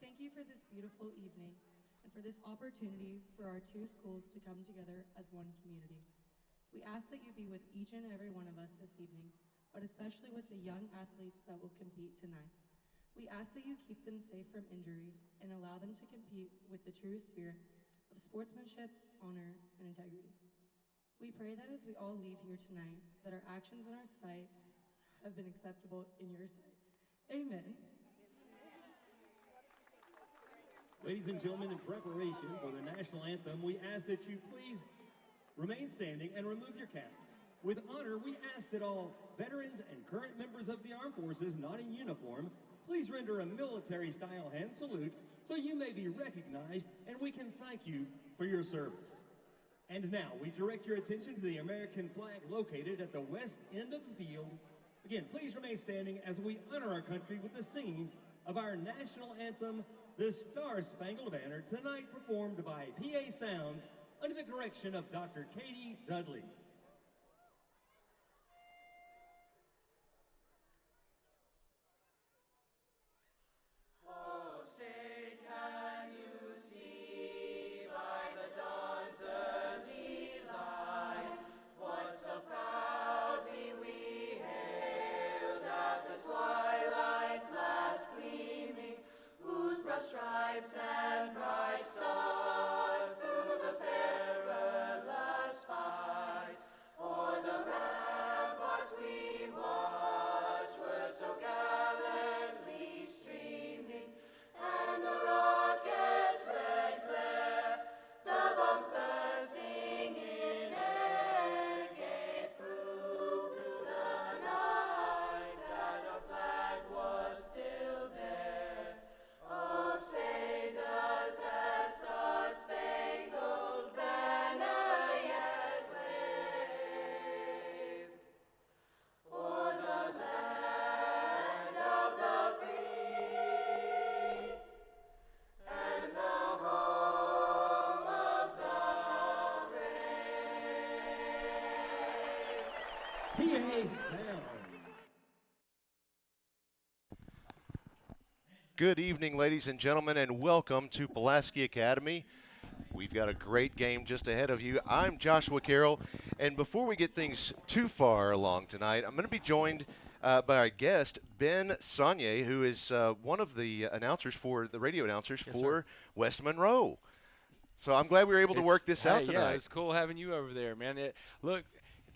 thank you for this beautiful evening and for this opportunity for our two schools to come together as one community. We ask that you be with each and every one of us this evening, but especially with the young athletes that will compete tonight. We ask that you keep them safe from injury and allow them to compete with the true spirit of sportsmanship, honor, and integrity. We pray that as we all leave here tonight, that our actions and our sight have been acceptable in your sight. Amen. Ladies and gentlemen, in preparation for the national anthem, we ask that you please remain standing and remove your caps. With honor, we ask that all veterans and current members of the armed forces not in uniform please render a military-style hand salute so you may be recognized and we can thank you for your service. And now, we direct your attention to the American flag located at the west end of the field. Again, please remain standing as we honor our country with the singing of our national anthem, the Star-Spangled Banner, tonight performed by PA Sounds under the direction of Dr. Katie Dudley. Stripes and bright stars through the perilous fight. O'er the ramparts we watched were so gallantly streaming, and the rockets' red glare, the bombs bursting in air, gave proof through the night that our flag was still there. Oh, say does that star-spangled banner yet wave o'er the land of the free and the home of the brave? PA Sound. Good evening, ladies and gentlemen, and welcome to Pulaski Academy. We've got a great game just ahead of you. I'm Joshua Carroll, and before we get things too far along tonight, I'm going to be joined by our guest, Ben Saunier, who is one of the announcers for the radio announcers for West Monroe. So I'm glad we were able to work this out tonight. Yeah, it's cool having you over there, man. Look,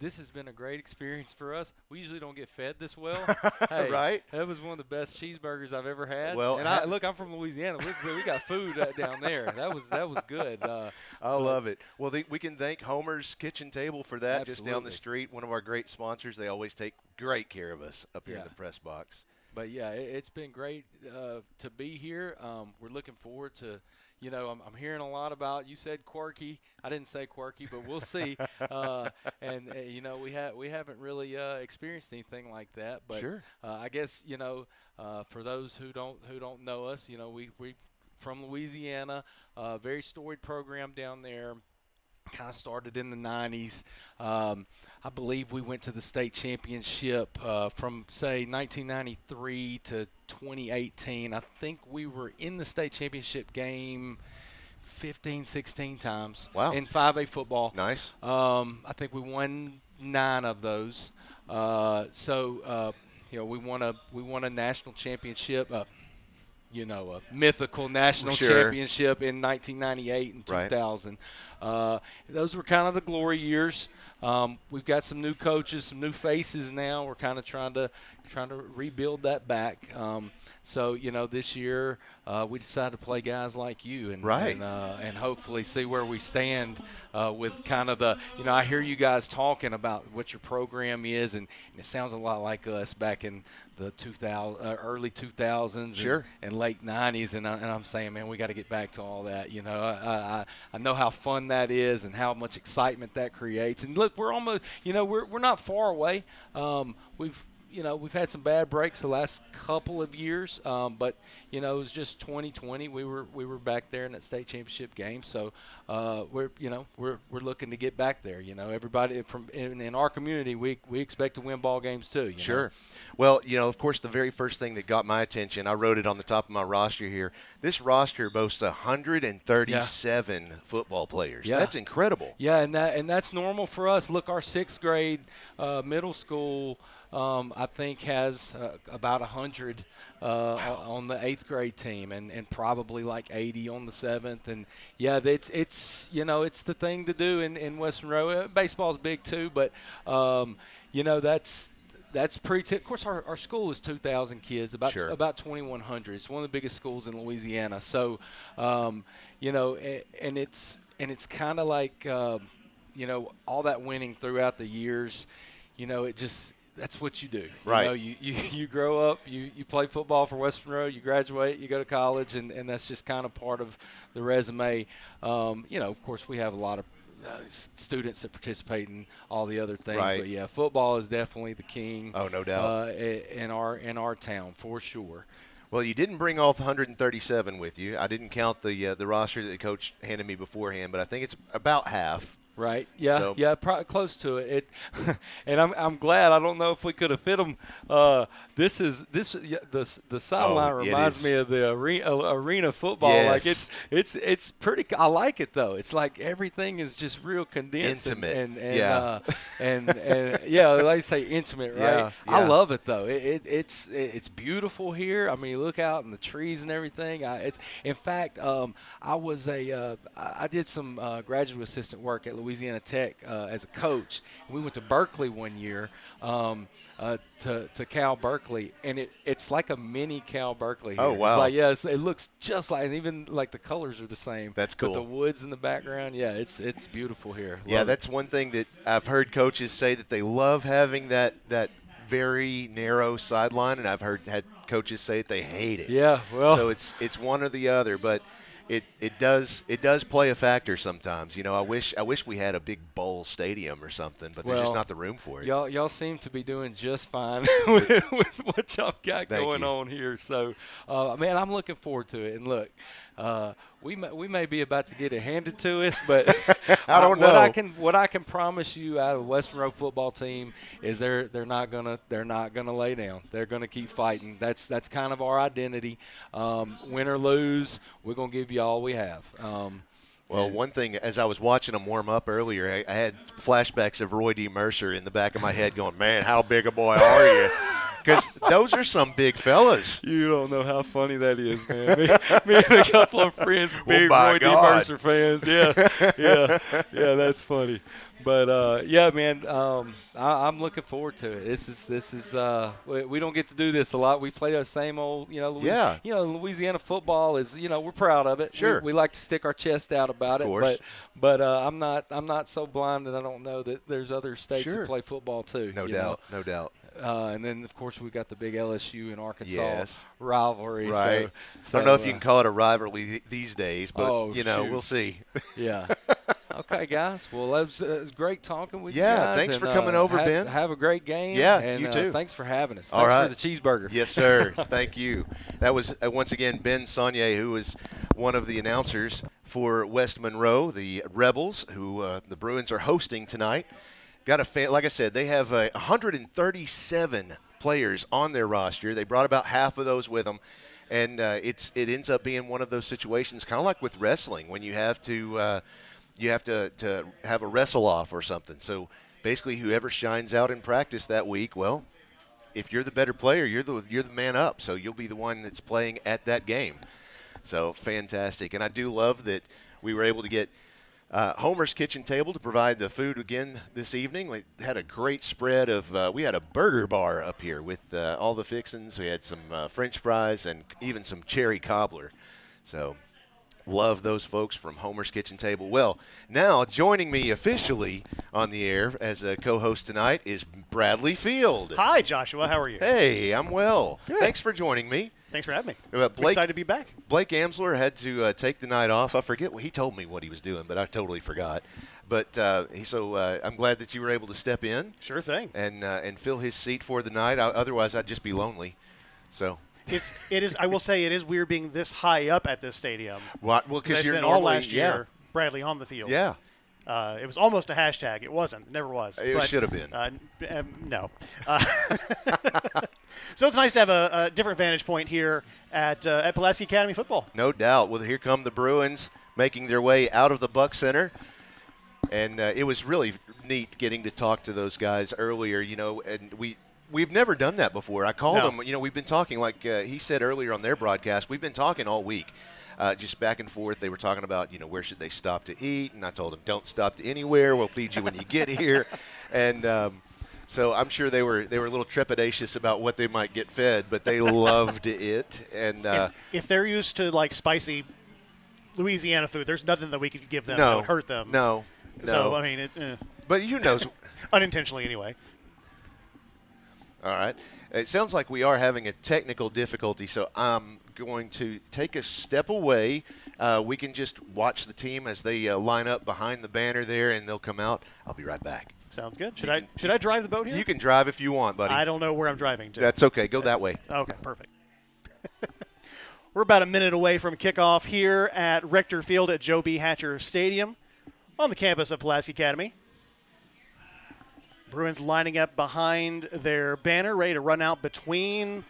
this has been a great experience for us. We usually don't get fed this well. Hey, right? That was one of the best cheeseburgers I've ever had. Well, and look, I'm from Louisiana. We got food down there. That was good. I love it. Well, we can thank Homer's Kitchen Table for that. Absolutely. Just down the street, one of our great sponsors. They always take great care of us up here in the press box. But, yeah, it's been great to be here. We're looking forward to – you know, I'm hearing a lot about, you said quirky. I didn't say quirky, but we'll see. You know, we haven't really experienced anything like that. But sure. I guess, you know, for those who don't know us, you know, we from Louisiana, very storied program down there. Kind of started in the 90s. I believe we went to the state championship from, say, 1993 to 2018. I think we were in the state championship game 15, 16 times. Wow. In 5A football. Nice. I think we won 9 of those. You know, we won a national championship. You know, a mythical national championship in 1998 and 2000. Those were kind of the glory years. We've got some new coaches, some new faces now. We're kind of trying to rebuild that back. So you know, this year we decided to play guys like you and hopefully see where we stand with kind of the, you know, I hear you guys talking about what your program is, and it sounds a lot like us back in the early 2000s and late 90s, and I'm saying, man, we got to get back to all that. You know, I know how fun that is and how much excitement that creates. And look, we're almost, you know, we're not far away. We've we've had some bad breaks the last couple of years, but it was just 2020. We were back there in that state championship game, so we're looking to get back there. Everybody from in our community, we expect to win ball games too. Sure. Well, of course, the very first thing that got my attention, I wrote it on the top of my roster here. This roster boasts 137 football players. Yeah. That's incredible. Yeah, and that's normal for us. Look, our 6th grade middle school, I think, has about 100 on the 8th grade team, and probably like 80 on the 7th. And yeah, it's the thing to do in West Monroe. Baseball's big too, but that's pretty. Of course, our school is 2,000 kids, about 2,100. It's one of the biggest schools in Louisiana. So, and it's kind of like all that winning throughout the years. That's what you do. Right. You grow up, you play football for West Monroe, you graduate, you go to college, and that's just kind of part of the resume. Of course, we have a lot of students that participate in all the other things, right. But yeah, football is definitely the king. Oh, no doubt. In our town for sure. Well, you didn't bring all 137 with you. I didn't count the roster that the coach handed me beforehand, but I think it's about half. Right. Yeah. So. Yeah. Close to it. And I'm glad. I don't know if we could have fit them. The sideline reminds me of the arena football. Yes. Like it's pretty. I like it though. It's like everything is just real condensed. Intimate. And yeah, like you say, intimate. Right. Yeah. I love it though. It's beautiful here. I mean, you look out and the trees and everything. In fact, I did some graduate assistant work at Louisiana Tech as a coach. We went to Berkeley one year to Cal Berkeley, and it's like a mini Cal Berkeley here. Oh, wow. It's like, it looks just like, and even like the colors are the same. That's cool. But the woods in the background, it's beautiful here. That's one thing that I've heard coaches say, that they love having that very narrow sideline, and I've had coaches say that they hate it. Yeah, well. So it's one or the other, but it does play a factor sometimes. I wish we had a big bowl stadium or something, but there's just not the room for it. Y'all seem to be doing just fine with what y'all got going on here. So, man, I'm looking forward to it. And look, we may be about to get it handed to us, but I don't know. What I can promise you out of the West Monroe football team is they're not gonna lay down. They're gonna keep fighting. That's kind of our identity. Win or lose, we're gonna give you all we have. Well, one thing, as I was watching them warm up earlier, I had flashbacks of Roy D. Mercer in the back of my head going, man, how big a boy are you? Because those are some big fellas. You don't know how funny that is, man. Me and a couple of friends, big Roy D. Mercer fans. Yeah, that's funny. But yeah, man, I'm looking forward to it. This is we don't get to do this a lot. We play the same old, Louisiana football is, we're proud of it. Sure. We like to stick our chest out about of it. Course. But I'm not so blind that I don't know that there's other states that play football too. No doubt. And then, of course, we got the big LSU and Arkansas rivalry. Right. So, I don't know if you can call it a rivalry these days, but, we'll see. Yeah. Okay, guys. Well, it was great talking with you guys. Yeah, thanks for coming over, Ben. Have a great game. Yeah, and, you too. Thanks for having us. All right. Thanks for the cheeseburger. Yes, sir. Thank you. That was, once again, Ben Saunier, who is one of the announcers for West Monroe, the Rebels, who the Bruins are hosting tonight. Got a fan, like I said, they have 137 players on their roster. They brought about half of those with them, and it ends up being one of those situations, kind of like with wrestling, when you have to have a wrestle off or something. So basically, whoever shines out in practice that week, well, if you're the better player, you're the man up. So you'll be the one that's playing at that game. So fantastic, and I do love that we were able to get Homer's Kitchen Table to provide the food again this evening. We had a great spread of we had a burger bar up here with all the fixings. We had some French fries and even some cherry cobbler. So love those folks from Homer's Kitchen Table. Well, now joining me officially on the air as a co-host tonight is Bradley Field. Hi, Joshua. How are you? Hey, I'm well. Good. Thanks for joining me. Thanks for having me. Blake, I'm excited to be back. Blake Amsler had to take the night off. I forget he told me what he was doing, but I totally forgot. But I'm glad that you were able to step in. Sure thing. And fill his seat for the night. Otherwise, I'd just be lonely. So it is. I will say it is weird being this high up at this stadium. Well, because you're spent normally all last year, Bradley on the field. Yeah. It was almost a hashtag. It wasn't. It never was. It should have been. No. So it's nice to have a different vantage point here at Pulaski Academy football. No doubt. Well, here come the Bruins making their way out of the Buck Center. And it was really neat getting to talk to those guys earlier, and we've never done that before. I called them, we've been talking, like he said earlier on their broadcast, we've been talking all week, just back and forth. They were talking about, where should they stop to eat, and I told them, don't stop to anywhere. We'll feed you when you get here. And so I'm sure they were a little trepidatious about what they might get fed, but they loved it. And if they're used to, like, spicy Louisiana food, there's nothing that we could give them that would hurt them. No. So, I mean, but who knows? Unintentionally, anyway. All right. It sounds like we are having a technical difficulty, so I'm going to take a step away. We can just watch the team as they line up behind the banner there, and they'll come out. I'll be right back. Sounds good. Should I drive the boat here? You can drive if you want, buddy. I don't know where I'm driving to. That's okay. Go that way. Okay, perfect. We're about a minute away from kickoff here at Rector Field at Joe B. Hatcher Stadium on the campus of Pulaski Academy. Bruins lining up behind their banner, ready to run out between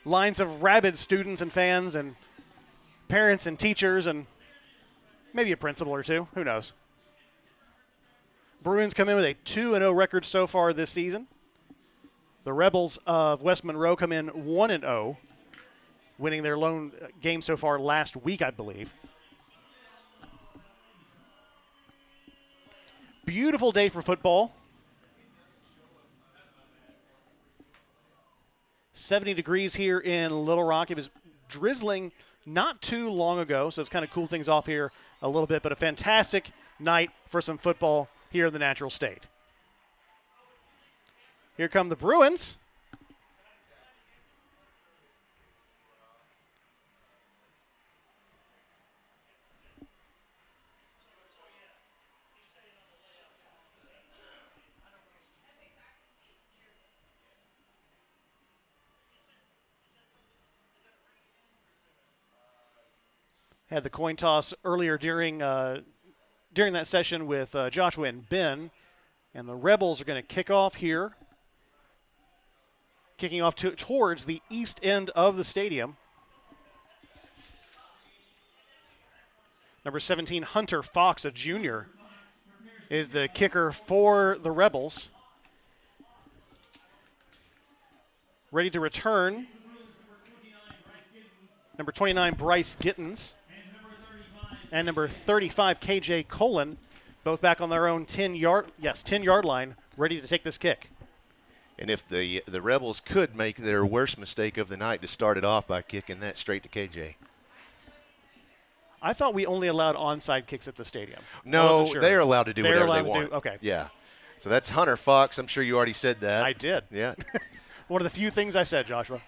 lines of rabid students and fans and parents and teachers and maybe a principal or two. Who knows? Bruins come in with a 2-0 record so far this season. The Rebels of West Monroe come in 1-0, winning their lone game so far last week, I believe. Beautiful day for football. 70 degrees here in Little Rock. It was drizzling not too long ago, so it's kind of cooled things off here a little bit, but a fantastic night for some football here in the Natural State. Here come the Bruins. Had the coin toss earlier during that session with Joshua and Ben, and the Rebels are going to kick off here, kicking off towards the east end of the stadium. Number 17, Hunter Fox, a junior, is the kicker for the Rebels. Ready to return, number 29, Bryce Gittens. And number 35, KJ Colon, both back on their own 10-yard line, ready to take this kick. And if the Rebels could make their worst mistake of the night to start it off by kicking that straight to KJ. I thought we only allowed onside kicks at the stadium. No, sure. they're allowed to do whatever they want. Okay. Yeah. So that's Hunter Fox. I'm sure you already said that. I did. Yeah. One of the few things I said, Joshua.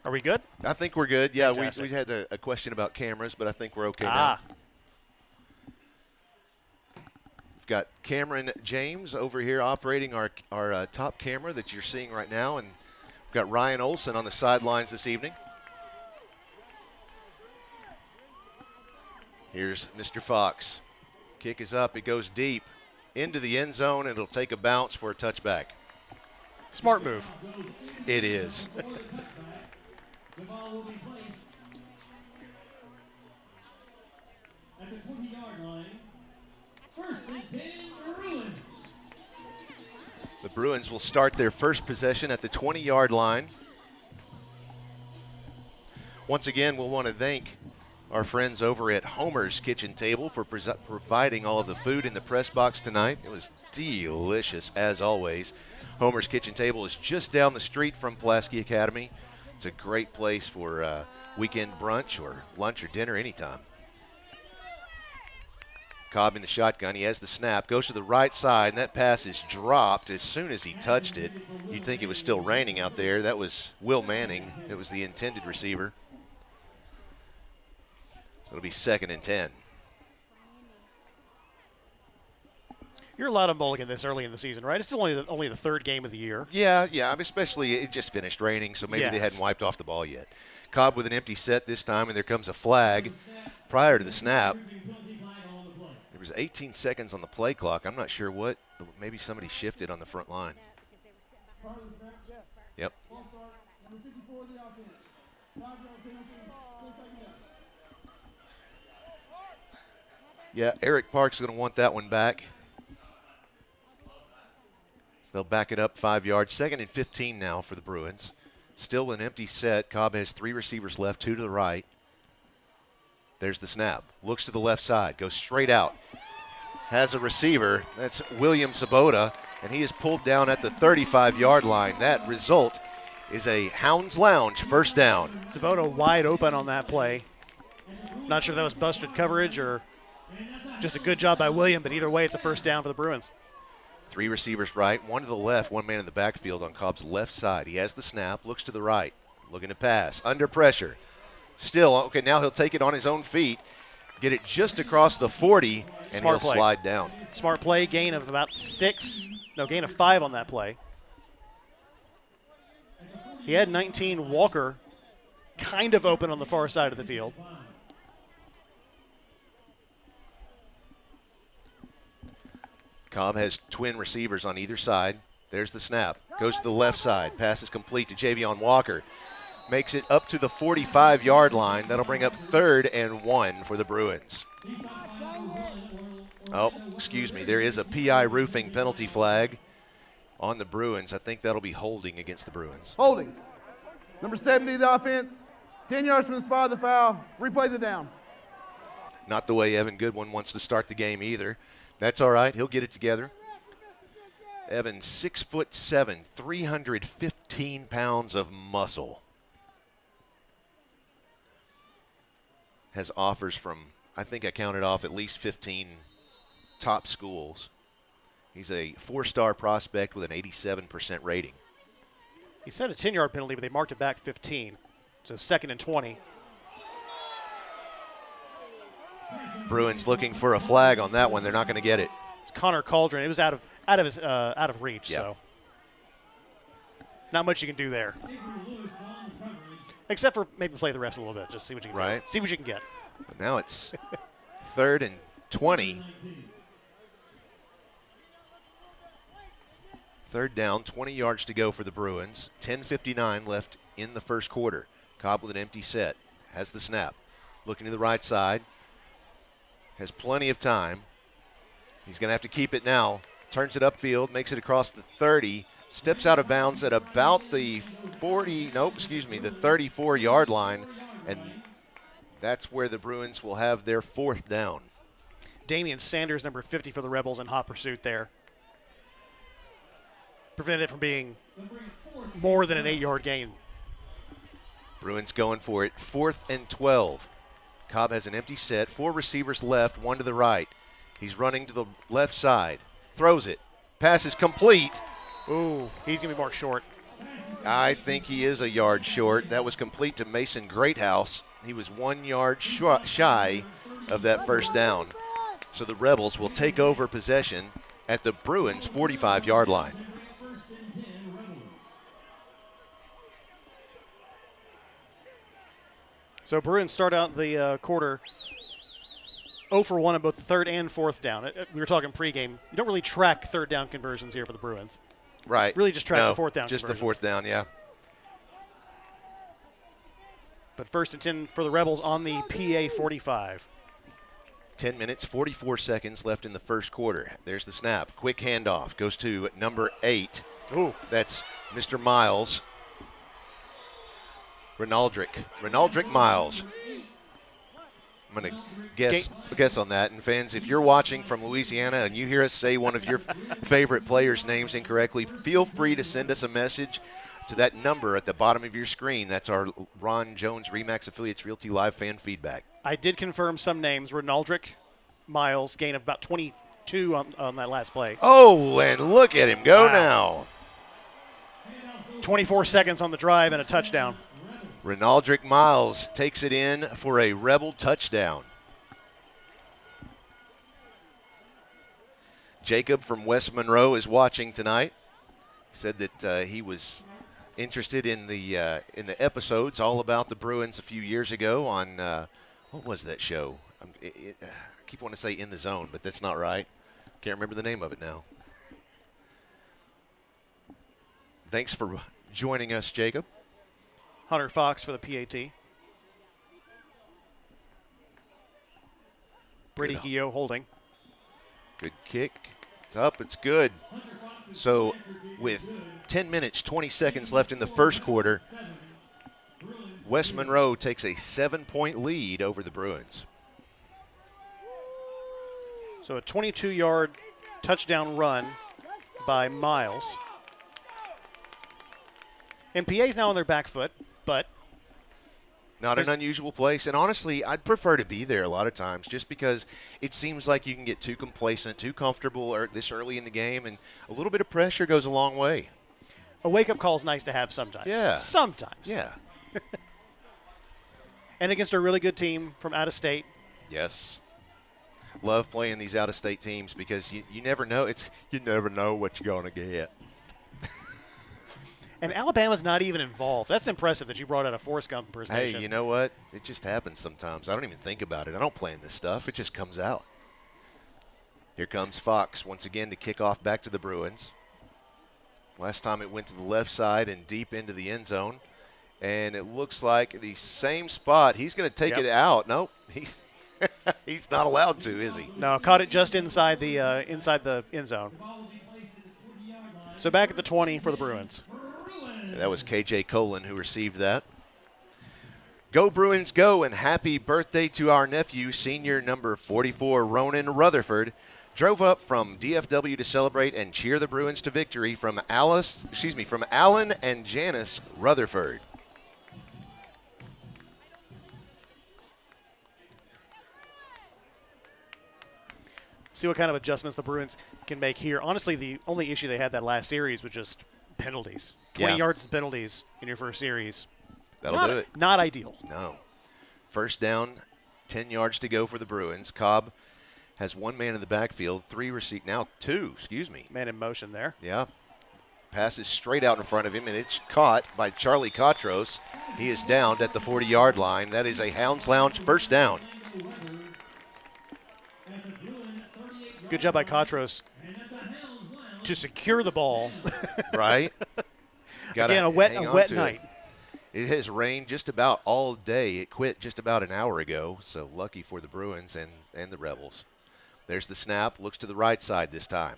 Are we good? I think we're good. Yeah, Fantastic. we had a question about cameras, but I think we're okay now. We've got Cameron James over here operating our top camera that you're seeing right now, and we've got Ryan Olson on the sidelines this evening. Here's Mr. Fox. Kick is up. It goes deep into the end zone, and it'll take a bounce for a touchback. Smart move. It is. The ball will be placed at the 20-yard line. First and 10, Bruins. The Bruins will start their first possession at the 20-yard line. Once again, we'll want to thank our friends over at Homer's Kitchen Table for providing all of the food in the press box tonight. It was delicious, as always. Homer's Kitchen Table is just down the street from Pulaski Academy. It's a great place for weekend brunch or lunch or dinner anytime. Cobb in the shotgun. He has the snap, goes to the right side, and that pass is dropped as soon as he touched it. You'd think it was still raining out there. That was Will Manning. It was the intended receiver. So it'll be 2nd and 10. You're allowed to mulligan this early in the season, right? It's still only the 3rd game of the year. Yeah. I mean, especially it just finished raining, so maybe they hadn't wiped off the ball yet. Cobb with an empty set this time, and there comes a flag prior to the snap. There was 18 seconds on the play clock. I'm not sure what. Maybe somebody shifted on the front line. Yep. Yeah, Eric Park's going to want that one back. So they'll back it up 5 yards. 2nd and 15 now for the Bruins. Still an empty set. Cobb has 3 receivers left, 2 to the right. There's the snap. Looks to the left side. Goes straight out. Has a receiver. That's William Sabota, and he is pulled down at the 35-yard line. That result is a Hounds Lounge first down. Sabota wide open on that play. Not sure if that was busted coverage or just a good job by William, but either way, it's a first down for the Bruins. 3 receivers right, 1 to the left, 1 man in the backfield on Cobb's left side. He has the snap, looks to the right, looking to pass, under pressure. Still, okay, now he'll take it on his own feet, get it just across the 40, and he'll slide down. Smart play, gain of 5 on that play. He had 19, Walker kind of open on the far side of the field. Cobb has twin receivers on either side. There's the snap. Goes to the left side. Pass is complete to Javion Walker. Makes it up to the 45-yard line. That'll bring up 3rd and 1 for the Bruins. Oh, excuse me. There is a PI roofing penalty flag on the Bruins. I think that'll be holding against the Bruins. Holding. Number 70, the offense. 10 yards from the spot of the foul. Replay the down. Not the way Evan Goodwin wants to start the game either. That's all right. He'll get it together. Evan, 6'7", 315 pounds of muscle. Has offers from, I think I counted off at least 15 top schools. He's a 4-star prospect with an 87% rating. He set a 10-yard penalty, but they marked it back 15. So 2nd and 20. Bruins looking for a flag on that one. They're not going to get it. It's Connor Cauldron. It was out of reach. Yep. So not much you can do there, except for maybe play the rest a little bit. Just see what you can do. See what you can get. But now it's 3rd and 20. 3rd down, 20 yards to go for the Bruins. 10:59 left in the first quarter. Cobb with an empty set. Has the snap. Looking to the right side. Has plenty of time. He's going to have to keep it now. Turns it upfield, makes it across the 30, steps out of bounds at about the 34-yard line, and that's where the Bruins will have their 4th down. Damian Sanders, number 50 for the Rebels in hot pursuit there. Prevented it from being more than an 8-yard gain. Bruins going for it. 4th and 12. Cobb has an empty set, 4 receivers left, 1 to the right. He's running to the left side, throws it. Pass is complete. Ooh, he's going to be marked short. I think he is a yard short. That was complete to Mason Greathouse. He was 1 yard shy of that first down. So the Rebels will take over possession at the Bruins' 45-yard line. So Bruins start out the quarter 0 for 1 on both 3rd and 4th down. We were talking pregame. You don't really track 3rd down conversions here for the Bruins. Right. Really just track the 4th down just conversions. the 4th down, yeah. But 1st and 10 for the Rebels on the PA 45. 10 minutes, 44 seconds left in the first quarter. There's the snap. Quick handoff. Goes to number 8. Ooh. That's Mr. Miles. Renaldrick Miles. I'm going to guess on that. And fans, if you're watching from Louisiana and you hear us say one of your favorite players' names incorrectly, feel free to send us a message to that number at the bottom of your screen. That's our Ron Jones Remax Affiliates Realty Live fan feedback. I did confirm some names. Renaldrick Miles, gain of about 22 on that last play. Oh, and look at him go Wow. now. 24 seconds on the drive and a touchdown. Renaldrick Miles takes it in for a Rebel touchdown. Jacob from West Monroe is watching tonight. He said that he was interested in the episodes all about the Bruins a few years ago on what was that show? I keep wanting to say In the Zone, but that's not right. Can't remember the name of it now. Thanks for joining us, Jacob. Hunter Fox for the PAT. Brady Guillot holding. Good kick. It's up. It's good. So with 10 minutes, 20 seconds left in the first quarter, West Monroe takes a 7-point lead over the Bruins. So a 22-yard touchdown run by Miles. And PA's now on their back foot, but Not an unusual place. And honestly, I'd prefer to be there a lot of times just because it seems like you can get too complacent, too comfortable this early in the game, and a little bit of pressure goes a long way. a wake-up call is nice to have sometimes. Yeah. Sometimes. Yeah. And against a really good team from out of state. Yes. Love playing these out-of-state teams because you never know. You never know what you're going to get. And Alabama's not even involved. That's impressive that you brought out a Forrest Gump impersonation. Hey, you know what? It just happens sometimes. I don't even think about it. I don't plan this stuff. It just comes out. Here comes Fox once again to kick off back to the Bruins. Last time it went to the left side and deep into the end zone. And it looks like the same spot. He's going to take it out. Nope. He's not allowed to, is he? No, caught it just inside the end zone. So back at the 20 for the Bruins. That was KJ Colon who received that. Go Bruins go, and happy birthday to our nephew, senior number 44, Ronan Rutherford. Drove up from DFW to celebrate and cheer the Bruins to victory from Alan and Janice Rutherford. See what kind of adjustments the Bruins can make here. Honestly, the only issue they had that last series was just penalties. 20 yards of penalties in your first series. That'll do it. Not ideal. No. First down, 10 yards to go for the Bruins. Cobb has one man in the backfield, two. Man in motion there. Yeah. Passes straight out in front of him, and it's caught by Charlie Cotros. He is downed at the 40-yard line. That is a Hounds Lounge first down. Good job by Cotros to secure the ball. Right? Again, a wet night. It has rained just about all day. It quit just about an hour ago, so lucky for the Bruins and the Rebels. There's the snap. Looks to the right side this time.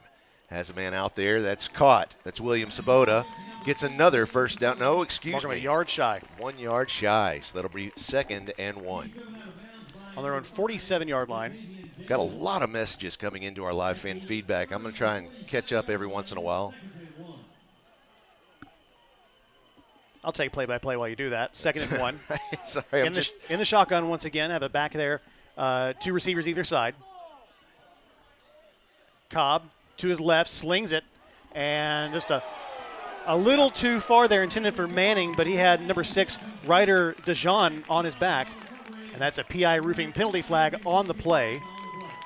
Has a man out there. That's caught. That's William Sabota. Gets another first down. No, excuse me. A yard shy. 1 yard shy, so that'll be 2nd and 1. On their own 47-yard line. Got a lot of messages coming into our live fan feedback. I'm going to try and catch up every once in a while. I'll take play-by-play while you do that. 2nd and 1. Sorry, in the shotgun once again. Have it back there. Two receivers either side. Cobb to his left, slings it, and just a little too far there, intended for Manning, but he had number 6, Ryder DeJean, on his back. And that's a PI roofing penalty flag on the play.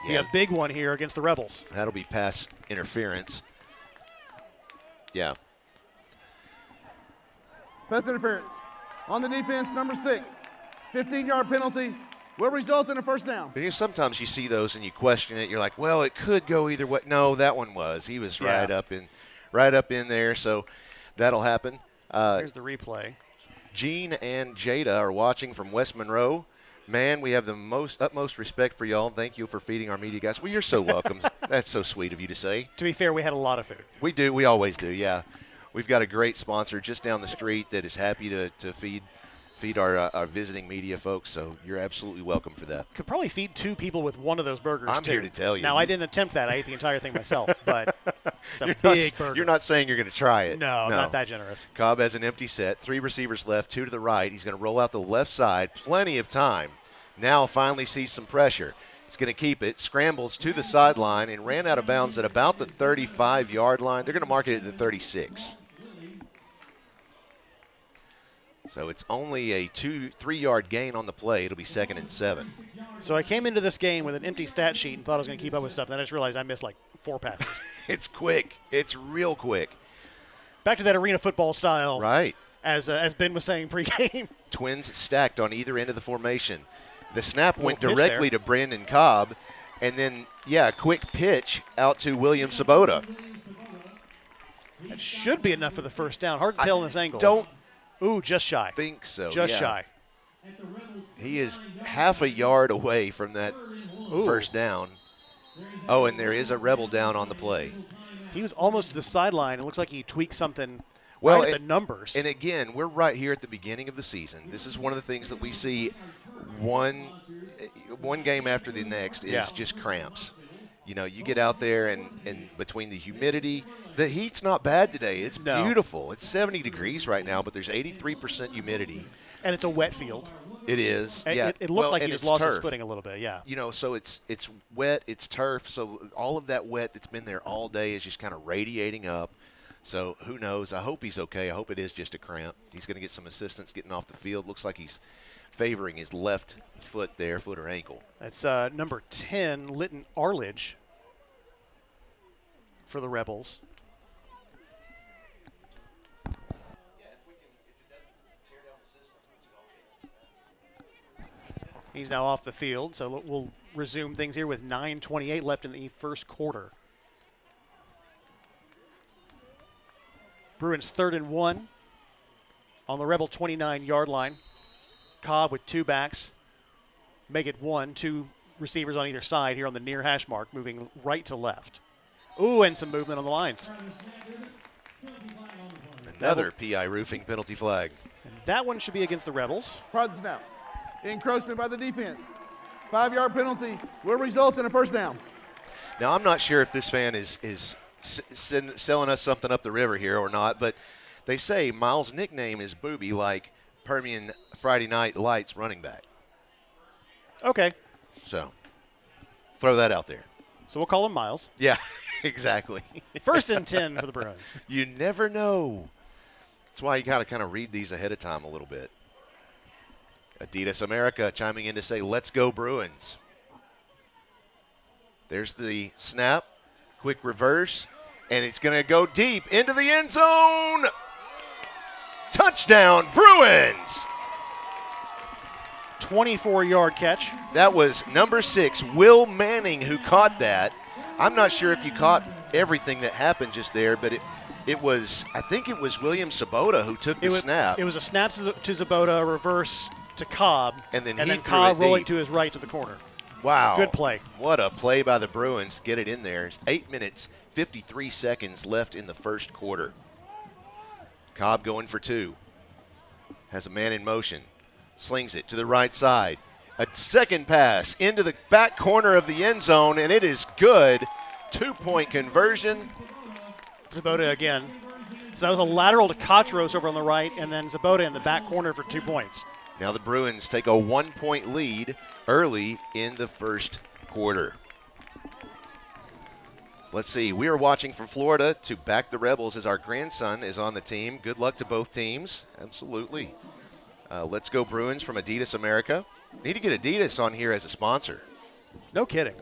Yeah, a big one here against the Rebels. That'll be pass interference. Yeah. Pass interference. On the defense, number 6. 15-yard penalty will result in a first down. But sometimes you see those and you question it. You're like, well, it could go either way. No, that one was. He was right up in there, so that'll happen. Here's the replay. Gene and Jada are watching from West Monroe. Man, we have the utmost respect for y'all. Thank you for feeding our media guys. Well, you're so welcome. That's so sweet of you to say. To be fair, we had a lot of food. We do. We always do, yeah. We've got a great sponsor just down the street that is happy to feed our visiting media folks, so you're absolutely welcome for that. Could probably feed 2 people with one of those burgers, I'm here to tell you. Now, I didn't attempt that. I ate the entire thing myself, but it's a big burger. You're not saying you're going to try it. No, not that generous. Cobb has an empty set, 3 receivers left, 2 to the right. He's going to roll out the left side, plenty of time. Now finally sees some pressure. He's going to keep it, scrambles to the sideline, and ran out of bounds at about the 35-yard line. They're going to mark it at the 36. So it's only a 2-3-yard gain on the play. It'll be 2nd and 7. So I came into this game with an empty stat sheet and thought I was going to keep up with stuff. Then I just realized I missed like 4 passes. It's quick. It's real quick. Back to that arena football style. Right. As Ben was saying pregame. Twins stacked on either end of the formation. The snap went Little pitch directly there. to Brandon Cobb, and then, quick pitch out to William Sabota. That should be enough for the first down. Hard to tell in this angle. Don't Ooh, just shy. think so. Just yeah. shy. He is half a yard away from that first down. Oh, and there is a Rebel down on the play. He was almost to the sideline. It looks like he tweaked something Well, right at the numbers. And again, we're right here at the beginning of the season. This is one of the things that we see one game after the next is just cramps. You know, you get out there and between the humidity, the heat's not bad today. It's beautiful. It's 70 degrees right now, but there's 83% humidity. And it's a wet field. It is. And yeah. It looked like he and just it's lost his turf. footing a little bit, yeah. You know, so it's wet, it's turf, so all of that wet that's been there all day is just kind of radiating up. So who knows? I hope he's okay. I hope it is just a cramp. He's going to get some assistance getting off the field. Looks like he's favoring his left foot there, foot or ankle. That's number 10, Litton Arledge for the Rebels. He's now off the field, so we'll resume things here with 9:28 left in the first quarter. Bruins 3rd and 1 on the Rebel 29-yard line. Cobb with 2 backs. Make it 1, 2 receivers on either side here on the near hash mark, moving right to left. Ooh, and some movement on the lines. Another PI roofing penalty flag. And that one should be against the Rebels. Prior to the snap. Encroachment by the defense. 5-yard penalty will result in a first down. Now, I'm not sure if this fan is selling us something up the river here or not, but they say Miles' nickname is Booby, like Permian Friday Night Lights running back. Okay. So, throw that out there. So we'll call him Miles. Yeah, exactly. 1st and 10 for the Bruins. You never know. That's why you got to kind of read these ahead of time a little bit. Adidas America chiming in to say, let's go Bruins. There's the snap, quick reverse, and it's going to go deep into the end zone. Touchdown, Bruins. 24-yard catch. That was number 6, Will Manning, who caught that. I'm not sure if you caught everything that happened just there, but it was, I think it was William Sabota who took the snap. It was a snap to Zabota, a reverse to Cobb, and then Cobb rolling deep to his right to the corner. Wow. Good play. What a play by the Bruins. Get it in there. 8 minutes, 53 seconds left in the first quarter. Cobb going for 2. Has a man in motion. Slings it to the right side. A second pass into the back corner of the end zone, and it is good. 2-point conversion. Zabota again. So that was a lateral to Kotros over on the right, and then Zabota in the back corner for 2 points. Now the Bruins take a 1-point lead early in the first quarter. Let's see. We are watching from Florida to back the Rebels as our grandson is on the team. Good luck to both teams. Absolutely. Let's go Bruins from Adidas America. Need to get Adidas on here as a sponsor. No kidding.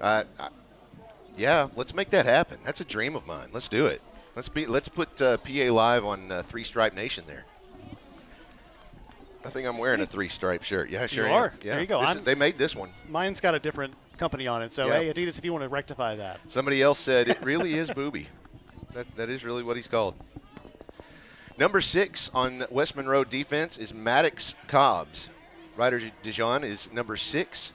Yeah, let's make that happen. That's a dream of mine. Let's do it. Let's put PA Live on Three Stripe Nation there. I think I'm wearing a 3-stripe shirt. Yeah, sure You are. Yeah. There you go. They made this one. Mine's got a different company on it. So, Yeah. hey, Adidas, if you want to rectify that. Somebody else said it really is Booby. That is really what he's called. Number 6 on West Monroe defense is Maddox Cobbs. Ryder Dijon is number 6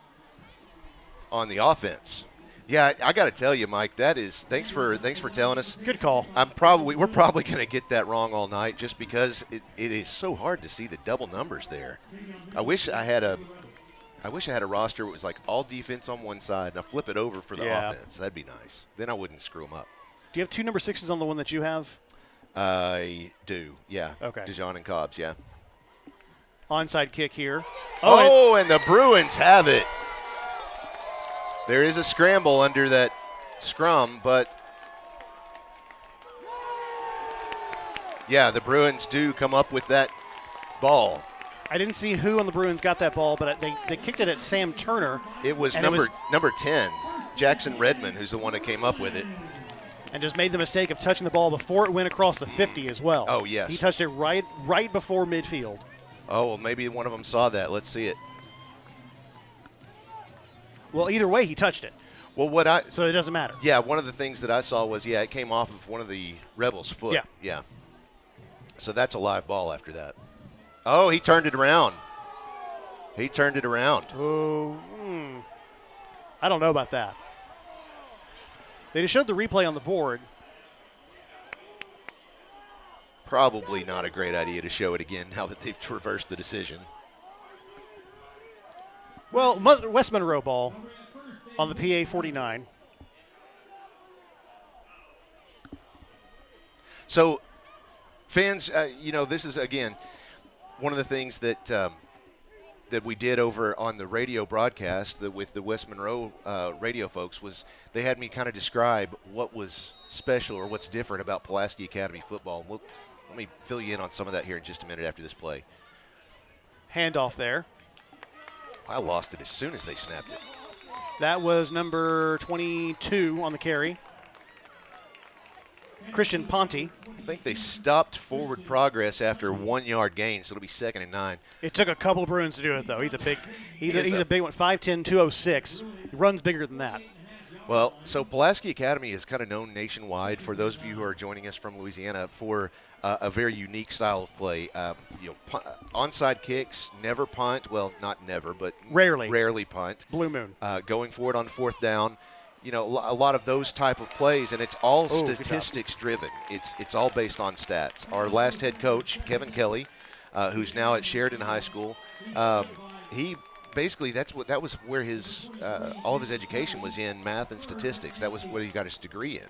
on the offense. Yeah, I got to tell you, Mike, that is thanks for telling us. Good call. We're probably going to get that wrong all night just because it is so hard to see the double numbers there. I wish I had a roster that was like all defense on one side and I flip it over for the offense. That'd be nice. Then I wouldn't screw them up. Do you have 2 number 6s on the one that you have? I do, yeah. Okay. Dijon and Cobbs, yeah. Onside kick here. And the Bruins have it. There is a scramble under that scrum, but yeah, the Bruins do come up with that ball. I didn't see who on the Bruins got that ball, but they kicked it at Sam Turner. It was number 10, Jackson Redmond, who's the one that came up with it. And just made the mistake of touching the ball before it went across the 50 as well. Oh, yes. He touched it right before midfield. Oh, well, maybe one of them saw that. Let's see it. Well, either way, he touched it. Well, so it doesn't matter. Yeah, one of the things that I saw was, it came off of one of the Rebels' foot. Yeah. So that's a live ball after that. Oh, he turned it around. Oh, I don't know about that. They just showed the replay on the board. Probably not a great idea to show it again now that they've reversed the decision. Well, West Monroe ball on the PA 49. So, fans, this is, again, one of the things that that we did over on the radio broadcast with the West Monroe radio folks was they had me kind of describe what was special or what's different about Pulaski Academy football. Let me fill you in on some of that here in just a minute after this play. Handoff there. I lost it as soon as they snapped it. That was number 22 on the carry. Christian Ponte. I think they stopped forward progress after 1 yard gain, so it'll be 2nd and 9. It took a couple of Bruins to do it, though. He's a big one, 5'10", 206. He runs bigger than that. Well, so Pulaski Academy is kind of known nationwide, for those of you who are joining us from Louisiana, for a very unique style of play. Onside kicks, never punt. Well, not never, but rarely punt. Blue Moon. Going forward on 4th down. A lot of those type of plays, and it's all statistics driven. It's all based on stats. Our last head coach, Kevin Kelly, who's now at Sheridan High School, he basically that was where his all of his education was in math and statistics. That was what he got his degree in,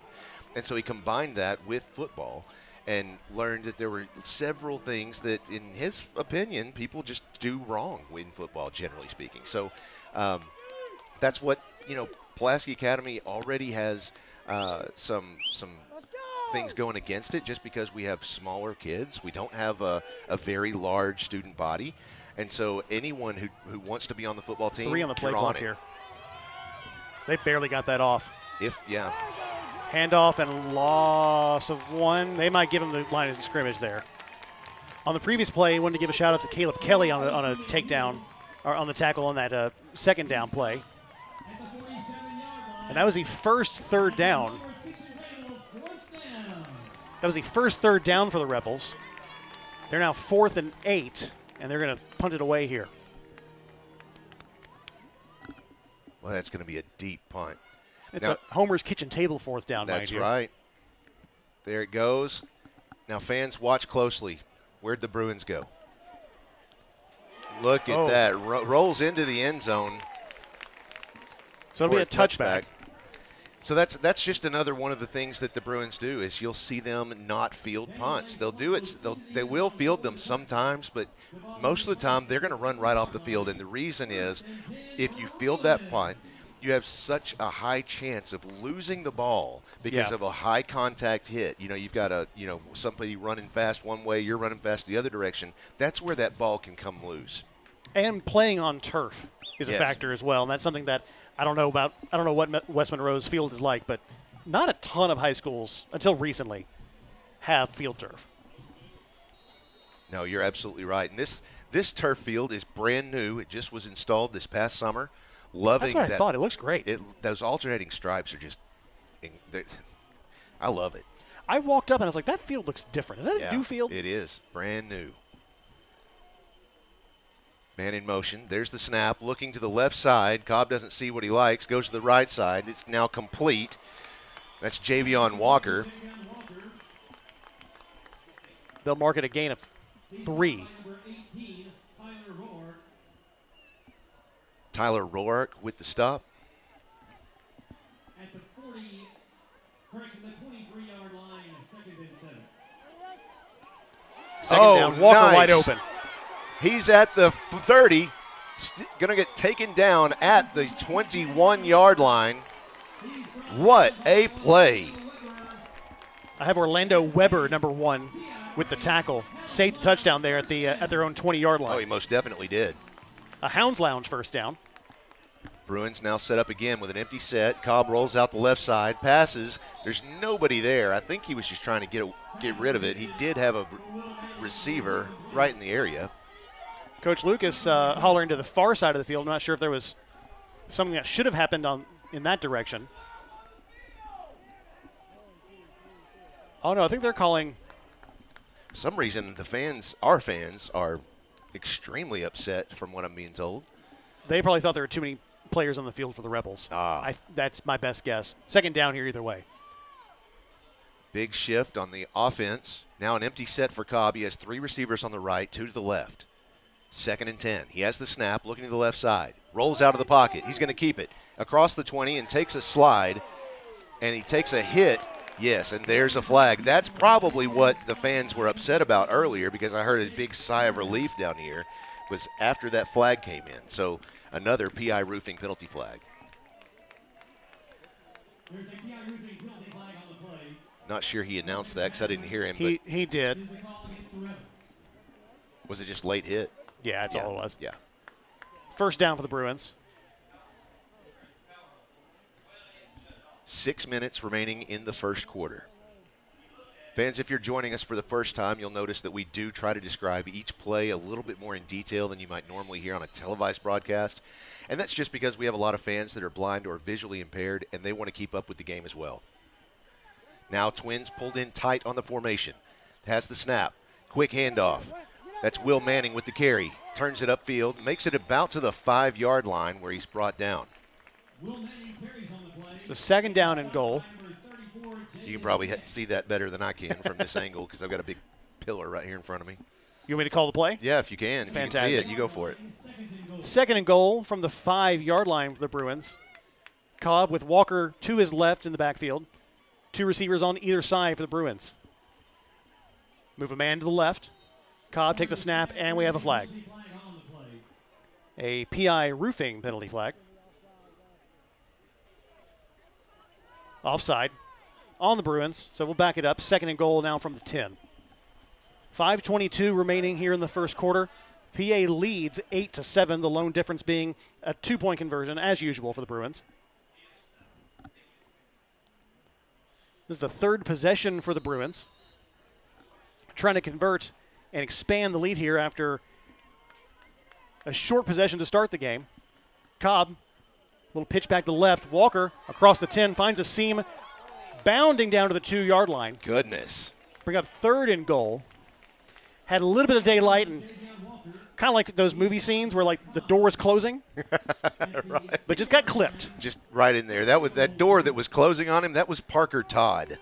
and so he combined that with football and learned that there were several things that, in his opinion, people just do wrong in football, generally speaking. So that's what Pulaski Academy already has some things going against it, just because we have smaller kids. We don't have a very large student body. And so anyone who wants to be on the football team, 3 on the play clock here. They barely got that off. Handoff and loss of 1. They might give him the line of scrimmage there. On the previous play, I wanted to give a shout out to Caleb Kelly on a takedown, or on the tackle on that 2nd down play. And that was the first 3rd down. That was the first 3rd down for the Rebels. They're now 4th and 8, and they're going to punt it away here. Well, that's going to be a deep punt. It's a Homer's Kitchen Table 4th down, That's mind you. right. There it goes. Now, fans, watch closely. Where'd the Bruins go? Look at that. Rolls into the end zone. So it'll be a touchback. So that's just another one of the things that the Bruins do is you'll see them not field punts. They'll do it. They will field them sometimes, but most of the time they're going to run right off the field. And the reason is, if you field that punt, you have such a high chance of losing the ball because of a high contact hit. You've got somebody running fast one way, you're running fast the other direction. That's where that ball can come loose. And playing on turf is a factor as well, and that's something that I don't know what West Monroe's field is like, but not a ton of high schools until recently have field turf. No, you're absolutely right. And this turf field is brand new. It just was installed this past summer. Loving That's what I thought. It looks great. Those alternating stripes are just – I love it. I walked up and I was like, that field looks different. Is that a new field? It is. Brand new. Man in motion. There's the snap. Looking to the left side. Cobb doesn't see what he likes. Goes to the right side. It's now complete. That's Javion Walker. They'll mark it a gain of 3. Tyler Rourke with the stop. At the 23-yard line, 2nd and 7. Second down, Walker nice. wide open. He's at the 30. Going to get taken down at the 21-yard line. What a play. I have Orlando Weber, number 1, with the tackle. Saved the touchdown there at their own 20-yard line. Oh, he most definitely did. A Hounds Lounge first down. Bruins now set up again with an empty set. Cobb rolls out the left side, passes. There's nobody there. I think he was just trying to get rid of it. He did have a receiver right in the area. Coach Lucas hollering to the far side of the field. I'm not sure if there was something that should have happened in that direction. Oh, no, I think they're calling. For some reason, our fans, are extremely upset from what I'm being told. They probably thought there were too many players on the field for the Rebels. That's my best guess. Second down here either way. Big shift on the offense. Now an empty set for Cobb. He has 3 receivers on the right, 2 to the left. 2nd and 10. He has the snap, looking to the left side. Rolls out of the pocket. He's going to keep it across the 20 and takes a slide. And he takes a hit. Yes, and there's a flag. That's probably what the fans were upset about earlier, because I heard a big sigh of relief down here, was after that flag came in. So another PI roofing penalty flag. There's a PI roofing penalty flag on the play. Not sure he announced that because I didn't hear him. He did. Was it just late hit? Yeah, that's all it was. Yeah. First down for the Bruins. 6 minutes remaining in the first quarter. Fans, if you're joining us for the first time, you'll notice that we do try to describe each play a little bit more in detail than you might normally hear on a televised broadcast. And that's just because we have a lot of fans that are blind or visually impaired, and they want to keep up with the game as well. Now Twins pulled in tight on the formation. Has the snap. Quick handoff. That's Will Manning with the carry. Turns it upfield, makes it about to the 5-yard line where he's brought down. Will Manning carries on the play. So second down and goal. You can probably see that better than I can from this angle because I've got a big pillar right here in front of me. You want me to call the play? Yeah, if you can. If Fantastic. you can see it, you go for it. Second and goal from the 5-yard line for the Bruins. Cobb with Walker to his left in the backfield. 2 receivers on either side for the Bruins. Move a man to the left. Cobb take the snap, and we have a flag. A PI roofing penalty flag. Offside on the Bruins, so we'll back it up. Second and goal now from the 10. 5:22 remaining here in the first quarter. PA leads 8-7, the lone difference being a 2-point conversion, as usual for the Bruins. This is the 3rd possession for the Bruins. Trying to convert and expand the lead here after a short possession to start the game. Cobb, little pitch back to the left. Walker across the 10, finds a seam, bounding down to the 2-yard line. Goodness. Bring up 3rd and goal. Had a little bit of daylight and kind of like those movie scenes where like the door was closing, Right. but just got clipped. Just right in there. That door that was closing on him, that was Parker Todd,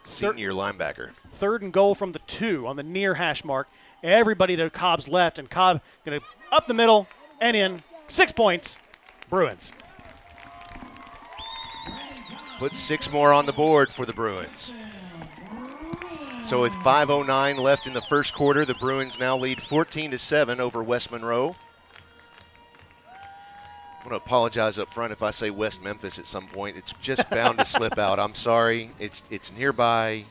senior linebacker. 3rd and goal from the 2 on the near hash mark. Everybody to Cobb's left, and Cobb going to up the middle and in. 6 points, Bruins. Put 6 more on the board for the Bruins. So with 5:09 left in the first quarter, the Bruins now lead 14-7 over West Monroe. I'm going to apologize up front if I say West Memphis at some point. It's just bound to slip out. I'm sorry. It's nearby.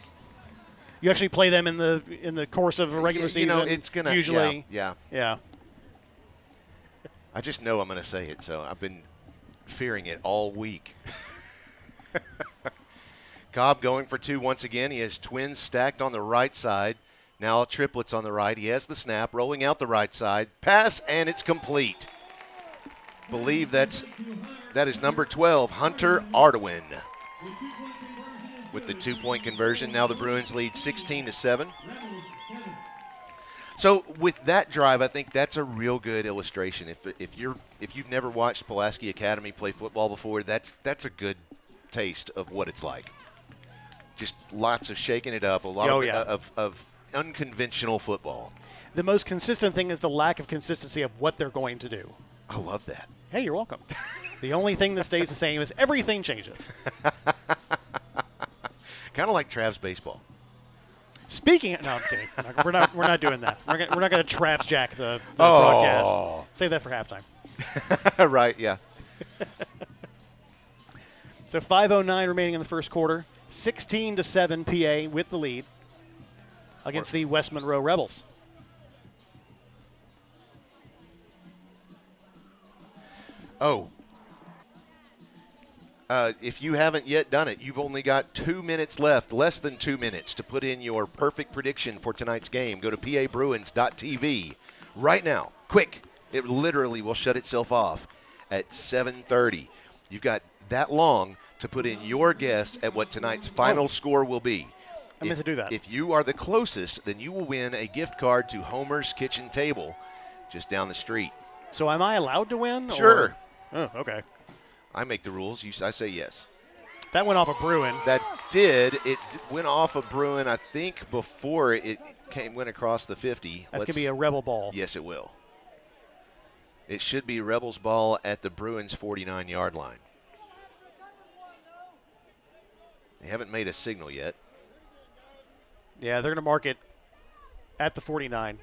You actually play them in the course of a regular season. You know, it's gonna usually. Yeah. I just know I'm going to say it, so I've been fearing it all week. Cobb going for 2 once again. He has twins stacked on the right side. Now triplets on the right. He has the snap, rolling out the right side. Pass, and it's complete. Believe that is number 12, Hunter Ardoin, with the 2-point conversion. Now the Bruins lead 16-7. So with that drive, I think that's a real good illustration. If you've never watched Pulaski Academy play football before, that's a good taste of what it's like. Just lots of shaking it up, a lot of unconventional football. The most consistent thing is the lack of consistency of what they're going to do. I love that. Hey, you're welcome. The only thing that stays the same is everything changes. Kind of like Trav's baseball. Speaking of, no, I'm kidding. We're not doing that. We're not going to traps jack the broadcast. Save that for halftime. Right, yeah. So 5:09 remaining in the first quarter. 16-7 PA with the lead against the West Monroe Rebels. If you haven't yet done it, you've only got 2 minutes left, less than 2 minutes to put in your perfect prediction for tonight's game. Go to pabruins.tv right now. Quick. It literally will shut itself off at 7:30. You've got that long to put in your guess at what tonight's final score will be. I meant to do that. If you are the closest, then you will win a gift card to Homer's Kitchen Table just down the street. So am I allowed to win? Sure. Oh, okay. I make the rules. I say yes. That went off a Bruin. That did. It went off a Bruin, I think, before it went across the 50. That's going to be a Rebel ball. Yes, it will. It should be Rebels ball at the Bruins' 49-yard line. They haven't made a signal yet. Yeah, they're going to mark it at the 49.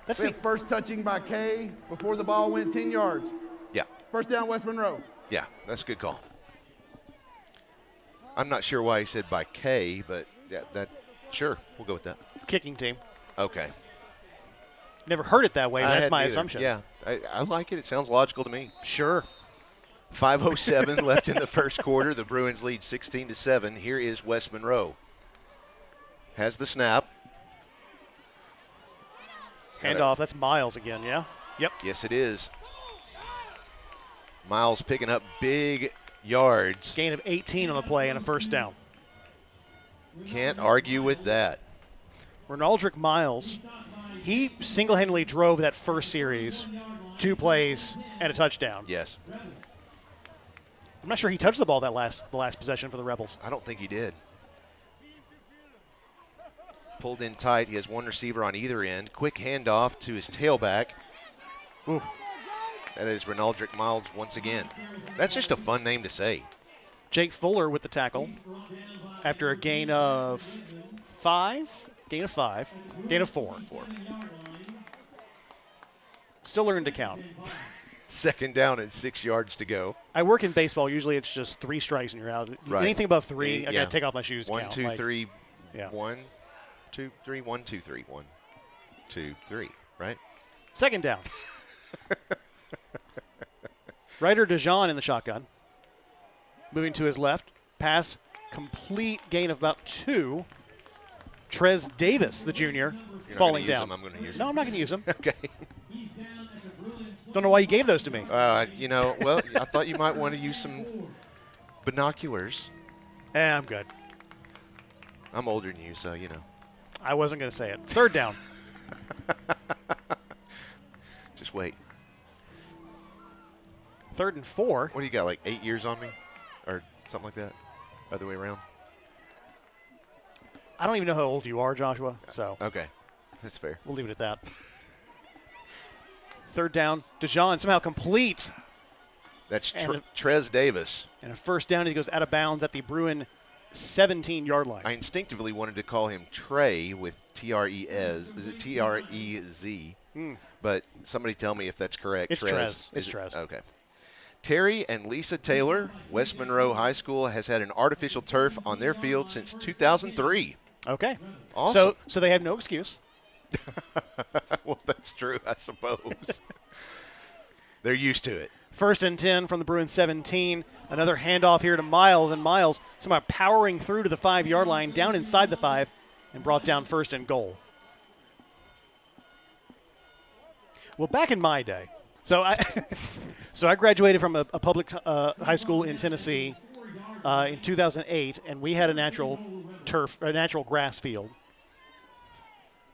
That's the first touching by Kay before the ball went 10 yards. Yeah. First down, West Monroe. Yeah, that's a good call. I'm not sure why he said by K, but yeah, sure, we'll go with that. Kicking team. Okay. Never heard it that way. That's my assumption. Yeah, I like it. It sounds logical to me. Sure. 5:07 left in the first quarter. The Bruins lead 16-7. Here is West Monroe. Has the snap. Handoff. That's Miles again, yeah? Yep. Yes, it is. Miles picking up big yards. Gain of 18 on the play and a first down. Can't argue with that. Renaldrick Miles, he single-handedly drove that first series, 2 plays and a touchdown. Yes. I'm not sure he touched the ball the last possession for the Rebels. I don't think he did. Pulled in tight. He has one receiver on either end. Quick handoff to his tailback. Ooh. That is Renaldrick Miles once again. That's just a fun name to say. Jake Fuller with the tackle after a gain of 5. Gain of 5. Gain of 4. Still learning to count. Second down and 6 yards to go. I work in baseball. Usually it's just 3 strikes and you're out. Right. Anything above 3, I yeah. got to take off my shoes to 1, count. 2, 3, yeah. 1, 2, 3, 1, 2, 3, 1, 2, 3, right? Second down. Ryder DeJean in the shotgun. Moving to his left. Pass complete, gain of about 2. Trez Davis, the junior, falling down. I'm going to use him. No, I'm not going to use him. Okay. Don't know why you gave those to me. Well, I thought you might want to use some binoculars. I'm good. I'm older than you, so you know. I wasn't going to say it. Third down. Just wait. 3rd and 4. What do you got, like 8 years on me? Or something like that? Other way around? I don't even know how old you are, Joshua, so Okay. That's fair. we'll leave it at that. 3rd down. DeJean somehow complete. That's Trez Davis. And a first down. He goes out of bounds at the Bruin 17-yard line. I instinctively wanted to call him Trey with T-R-E-Z. Is it T-R-E-Z? But somebody tell me if that's correct. It's Trez. It's Trez. Okay. Terry and Lisa Taylor, West Monroe High School, has had an artificial turf on their field since 2003. Okay. Awesome. So they have no excuse. Well, that's true, I suppose. They're used to it. 1st and 10 from the Bruins 17. Another handoff here to Miles, and Miles somehow powering through to the 5-yard line, down inside the 5, and brought down 1st and goal. Well, back in my day, so I graduated from a public high school in Tennessee in 2008, and we had a natural grass field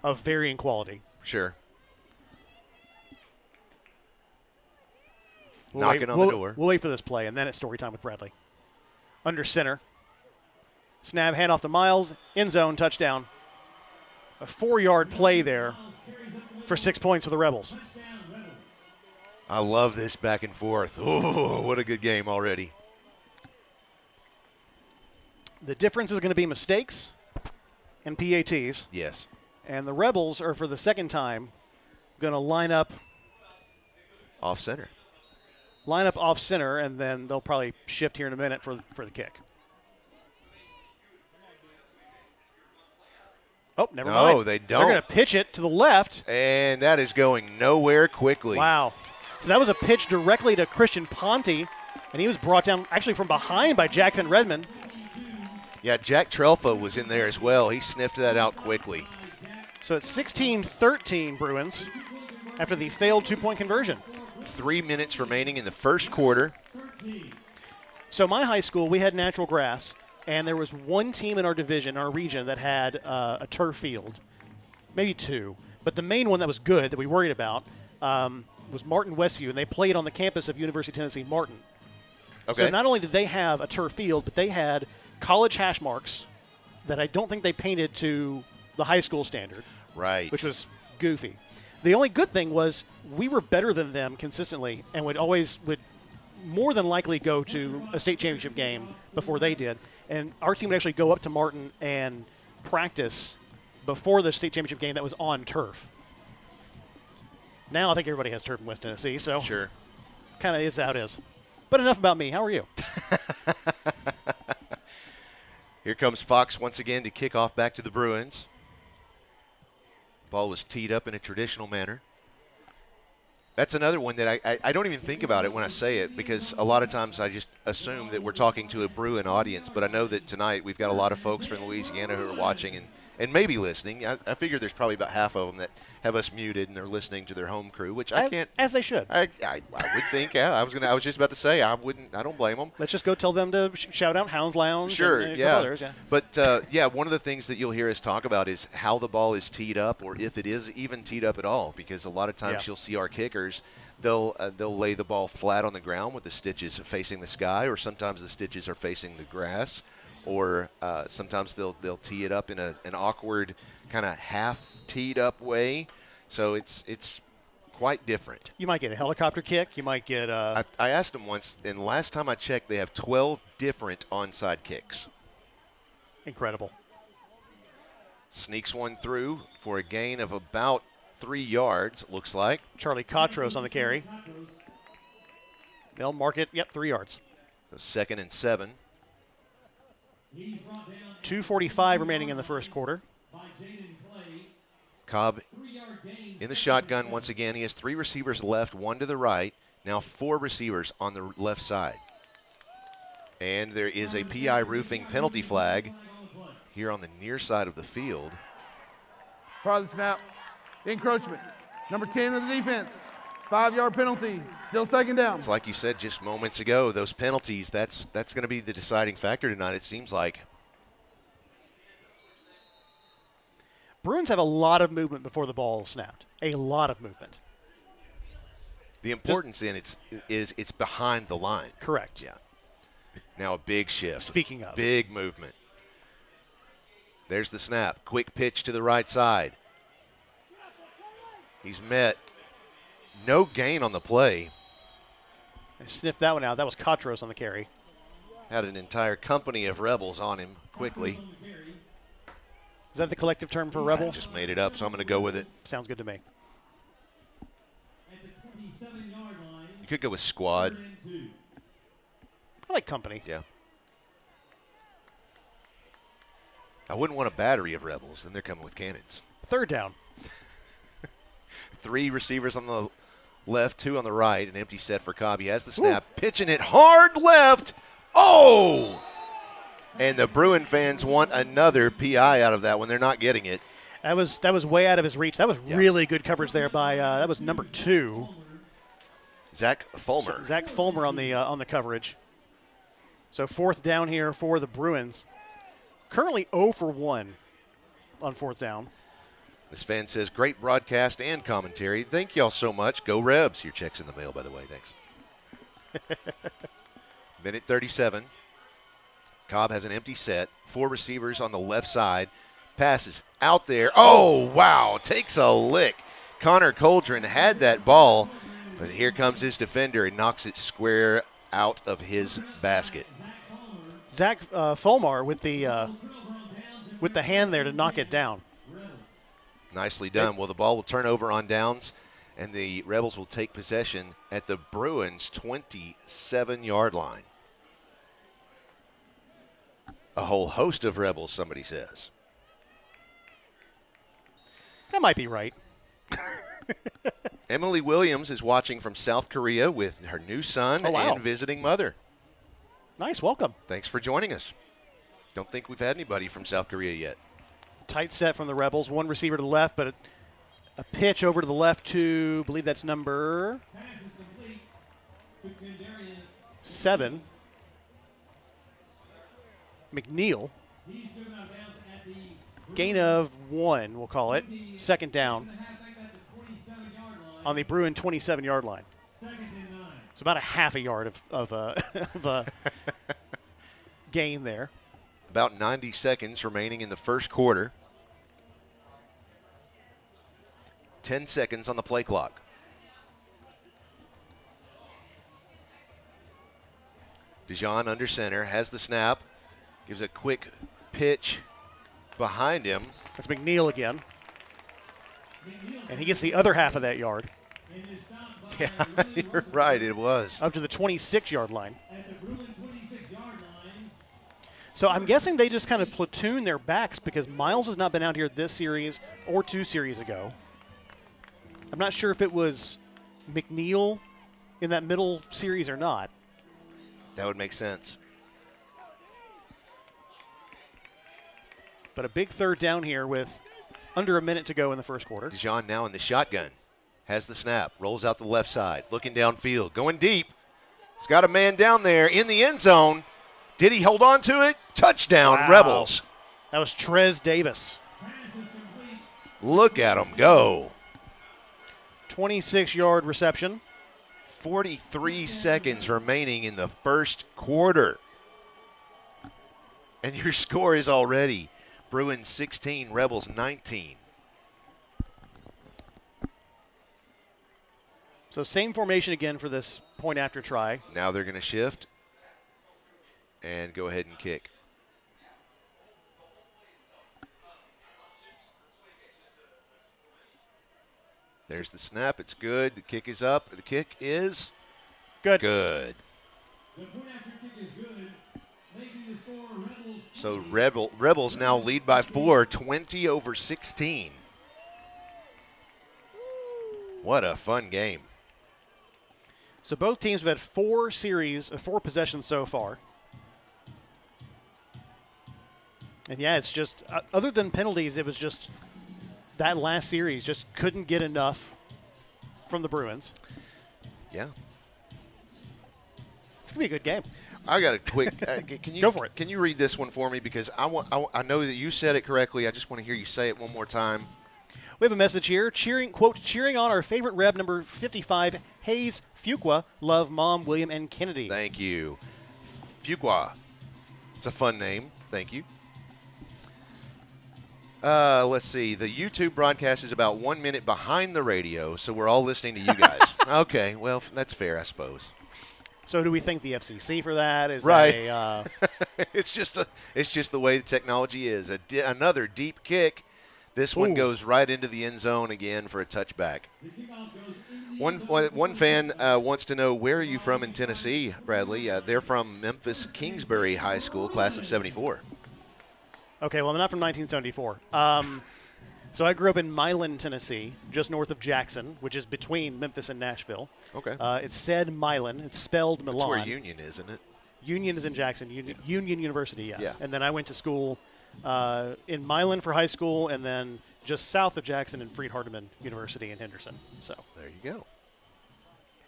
of varying quality. Sure. We'll on the door. We'll wait for this play, and then it's story time with Bradley. Under center. Snap, handoff to Miles. End zone, touchdown. A 4-yard play there for 6 points for the Rebels. I love this back and forth. Oh, what a good game already. The difference is going to be mistakes and PATs. Yes. And the Rebels are, for the second time, going to line up off center. Off center, and then they'll probably shift here in a minute for the kick. Oh, never mind. No, they don't. They're going to pitch it to the left. And that is going nowhere quickly. Wow. So that was a pitch directly to Christian Ponte, and he was brought down actually from behind by Jackson Redmond. Yeah, Jack Trelfa was in there as well. He sniffed that out quickly. So it's 16-13 Bruins after the failed two-point conversion. 3 minutes remaining in the first quarter. So my high school, we had natural grass, and there was one team in our division, our region, that had a turf field, maybe two. But the main one that was good that we worried about was Martin Westview, and they played on the campus of University of Tennessee Martin. Okay. So not only did they have a turf field, but they had college hash marks that I don't think they painted to the high school standard. Right. Which was goofy. The only good thing was we were better than them consistently and would more than likely go to a state championship game before they did. And our team would actually go up to Martin and practice before the state championship game that was on turf. Now I think everybody has turf in West Tennessee, so sure, kind of is how it is. But enough about me. How are you? Here comes Fox once again to kick off back to the Bruins. Ball was teed up in a traditional manner. That's another one that I don't even think about it when I say it, because a lot of times I just assume that we're talking to a Bruin audience. But I know that tonight we've got a lot of folks from Louisiana who are watching and maybe listening. I figure there's probably about half of them that have us muted and they're listening to their home crew, which I can't. As they should. I would think. Yeah, I was just about to say I don't blame them. Let's just go tell them to shout out Hounds Lounge. Sure, and yeah. Others, yeah. But yeah, one of the things that you'll hear us talk about is how the ball is teed up, or if it is even teed up at all. Because a lot of times you'll see our kickers, they'll lay the ball flat on the ground with the stitches facing the sky, or sometimes the stitches are facing the grass, or sometimes they'll tee it up in an awkward kind of half teed up way. So it's quite different. You might get a helicopter kick. You might get I asked them once, and last time I checked, they have 12 different onside kicks. Incredible. Sneaks one through for a gain of about 3 yards, looks like. Charlie Cotros on the carry. They'll mark it, 3 yards. So 2nd and 7. 2:45 remaining in the first quarter. Cobb in the shotgun once again. He has 3 receivers left, 1 to the right. Now 4 receivers on the left side. And there is a PI roofing penalty flag here on the near side of the field. Part of the snap. Encroachment. Number 10 of the defense. 5-yard penalty. Still 2nd down. It's like you said just moments ago, those penalties, that's going to be the deciding factor tonight, it seems like. Bruins have a lot of movement before the ball is snapped. A lot of movement. The importance in it is it's behind the line. Correct. Yeah. Now a big shift. Speaking of. Big movement. There's the snap. Quick pitch to the right side. He's met. No gain on the play. They sniffed that one out. That was Cotros on the carry. Had an entire company of Rebels on him quickly. Is that the collective term for Rebel? I just made it up, so I'm going to go with it. Sounds good to me. You could go with squad. I like company. Yeah. I wouldn't want a battery of Rebels. Then they're coming with cannons. 3rd down. 3 receivers on the left, 2 on the right. An empty set for Cobb. He has the snap. Ooh. Pitching it hard left. Oh! And the Bruin fans want another PI out of that one. They're not getting it. That was way out of his reach. That was really good coverage there by that was number 2. Zach Fulmer. Zach Fulmer on the coverage. So 4th down here for the Bruins. Currently 0 for 1 on 4th down. This fan says, great broadcast and commentary. Thank y'all so much. Go Rebs. Your check's in the mail, by the way. Thanks. Minute 37. Cobb has an empty set. 4 receivers on the left side. Passes out there. Oh, wow. Takes a lick. Connor Coldren had that ball, but here comes his defender and knocks it square out of his basket. Zach Fulmar with the hand there to knock it down. Nicely done. Well, the ball will turn over on downs, and the Rebels will take possession at the Bruins' 27-yard line. A whole host of Rebels, somebody says. That might be right. Emily Williams is watching from South Korea with her new son and visiting mother. Nice, welcome. Thanks for joining us. Don't think we've had anybody from South Korea yet. Tight set from the Rebels. One receiver to the left, but a pitch over to the left to, I believe that's number 7. McNeil. Gain of 1, we'll call it. Second down on the Bruin 27-yard line. It's about a half a yard of gain there. About 90 seconds remaining in the first quarter. 10 seconds on the play clock. Dijon under center, has the snap, gives a quick pitch behind him. That's McNeil again. And he gets the other half of that yard. Yeah, you're right, it was. Up to the 26-yard line. So I'm guessing they just kind of platoon their backs because Miles has not been out here this series or 2 series ago. I'm not sure if it was McNeil in that middle series or not. That would make sense. But a big third down here with under a minute to go in the first quarter. Dijon now in the shotgun. Has the snap. Rolls out the left side. Looking downfield. Going deep. He's got a man down there in the end zone. Did he hold on to it? Touchdown, wow. Rebels. That was Trez Davis. Look at him go. 26-yard reception. 43 seconds remaining in the first quarter. And your score is already Bruins 16, Rebels 19. So same formation again for this point after try. Now they're going to shift and go ahead and kick. There's the snap. It's good. The kick is up. The kick is good. Good. So Rebels now lead by 4, 20-16. What a fun game. So both teams have had 4 possessions so far. And yeah, it's just, other than penalties, it was just that last series just couldn't get enough from the Bruins. Yeah. It's going to be a good game. I got a quick, can you go for it. Can you read this one for me? Because I know that you said it correctly. I just want to hear you say it one more time. We have a message here, quote, cheering on our favorite Reb number 55, Hayes Fuqua. Love Mom, William, and Kennedy. Thank you. Fuqua. It's a fun name. Thank you. Let's see. The YouTube broadcast is about 1 minute behind the radio, so we're all listening to you guys. Okay, well, that's fair, I suppose. So do we thank the FCC for that? Is right. That it's just the way the technology is. Another deep kick. This one goes right into the end zone again for a touchback. One fan wants to know, where are you from in Tennessee, Bradley? They're from Memphis Kingsbury High School, class of 74. Okay, well, I'm not from 1974. So I grew up in Milan, Tennessee, just north of Jackson, which is between Memphis and Nashville. Okay. It's said Milan. It's spelled Milan. That's where Union is, isn't it? Union is in Jackson. Union University, yes. Yeah. And then I went to school in Milan for high school, and then just south of Jackson in Freed-Hardeman University in Henderson. So there you go.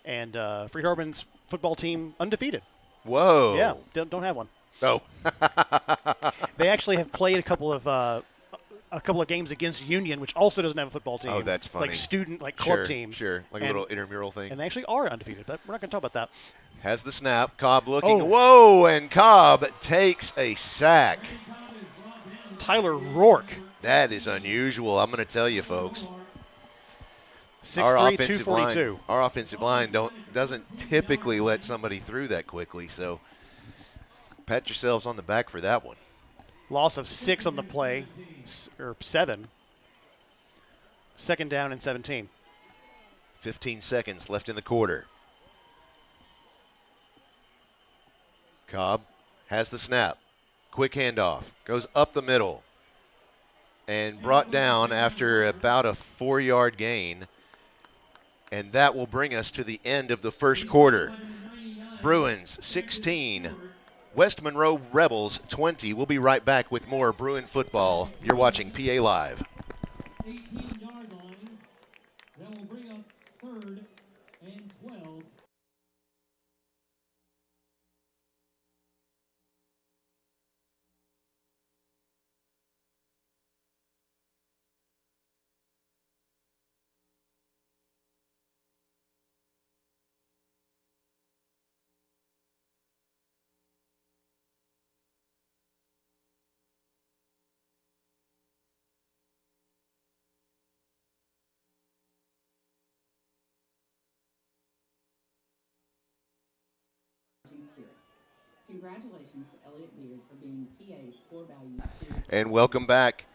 And Freed-Hardeman's football team undefeated. Whoa. Yeah, don't have one. Oh. They actually have played a couple of games against Union, which also doesn't have a football team. Oh, that's funny. Like club teams. Sure, like a little intramural thing. And they actually are undefeated, but we're not going to talk about that. Has the snap. Cobb looking. Oh. Whoa, and Cobb takes a sack. Tyler Rourke. That is unusual, I'm going to tell you, folks. 6'3", 242. Our offensive line doesn't typically let somebody through that quickly, so Pat yourselves on the back for that one. Loss of 6 on the play, or 7. Second down and 17. 15 seconds left in the quarter. Cobb has the snap. Quick handoff. Goes up the middle. And brought down after about a 4-yard gain. And that will bring us to the end of the first quarter. Bruins 16, West Monroe Rebels 20. We'll be right back with more Bruin football. You're watching PA Live. 18-yard line. That will bring up 3rd and 12. Spirit. Congratulations to Elliot Beard for being PA's core values student. And welcome back.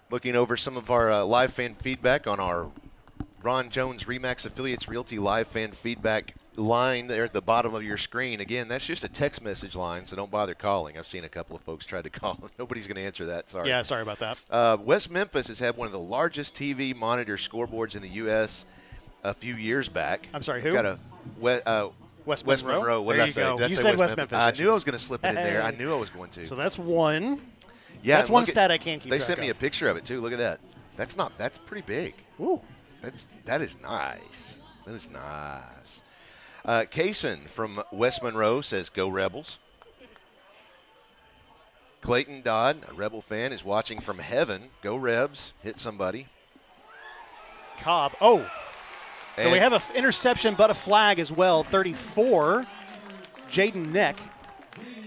Looking over some of our live fan feedback on our Ron Jones Remax Affiliates Realty live fan feedback line there at the bottom of your screen. Again, that's just a text message line, so don't bother calling. I've seen a couple of folks try to call. Nobody's going to answer that. Sorry. Yeah, sorry about that. West Memphis has had one of the largest TV monitor scoreboards in the U.S. a few years back. I'm sorry, who? Got a West Monroe. What there did I say? you go. Did I You say said West Memphis. I knew I was going to slip it in there. I knew I was going to. So that's one. Yeah, that's and one look stat I can't keep They track sent me of. a picture of it too. Look at that. That's pretty big. Ooh. That is nice. That is nice. Kaysen from West Monroe says, "Go Rebels." Clayton Dodd, a Rebel fan, is watching from heaven. Go Rebs. Hit somebody. Cobb. Oh. And So we have an interception but a flag as well. 34. Jaden Neck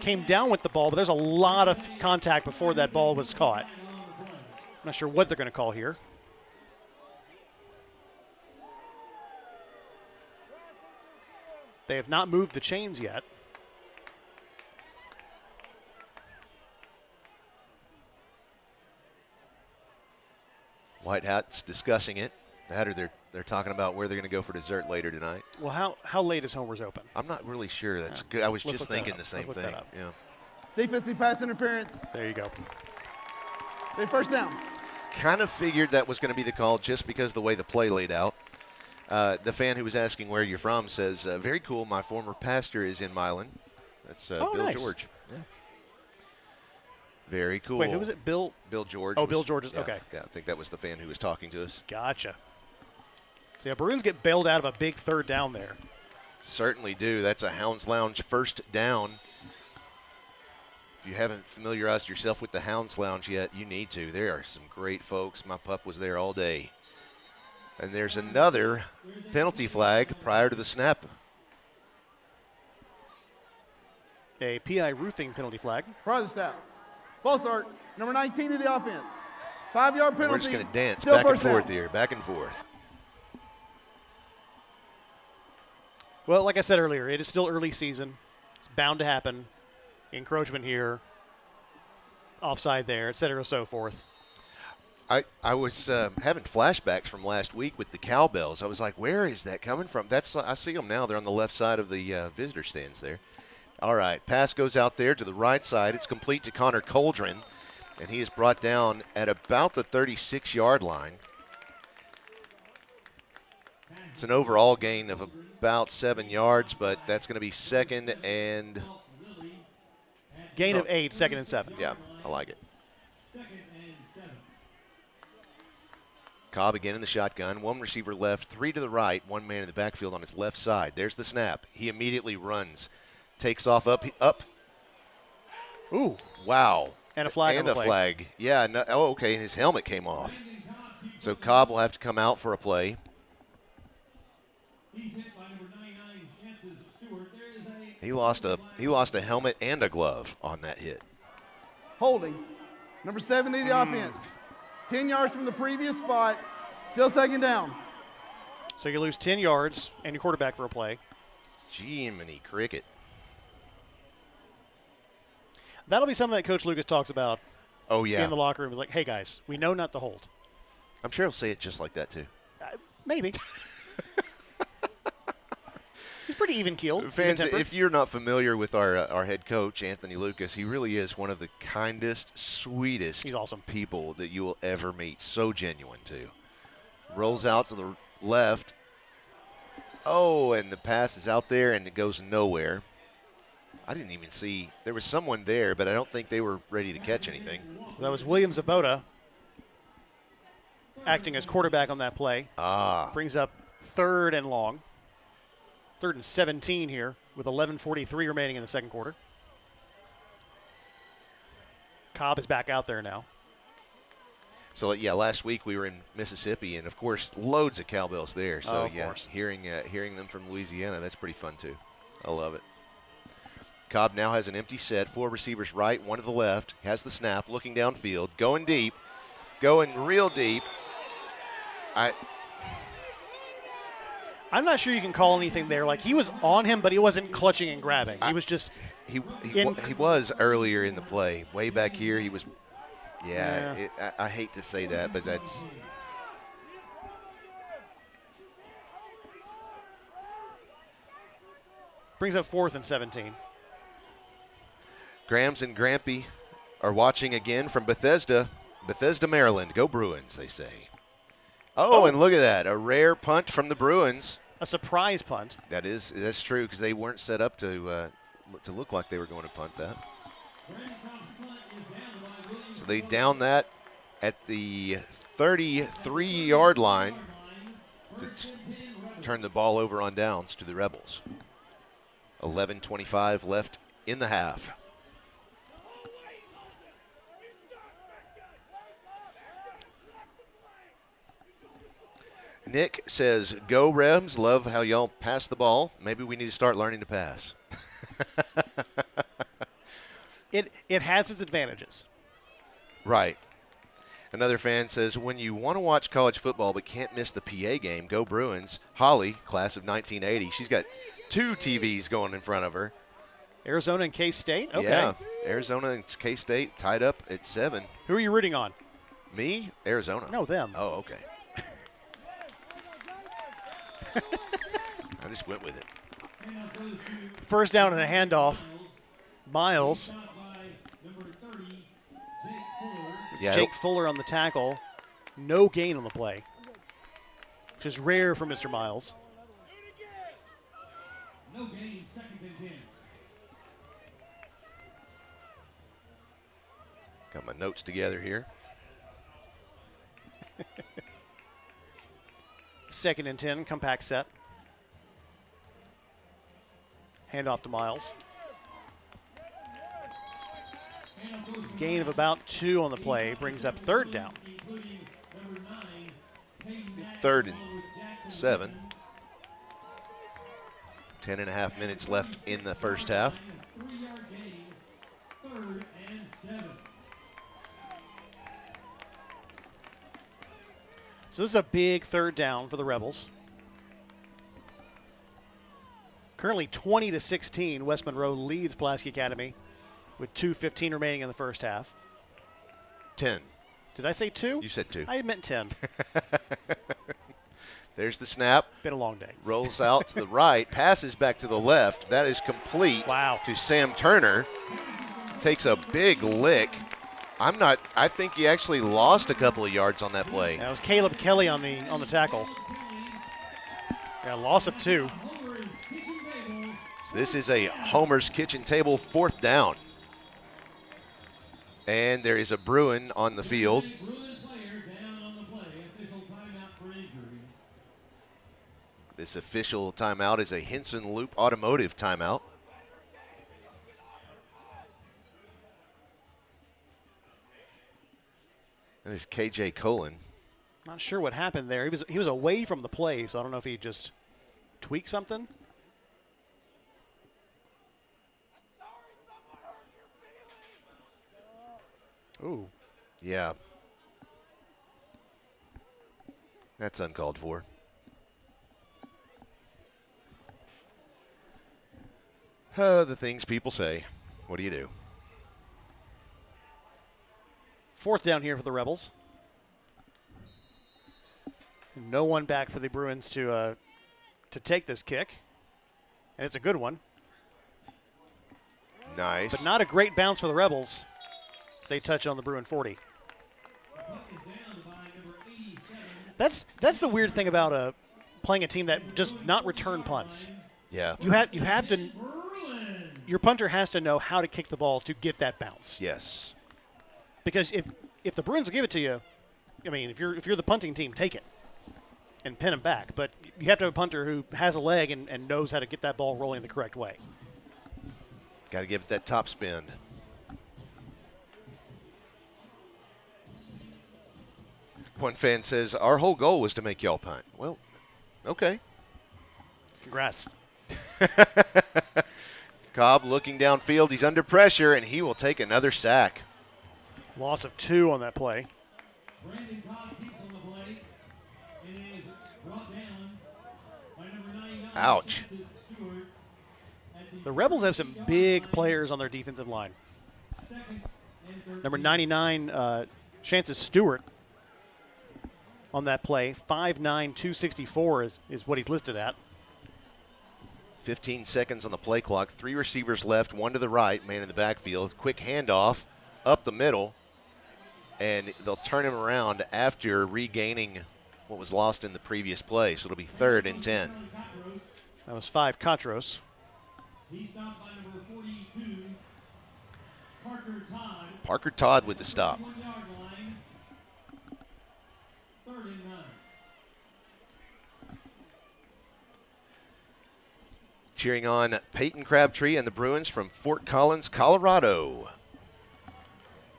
came down with the ball, but there's a lot of contact before that ball was caught. I'm not sure what they're going to call here. They have not moved the chains yet. White Hat's discussing it. That or they're talking about where they're going to go for dessert later tonight. Well, how late is Homer's open? I'm not really sure. That's good. I was Let's just look that thinking up. the same Let's look thing. that up. Yeah. Defensive pass interference. There you go. They first down. Kind of figured that was going to be the call just because of the way the play laid out. The fan who was asking where you're from says, very cool, my former pastor is in Milan. That's Bill nice. George. Yeah. Very cool. Wait, who was it? Bill George. Oh, Bill George is yeah, okay. Yeah, I think that was the fan who was talking to us. Gotcha. So, yeah, Bruins get bailed out of a big third down there. Certainly do. That's a Hounds Lounge first down. If you haven't familiarized yourself with the Hounds Lounge yet, you need to. There are some great folks. My pup was there all day. And there's another penalty flag prior to the snap. A PI roofing penalty flag. Prior to the snap. Ball start. Number 19 to the offense. 5-yard penalty. We're just going to dance Still back and first down. forth here, back and forth. Well, like I said earlier, it is still early season. It's bound to happen. Encroachment here, offside there, et cetera, so forth. I was having flashbacks from last week with the cowbells. I was like, where is that coming from? I see them now. They're on the left side of the visitor stands there. All right, pass goes out there to the right side. It's complete to Connor Coldren, and he is brought down at about the 36-yard line. It's an overall gain of about 7 yards, but that's going to be second and gain of 8, second and 7. Yeah, I like it. Cobb again in the shotgun. One receiver left, 3 to the right, one man in the backfield on his left side. There's the snap. He immediately runs, takes off up. Ooh. Wow. And a flag and on the a play. flag. Yeah. No, oh, okay. And his helmet came off. So Cobb will have to come out for a play. He's hit by number 99, Chances Stewart. There is He lost a helmet and a glove on that hit. Holding. Number 70 to the offense. 10 yards from the previous spot. Still second down. So you lose 10 yards and your quarterback for a play. Jiminy cricket. That'll be something that Coach Lucas talks about Oh, yeah. in the locker room. He's like, hey, guys, we know not to hold. I'm sure he'll say it just like that, too. Maybe. He's pretty even-keeled. Fans, even-tempered. if you're not familiar with our head coach, Anthony Lucas, he really is one of the kindest, sweetest He's awesome. people that you will ever meet. So genuine, too. Rolls out to the left. Oh, and the pass is out there, and it goes nowhere. I didn't even see. There was someone there, but I don't think they were ready to catch anything. That was William Zabota acting as quarterback on that play. Brings up 3rd and long. 3rd and 17 here with 11:43 remaining in the second quarter. Cobb is back out there now. So, yeah, last week we were in Mississippi, and, of course, loads of cowbells there. So, of course. hearing them from Louisiana, that's pretty fun, too. I love it. Cobb now has an empty set, 4 receivers right, 1 to the left, has the snap, looking downfield, going deep, going real deep. I'm not sure you can call anything there. Like, he was on him, but he wasn't clutching and grabbing. He was just He was earlier in the play. Way back here, he was – I hate to say that, but that's – brings up 4th and 17. Grams and Grampy are watching again from Bethesda, Maryland. Go Bruins, they say. Oh, and look at that. A rare punt from the Bruins. A surprise punt. That's true because they weren't set up to look like they were going to punt that. So they down that at the 33-yard line to turn the ball over on downs to the Rebels. 11:25 left in the half. Nick says, go Rebs, love how y'all pass the ball. Maybe we need to start learning to pass. It has its advantages. Right. Another fan says, when you want to watch college football but can't miss the PA game, go Bruins. Holly, class of 1980, she's got 2 TVs going in front of her. Arizona and K-State? Okay. Yeah, Arizona and K-State tied up at 7. Who are you rooting on? Me? Arizona. No, them. Oh, okay. I just went with it. First down and a handoff. Miles. Yeah, Jake Fuller on the tackle. No gain on the play, which is rare for Mr. Miles. No gain, 2nd and 10. Got my notes together here. 2nd and 10, compact set. Handoff to Miles. Gain of about 2 on the play brings up 3rd down. 3rd and 7. 10.5 minutes left in the first half. 3-yard gain, 3rd and 7. So this is a big 3rd down for the Rebels. Currently 20-16, West Monroe leads Pulaski Academy with 2:15 remaining in the first half. 10. Did I say 2? You said 2. I meant 10. There's the snap. Been a long day. Rolls out to the right, passes back to the left. That is complete. Wow. To Sam Turner. Takes a big lick. I think he actually lost a couple of yards on that play. That was Caleb Kelly on the tackle. Yeah, loss of 2. So this is a Homer's Kitchen Table 4th down. And there is a Bruin on the field. This official timeout is a Henson Loop Automotive timeout. That is KJ Colon. Not sure what happened there. He was away from the play, so I don't know if he just tweaked something. Ooh. Yeah. That's uncalled for. The things people say. What do you do? 4th down here for the Rebels. No one back for the Bruins to take this kick. And it's a good one. Nice. But not a great bounce for the Rebels as they touch on the Bruin 40. That's the weird thing about playing a team that does not return punts. Yeah. You have to. Your punter has to know how to kick the ball to get that bounce. Yes. Because if the Bruins will give it to you, I mean, if you're the punting team, take it and pin them back. But you have to have a punter who has a leg and knows how to get that ball rolling the correct way. Got to give it that top spin. One fan says, our whole goal was to make y'all punt. Well, okay. Congrats. Cobb looking downfield. He's under pressure, and he will take another sack. Loss of 2 on that play. Brandon Cobb keeps on the play. It is brought down by number 99. Ouch. Stewart at The Rebels have some big players on their defensive line. second and third. Number 99, Chances Stewart on that play. 5'9", 264 is what he's listed at. 15 seconds on the play clock. 3 receivers left, 1 to the right, man in the backfield. Quick handoff up the middle, and they'll turn him around after regaining what was lost in the previous play. So it'll be 3rd and 10. That was 5 Katros. He stopped by number 42, Parker Todd. Parker Todd with the stop. 1-yard line. 3rd and 9. Cheering on Peyton Crabtree and the Bruins from Fort Collins, Colorado.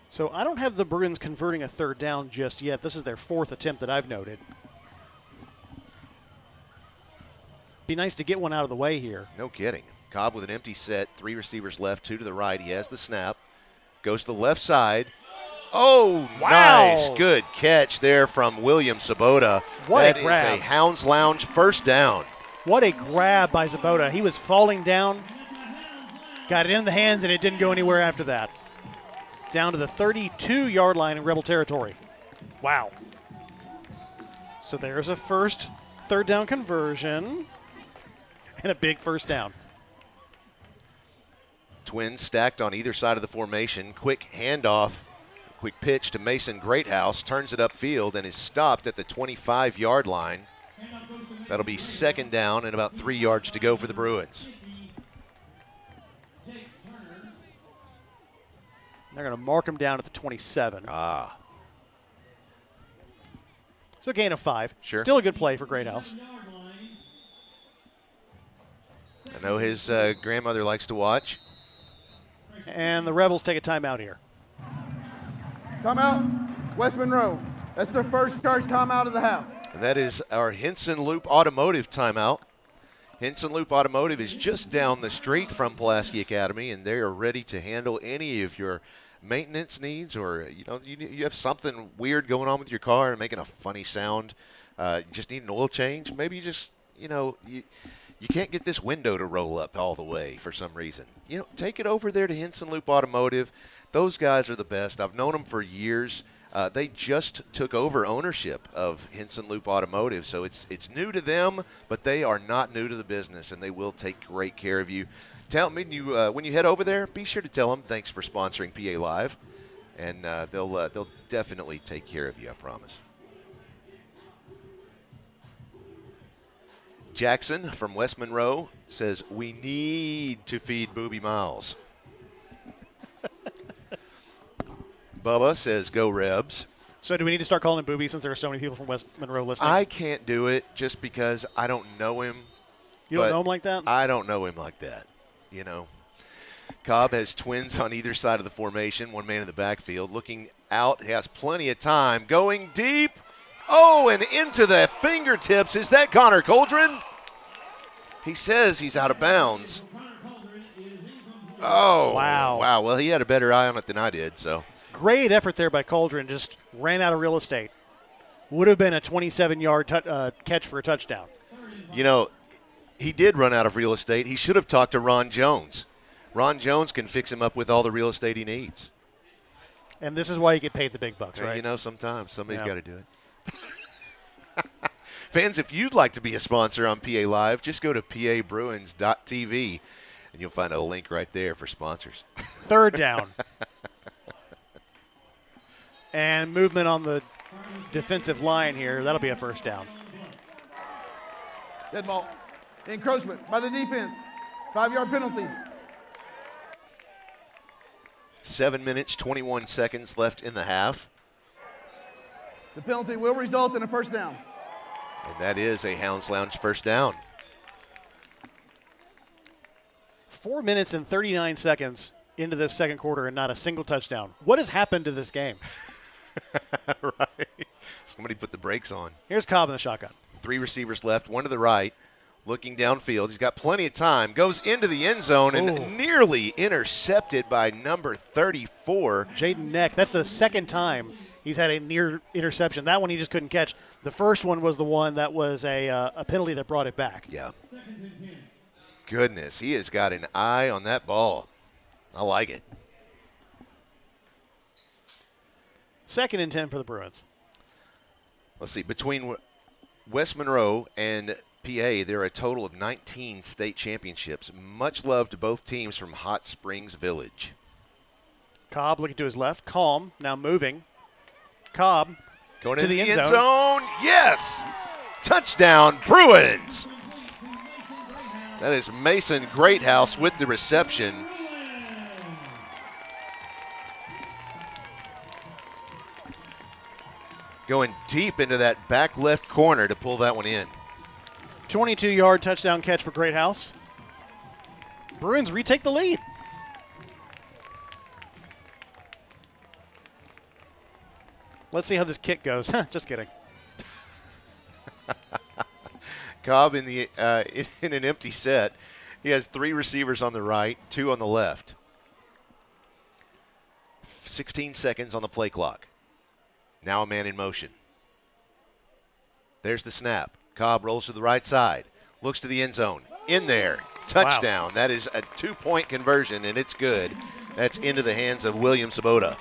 So I don't have the Bruins converting a 3rd down just yet. This is their 4th attempt that I've noted. Be nice to get one out of the way here. No kidding. Cobb with an empty set, 3 receivers left, 2 to the right. He has the snap. Goes to the left side. Oh, Wow. nice. Good catch there from William Sabota. What a That grab. is a Hounds Lounge first down. What a grab by Zabota. He was falling down, got it in the hands, and it didn't go anywhere after that. Down to the 32-yard line in Rebel territory. Wow. So there's a 3rd down conversion and a big 1st down. Twins stacked on either side of the formation. Quick handoff, quick pitch to Mason Greathouse. Turns it upfield and is stopped at the 25-yard line. That'll be 2nd down and about 3 yards to go for the Bruins. They're going to mark him down at the 27. Ah, So a gain of 5. Sure. Still a good play for Greathouse. I know his grandmother likes to watch. And the Rebels take a timeout here. Timeout, West Monroe. That's their first charge timeout of the half. And that is our Henson Loop Automotive timeout. Henson Loop Automotive is just down the street from Pulaski Academy, and they are ready to handle any of your maintenance needs, or you have something weird going on with your car and making a funny sound. You just need an oil change. Maybe you just you can't get this window to roll up all the way for some reason. Take it over there to Henson Loop Automotive. Those guys are the best. I've known them for years. They just took over ownership of Henson Loop Automotive, so it's new to them, but they are not new to the business, and they will take great care of you. Tell me when you head over there, be sure to tell them thanks for sponsoring PA Live, and they'll definitely take care of you, I promise. Jackson from West Monroe says, we need to feed Booby Miles. Bubba says, go Rebs. So do we need to start calling him Booby since there are so many people from West Monroe listening? I can't do it just because I don't know him. You don't know him like that? I don't know him like that, Cobb has twins on either side of the formation, one man in the backfield. Looking out, he has plenty of time. Going deep. Oh, and into the fingertips. Is that Connor Coldren? He says he's out of bounds. Oh, Wow. Wow, well, he had a better eye on it than I did, so. Great effort there by Coldren. Just ran out of real estate. Would have been a 27-yard catch for a touchdown. He did run out of real estate. He should have talked to Ron Jones. Ron Jones can fix him up with all the real estate he needs. And this is why you get paid the big bucks, Well, right? you know, sometimes somebody's Yeah. got to do it. Fans, if you'd like to be a sponsor on PA Live, just go to pabruins.tv, and you'll find a link right there for sponsors. 3rd down. And movement on the defensive line here. That'll be a 1st down. Dead ball. Encroachment by the defense. 5-yard penalty. 7 minutes, 21 seconds left in the half. The penalty will result in a 1st down. And that is a Hounds Lounge 1st down. 4 minutes and 39 seconds into this 2nd quarter and not a single touchdown. What has happened to this game? Right. Somebody put the brakes on. Here's Cobb in the shotgun. 3 receivers left, 1 to the right, looking downfield. He's got plenty of time, goes into the end zone and nearly intercepted by number 34. Jaden Neck. That's the 2nd time he's had a near interception. That one he just couldn't catch. The first one was the one that was a penalty that brought it back. Yeah. Goodness, he has got an eye on that ball. I like it. 2nd and 10 for the Bruins. Let's see, between West Monroe and PA, there are a total of 19 state championships. Much love to both teams from Hot Springs Village. Cobb looking to his left. Calm, now moving. Cobb Going to into the the end end zone. zone. Yes! Touchdown, Bruins! That is Mason Greathouse with the reception. Going deep into that back left corner to pull that one in. 22-yard touchdown catch for Greathouse. Bruins retake the lead. Let's see how this kick goes. Just kidding. Cobb in the in an empty set. He has 3 receivers on the right, 2 on the left. 16 seconds on the play clock. Now a man in motion. There's the snap. Cobb rolls to the right side, looks to the end zone. In there. Touchdown. Wow. That is a 2-point conversion, and it's good. That's into the hands of William Sabota.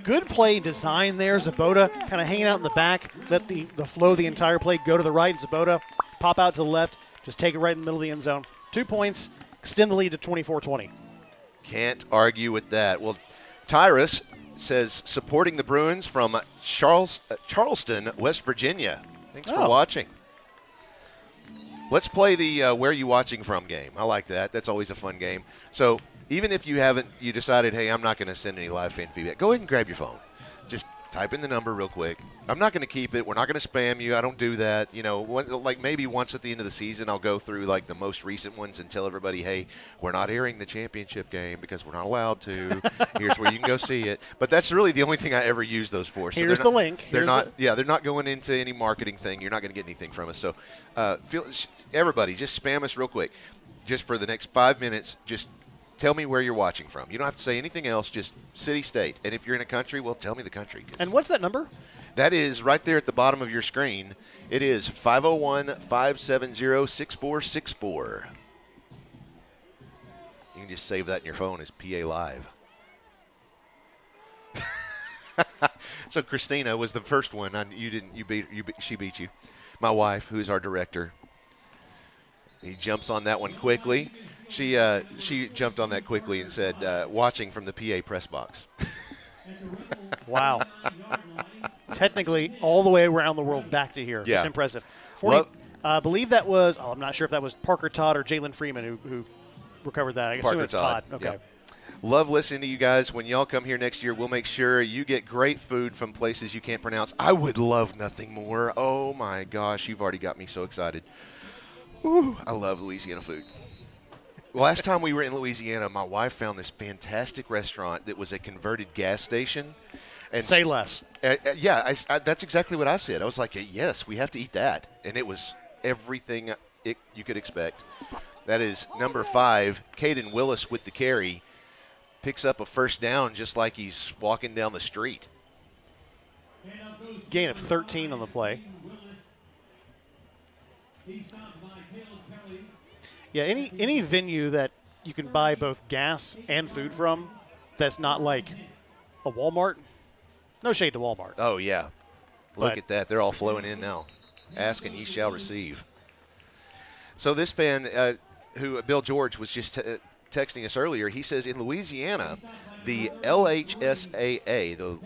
Good play design there. Zabota kind of hanging out in the back. Let the flow of the entire play go to the right. Zabota pop out to the left. Just take it right in the middle of the end zone. 2 points. Extend the lead to 24-20. Can't argue with that. Well, Tyrus says supporting the Bruins from Charleston, West Virginia. Thanks for watching. Let's play the where you watching from game. I like that. That's always a fun game. So even if you decided, hey, I'm not going to send any live fan feedback, go ahead and grab your phone. Just type in the number real quick. I'm not going to keep it. We're not going to spam you. I don't do that. You know, like maybe once at the end of the season, I'll go through like the most recent ones and tell everybody, hey, we're not airing the championship game because we're not allowed to. Here's where you can go see it. But that's really the only thing I ever use those for. So here's the link. They're not going into any marketing thing. You're not going to get anything from us. So everybody, just spam us real quick. Just for the next 5 minutes, just tell me where you're watching from. You don't have to say anything else, just city, state. And if you're in a country, well, tell me the country. And what's that number? That is right there at the bottom of your screen. It is 501-570-6464. You can just save that in your phone as PA Live. So Christina was the first one. She beat you. My wife, who's our director. He jumps on that one quickly. She jumped on that quickly and said, watching from the PA press box. Wow. Technically, all the way around the world back to here. Yeah. It's impressive. I believe that was, I'm not sure if that was Parker Todd or Jalen Freeman who recovered that. I assume it's Todd. Okay. Yep. Love listening to you guys. When y'all come here next year, we'll make sure you get great food from places you can't pronounce. I would love nothing more. Oh, my gosh. You've already got me so excited. Ooh, I love Louisiana food. Last time we were in Louisiana, my wife found this fantastic restaurant that was a converted gas station. And say less. That's exactly what I said. I was like, yes, we have to eat that. And it was everything you could expect. That is number 5, Caden Willis with the carry. Picks up a first down just like he's walking down the street. Gain of 13 on the play. Yeah, any venue that you can buy both gas and food from that's not like A Walmart? No shade to Walmart. Oh, yeah. Look But- at that. They're all flowing in now. Ask and ye shall receive. So this fan, who Bill George was just texting us earlier, he says in Louisiana, the LHSAA, the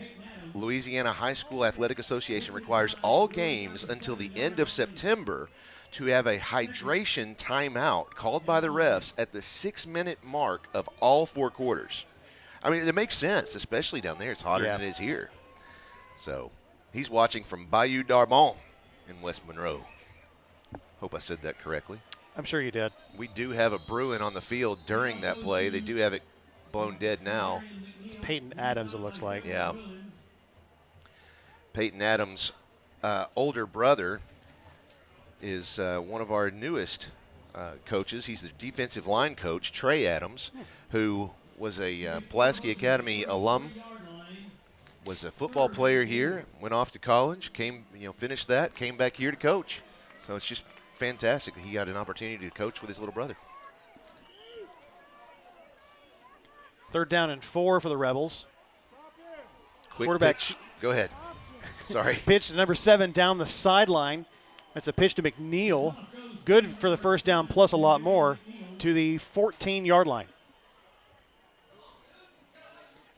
Louisiana High School Athletic Association, requires all games until the end of September to have a hydration timeout called by the refs at the 6-minute mark of all 4 quarters. I mean, it makes sense, especially down there. It's hotter than it is here. So he's watching from Bayou d'Arbon in West Monroe. Hope I said that correctly. I'm sure you did. We do have a Bruin on the field during that play. They do have it blown dead now. It's Peyton Adams, it looks like. Yeah. Peyton Adams' older brother is one of our newest coaches. He's the defensive line coach, Trey Adams, who was a Pulaski Academy alum, was a football player here, went off to college, finished that, came back here to coach. So it's just fantastic that he got an opportunity to coach with his little brother. 3rd down and 4 for the Rebels. Quick Quarterback pitch. Go ahead. Sorry. Pitch to number 7 down the sideline. That's a pitch to McNeil. Good for the first down plus a lot more to the 14-yard line.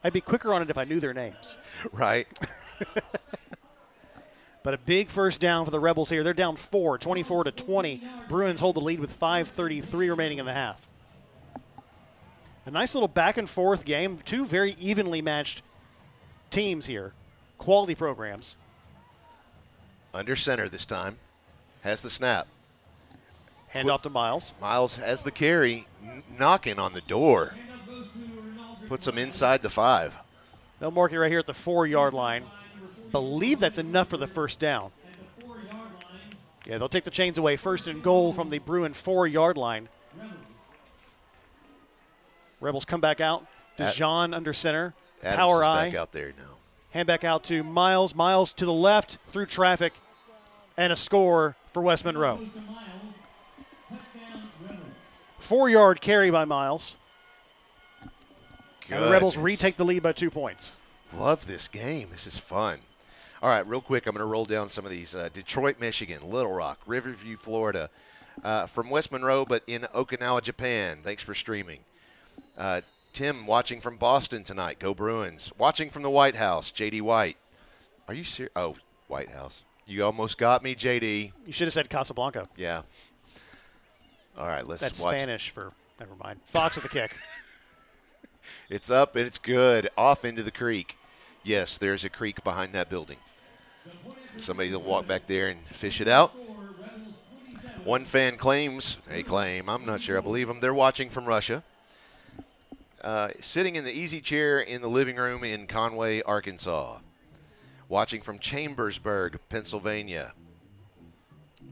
I'd be quicker on it if I knew their names. Right. But a big first down for the Rebels here. They're down 4, 24-20. Bruins hold the lead with 5:33 remaining in the half. A nice little back and forth game. 2 very evenly matched teams here. Quality programs. Under center this time. Has the snap. Hand off to Miles. Miles has the carry, knocking on the door. Puts them inside the 5. They'll mark it right here at the 4-yard line. Believe that's enough for the first down. Yeah, they'll take the chains away. 1st and goal from the Bruin 4-yard line. Rebels come back out. DeJean under center. Adams Power is eye. back out there now. Hand back out to Miles. Miles to the left through traffic. And a score for West Monroe. 4-yard carry by Miles. And the Rebels retake the lead by 2 points. Love this game. This is fun. All right, real quick, I'm going to roll down some of these. Detroit, Michigan, Little Rock, Riverview, Florida. From West Monroe, but in Okinawa, Japan. Thanks for streaming. Tim watching from Boston tonight. Go Bruins. Watching from the White House, J.D. White. Are you serious? Oh, White House. You almost got me, J.D. You should have said Casablanca. Yeah. All right, let's That's watch. Spanish for, never mind. Fox with the kick. It's up and it's good. Off into the creek. Yes, there's a creek behind that building. Somebody will walk back there and fish it out. One fan claims, I'm not sure, I believe them, they're watching from Russia. Sitting in the easy chair in the living room in Conway, Arkansas. Watching from Chambersburg, Pennsylvania.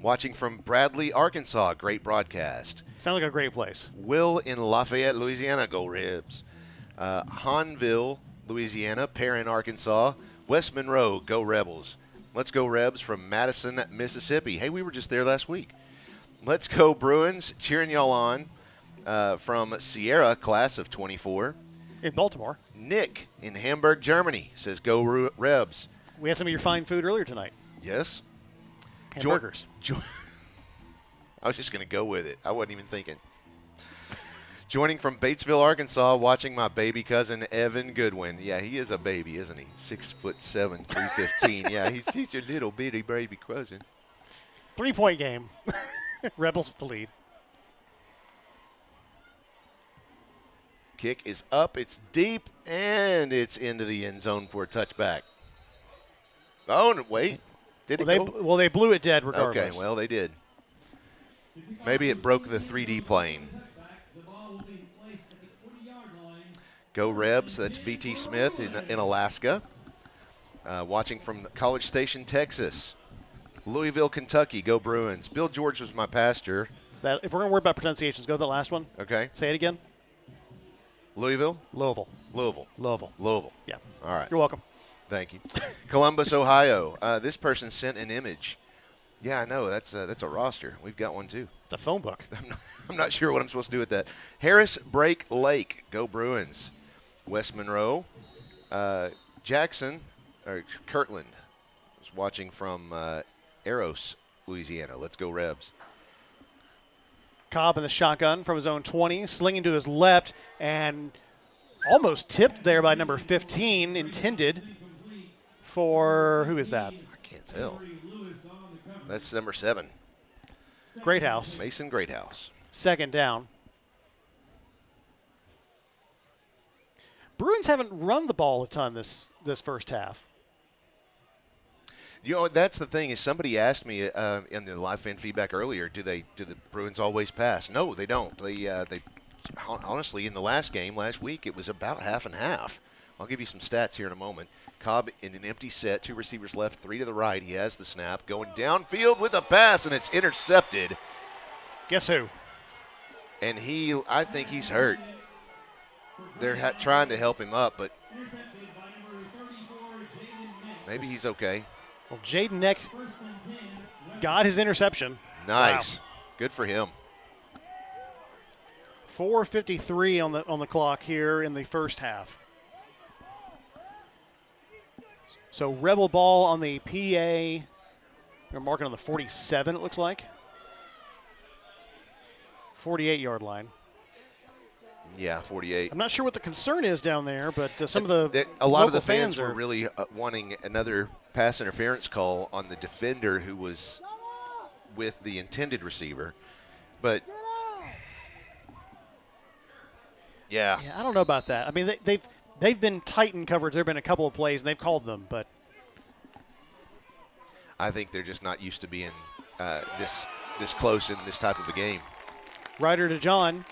Watching from Bradley, Arkansas. Great broadcast. Sounds like a great place. Will in Lafayette, Louisiana. Go Ribs. Hanville, Louisiana. Perrin, Arkansas. West Monroe. Go Rebels. Let's go Rebs from Madison, Mississippi. Hey, we were just there last week. Let's go Bruins. Cheering y'all on from Sierra, class of 24. In Baltimore. Nick in Hamburg, Germany says go Rebs. We had some of your fine food earlier tonight. Yes. Hamburgers. I was just going to go with it. I wasn't even thinking. Joining from Batesville, Arkansas, watching my baby cousin Evan Goodwin. Yeah, he is a baby, isn't he? 6'7", 315. Yeah, he's your little bitty baby cousin. 3-point game. Rebels with the lead. Kick is up, it's deep, and it's into the end zone for a touchback. Oh, no, wait. Did it go? They blew it dead regardless. Okay, well, they did. Maybe it broke the 3D plane. Go Rebs. That's VT Smith in Alaska. Watching from College Station, Texas. Louisville, Kentucky. Go Bruins. Bill George was my pastor. If we're going to worry about pronunciations, go to the last one. Okay. Say it again. Louisville? Louisville. Louisville. Yeah. All right. You're welcome. Thank you. Columbus, Ohio. This person sent an image. Yeah, I know. That's a roster. We've got one, too. It's a phone book. I'm not sure what I'm supposed to do with that. Harris Break Lake. Go Bruins. West Monroe. Jackson, or Kirtland, is watching from Eros, Louisiana. Let's go Rebs. Cobb in the shotgun from his own 20, slinging to his left, and almost tipped there by number 15, intended for, who is that? I can't tell. That's number 7. Greathouse. Mason Greathouse. Second down. Bruins haven't run the ball a ton this first half. You know, that's the thing is somebody asked me in the live fan feedback earlier, do the Bruins always pass? No, they don't. They honestly, in the last game last week, it was about half and half. I'll give you some stats here in a moment. Cobb in an empty set, 2 receivers left, 3 to the right. He has the snap, going downfield with a pass, and it's intercepted. Guess who? And I think he's hurt. They're trying to help him up, but maybe he's okay. Well, Jaden Neck got his interception. Nice. Wow. Good for him. 4:53 on the clock here in the first half. So Rebel ball on the PA. They're marking on the 47, it looks like. 48-yard line. Yeah, 48. I'm not sure what the concern is down there, but some of the a lot of the local fans are were really wanting another pass interference call on the defender who was with the intended receiver. But yeah, I don't know about that. I mean, they've been tight in coverage. There've been a couple of plays and they've called them, but I think they're just not used to being this close in this type of a game. Ryder to John,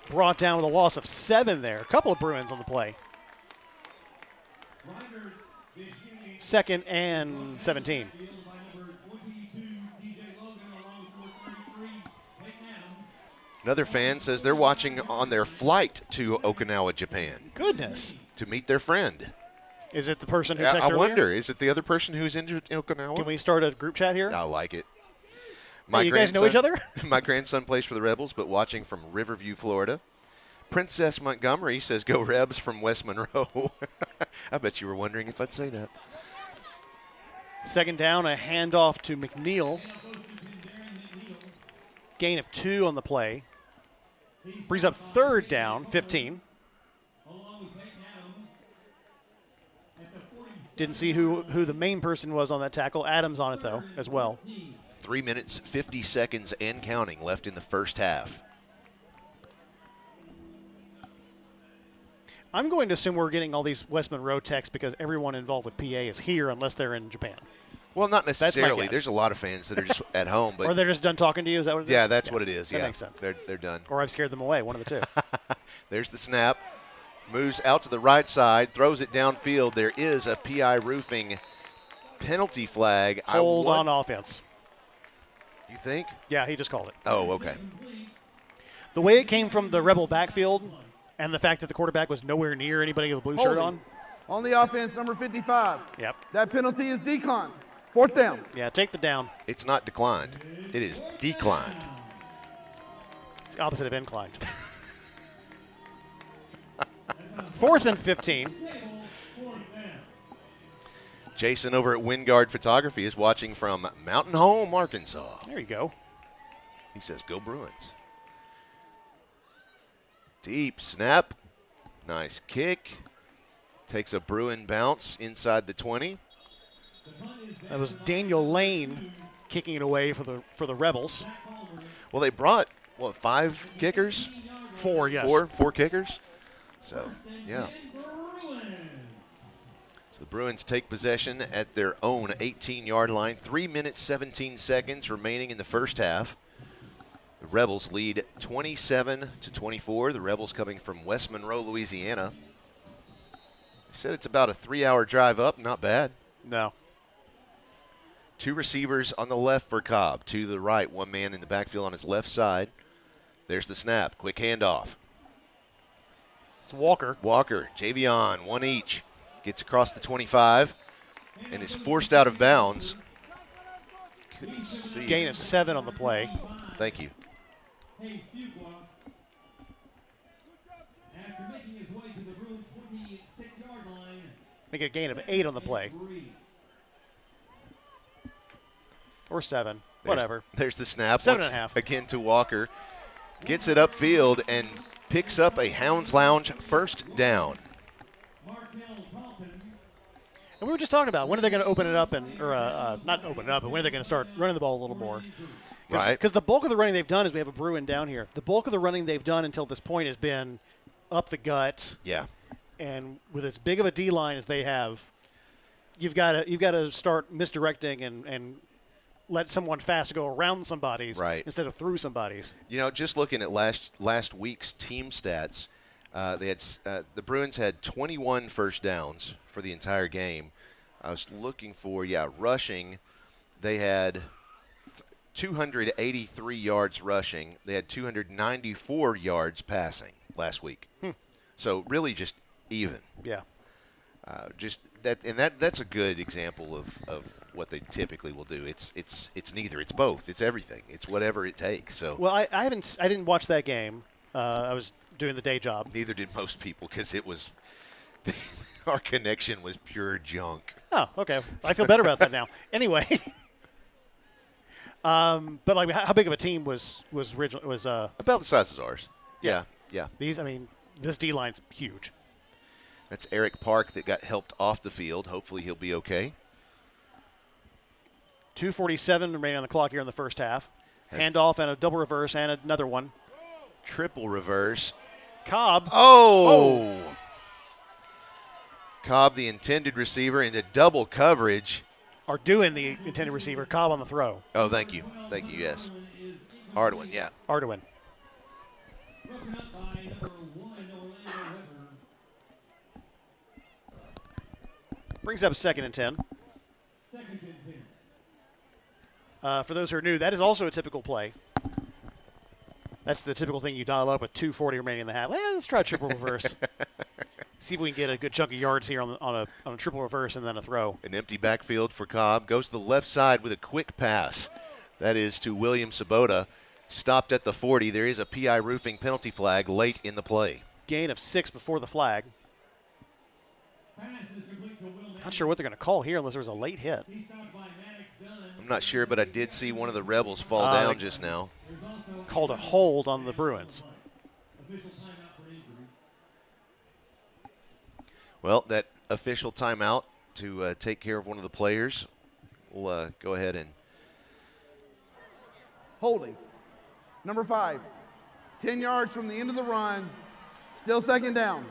brought down with a loss of 7 there. A couple of Bruins on the play. 2nd and 17. Another fan says they're watching on their flight to Okinawa, Japan. Goodness. To meet their friend. Is it the person who texted I earlier? wonder, is it the other person who's in Okinawa? Can we start a group chat here? I like it. Hey, you guys know each other? My grandson plays for the Rebels, but watching from Riverview, Florida. Princess Montgomery says, go Rebs from West Monroe. I bet you were wondering if I'd say that. 2nd down, a handoff to McNeil. Gain of 2 on the play. Brings up 3rd down, 15. Didn't see who the main person was on that tackle. Adams on it, though, as well. 3 minutes, 50 seconds and counting left in the first half. I'm going to assume we're getting all these West Monroe texts because everyone involved with PA is here unless they're in Japan. Well, not necessarily. guess. There's a lot of fans that are just at home. But or they're just done talking to you? Is that what it is? Yeah, that's what it is. That yeah. makes sense. They're done. Or I've scared them away, one of the two. There's the snap. Moves out to the right side, throws it downfield. There is a PI Roofing penalty flag. Hold on offense. You think? Yeah, he just called it. Oh, okay. The way it came from the Rebel backfield and the fact that the quarterback was nowhere near anybody with a blue shirt on. On the offense, number 55. Yep. That penalty is declined. 4th down. Yeah, take the down. It's not declined. It is declined. It's the opposite of inclined. 4th and 15. Jason over at Wingard Photography is watching from Mountain Home, Arkansas. There you go. He says, go Bruins. Deep snap. Nice kick. Takes a Bruin bounce inside the 20. That was Daniel Lane kicking it away for the Rebels. Well, they brought, 5 kickers? 4, yes. 4 kickers? So, yeah. So the Bruins take possession at their own 18-yard line. 3 minutes, 17 seconds remaining in the first half. The Rebels lead 27-24. The Rebels coming from West Monroe, Louisiana. They said it's about a 3-hour drive up. Not bad. No. 2 receivers on the left for Cobb. 2 to the right. 1 man in the backfield on his left side. There's the snap. Quick handoff. It's Walker. Walker, Javion, 1 each. Gets across the 25 and is forced out of bounds. Couldn't see. Gain of 7 on the play. Thank you. After making his way to the Bruin 26-yard line, Make a gain of 8 on the play. Or 7. Whatever. There's the snap. 7.5. Again to Walker. Gets it upfield and picks up a Hounds Lounge first down. And we were just talking about when are they going to open it up not open it up, but when are they going to start running the ball a little more? Right. Because the bulk of the running they've done is we have a Bruin down here. The bulk of the running they've done until this point has been up the gut. Yeah. And with as big of a D line as they have, you've got to start misdirecting and let someone fast go around somebody's instead of through somebody's. You know, just looking at last week's team stats, they had the Bruins had 21 first downs for the entire game. I was looking for rushing. They had 283 yards rushing. They had 294 yards passing last week. So really just even. Yeah. Just that, and that's a good example of what they typically will do. It's neither. It's both. It's everything. It's whatever it takes. So. Well, I didn't watch that game. I was doing the day job. Neither did most people because it was our connection was pure junk. Oh, okay. I feel better about that now. Anyway. But like, how big of a team was about the size as ours? Yeah. This D line's huge. That's Eric Park that got helped off the field. Hopefully he'll be okay. 2:47 remaining on the clock here in the first half. Handoff and a double reverse and another one. Triple reverse. Cobb. Oh! Cobb, the intended receiver, into double coverage. Are doing the intended receiver. Cobb on the throw. Oh, thank you. Thank you, yes. Ardoin, yeah. Ardoin. Brings up 2nd and 10. For those who are new, that is also a typical play. That's the typical thing you dial up with 2:40 remaining in the half. Well, let's try a triple reverse. See if we can get a good chunk of yards here on a triple reverse and then a throw. An empty backfield for Cobb. Goes to the left side with a quick pass. That is to William Sabota. Stopped at the 40. There is a PI roofing penalty flag late in the play. Gain of 6 before the flag. Not sure what they're going to call here unless there was a late hit. I'm not sure, but I did see one of the Rebels fall down just now. Called a hold on the Bruins. Well, that official timeout to take care of one of the players. We'll go ahead and. Holding. Number 5. 10 yards from the end of the run. Still 2nd down.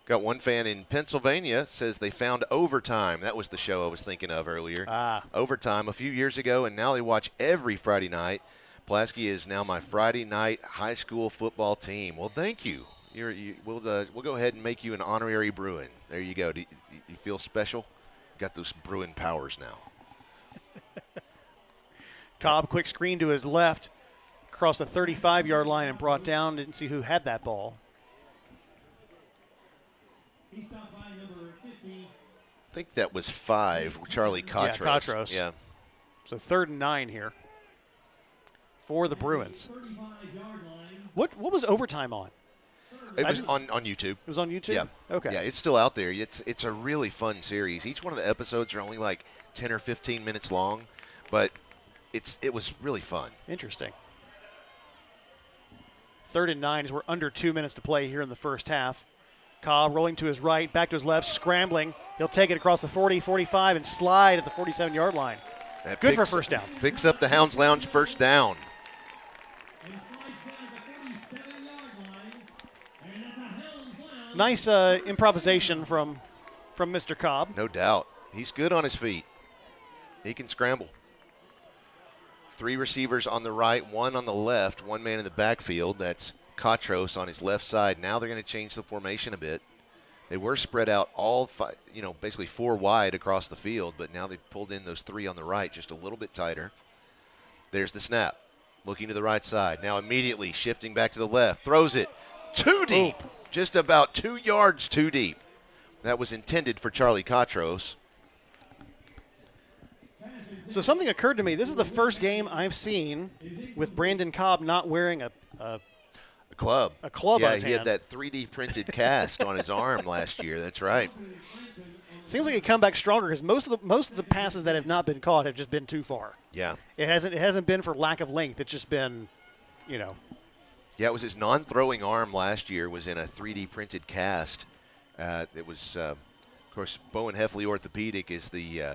Got one fan in Pennsylvania says they found Overtime. That was the show I was thinking of earlier. Overtime a few years ago, and now they watch every Friday night. Pulaski is now my Friday night high school football team. Well, thank you. We'll go ahead and make you an honorary Bruin. There you go. Do you feel special? Got those Bruin powers now. Cobb, quick screen to his left, across the 35-yard line and brought down. Didn't see who had that ball. I think that was 5, Charlie Cotros. Yeah, Cotros. Yeah. So 3rd and 9 here for the Bruins. What was overtime on? It was on YouTube. It was on YouTube? Yeah. Okay. Yeah, it's still out there. It's a really fun series. Each one of the episodes are only like 10 or 15 minutes long, but it was really fun. Interesting. 3rd and 9 as we're under 2 minutes to play here in the first half. Cobb rolling to his right, back to his left, scrambling. He'll take it across the 40, 45, and slide at the 47-yard line. Good for first down. Picks up the Hounds Lounge first down. Nice improvisation from Mr. Cobb. No doubt. He's good on his feet. He can scramble. 3 receivers on the right, 1 on the left, 1 man in the backfield. That's Cotros on his left side. Now they're going to change the formation a bit. They were spread out all 5, basically 4 wide across the field, but now they've pulled in those 3 on the right just a little bit tighter. There's the snap. Looking to the right side. Now immediately shifting back to the left. Throws it too deep. Just about 2 yards too deep. That was intended for Charlie Cotros. So something occurred to me. This is the first game I've seen with Brandon Cobb not wearing A club. A club yeah, on his he had hand. that 3D printed cast on his arm last year. That's right. Seems like he come back stronger because most of the passes that have not been caught have just been too far. Yeah. It hasn't been for lack of length. It's just been, you know. Yeah, it was his non-throwing arm last year was in a 3D printed cast. It was, of course, Bowen Heffley Orthopedic is the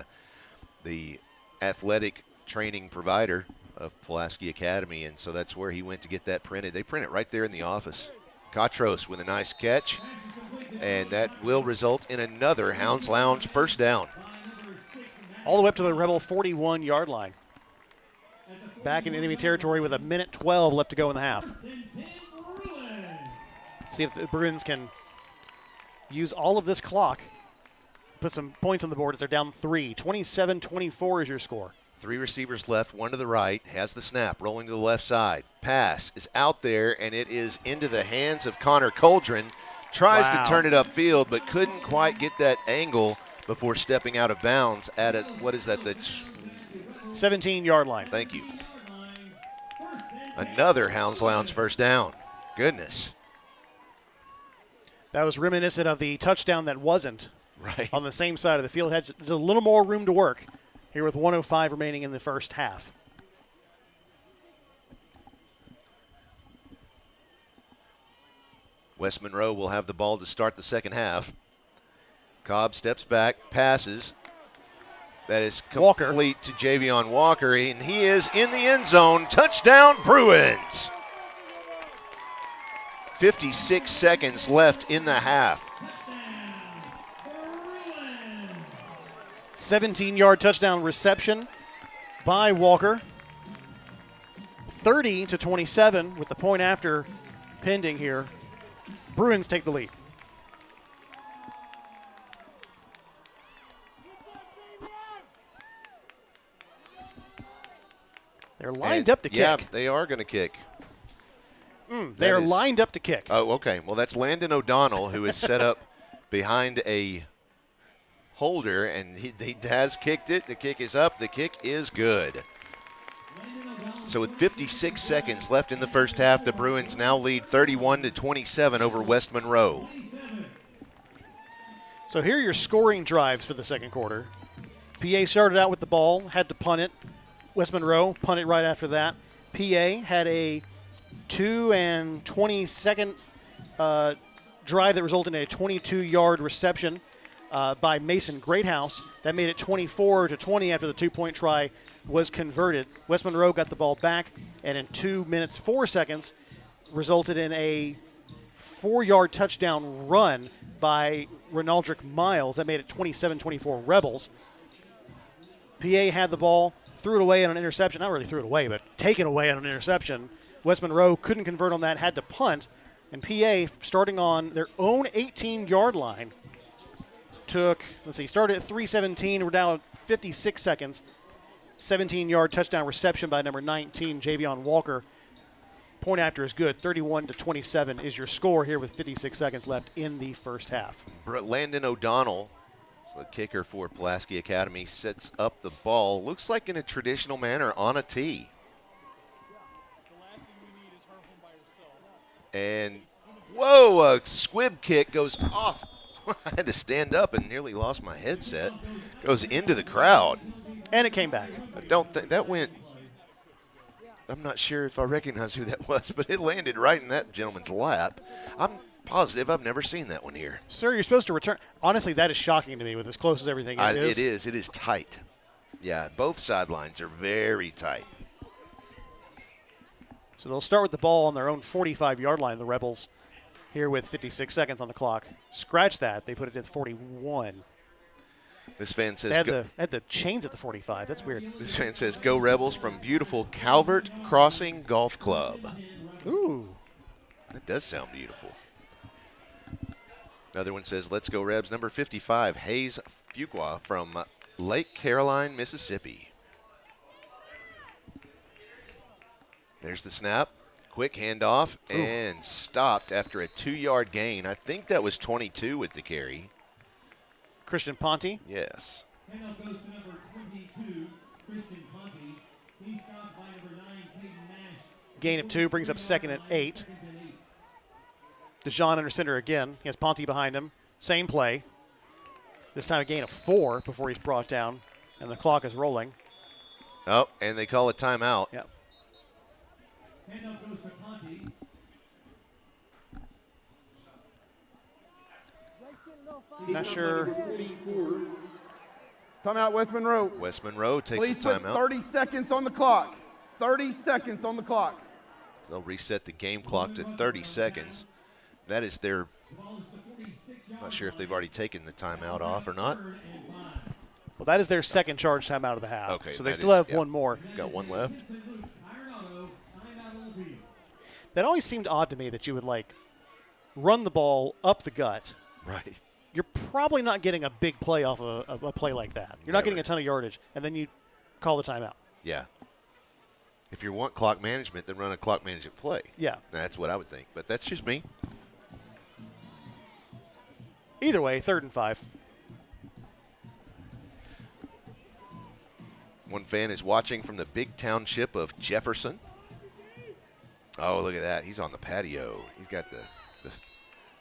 athletic training provider of Pulaski Academy, and so that's where he went to get that printed. They print it right there in the office. Katros with a nice catch, and that will result in another Hounds Lounge first down. All the way up to the Rebel 41-yard line. Back in enemy territory with 1:12 left to go in the half. See if the Bruins can use all of this clock, put some points on the board as they're down 3. 27-24 is your score. 3 receivers left, 1 to the right, has the snap, rolling to the left side. Pass is out there, and it is into the hands of Connor Coldren. Tries to turn it upfield, but couldn't quite get that angle before stepping out of bounds at a, what is that, the 17-yard line. Thank you. Another Hounds Lounge first down. Goodness. That was reminiscent of the touchdown that wasn't right on the same side of the field. Had just a little more room to work here with 1:05 remaining in the first half. West Monroe will have the ball to start the second half. Cobb steps back, passes. That is complete to Javion Walker, and he is in the end zone. Touchdown, Bruins. 56 seconds left in the half. 17-yard touchdown reception by Walker. 30-27 with the point after pending here. Bruins take the lead. They're lined up to kick. Yeah, they are going to kick. They are lined up to kick. Oh, okay. Well, that's Landon O'Donnell, who is set up behind a holder, and he has kicked it. The kick is up. The kick is good. So with 56 seconds left in the first half, the Bruins now lead 31-27 over West Monroe. So here are your scoring drives for the second quarter. PA started out with the ball, had to punt it. West Monroe punted right after that. PA had a 2 and 20-second drive that resulted in a 22-yard reception by Mason Greathouse. That made it 24-20 after the 2-point try was converted. West Monroe got the ball back, and in 2 minutes 4 seconds resulted in a 4-yard touchdown run by Renaldrick Miles. That made it 27-24 Rebels. PA had the ball, threw it away on an interception. Not really threw it away, but taken away on an interception. West Monroe couldn't convert on that, had to punt. And PA, starting on their own 18-yard line, started at 3:17. We're down 56 seconds. 17-yard touchdown reception by number 19, Javion Walker. Point after is good. 31-27 is your score here with 56 seconds left in the first half. Landon O'Donnell, the kicker for Pulaski Academy, sets up the ball. Looks like in a traditional manner on a tee. And, whoa, a squib kick goes off. I had to stand up and nearly lost my headset. Goes into the crowd. And it came back. I don't think that went. I'm not sure if I recognize who that was, but it landed right in that gentleman's lap. I'm positive I've never seen that one here. Sir, you're supposed to return. Honestly, that is shocking to me with as close as everything is. It is. It is tight. Yeah, both sidelines are very tight. So they'll start with the ball on their own 45-yard line, the Rebels, here with 56 seconds on the clock. Scratch that. They put it at 41. This fan says they had the chains at the 45. That's weird. This fan says, "Go Rebels" from beautiful Calvert Crossing Golf Club. Ooh. That does sound beautiful. Another one says, "Let's go Rebs." Number 55, Hayes Fuqua from Lake Caroline, Mississippi. There's the snap. Quick handoff and stopped after a 2-yard gain. I think that was 22 with the carry. Christian Ponte? Yes. Handoff goes to number 22, Christian Ponte. He's stopped by number 9, Caden Nash. Gain of 2 brings up second and 8. DeJean under center again. He has Ponte behind him. Same play. This time a gain of 4 before he's brought down, and the clock is rolling. Oh, and they call a timeout. Yep. Handoff goes to Ponte. Not sure. Timeout, West Monroe. West Monroe takes Please a put timeout. 30 seconds on the clock. 30 seconds on the clock. They'll reset the game clock to 30 seconds. That is their, not sure if they've already taken the timeout off or not. Well, that is their second charge timeout of the half. Okay, so they that still is- have yeah. one more. Got one left. That always seemed odd to me that you would, like, run the ball up the gut. Right. You're probably not getting a big play off of a play like that. You're not getting a ton of yardage, and then you call the timeout. Yeah. If you want clock management, then run a clock management play. Yeah. That's what I would think, but that's just me. Either way, 3rd and 5. One fan is watching from the big township of Jefferson. Oh, look at that. He's on the patio. He's got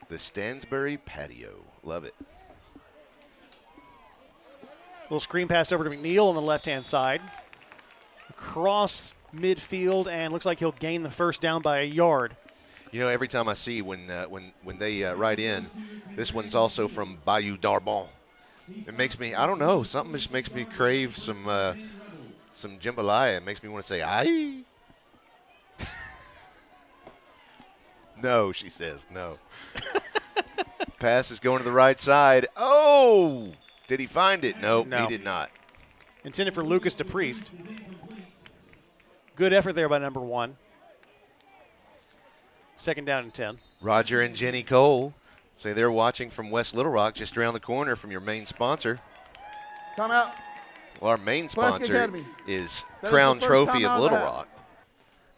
the Stansbury patio. Love it. Little screen pass over to McNeil on the left-hand side. Across midfield, and looks like he'll gain the first down by a yard. You know, every time I see when they write in, this one's also from Bayou d'Arbon. It makes me, I don't know, something just makes me crave some jambalaya. It makes me want to say, aye. No, she says, no. Pass is going to the right side. Oh! Did he find it? Nope, No. he did not. Intended for Lucas DePriest. Good effort there by number 1. 2nd down and 10. Roger and Jenny Cole say they're watching from West Little Rock, just around the corner from your main sponsor. Timeout. Well, our main Pulaski sponsor Academy. is That is Crown the first Trophy timeout of of Little that. Rock.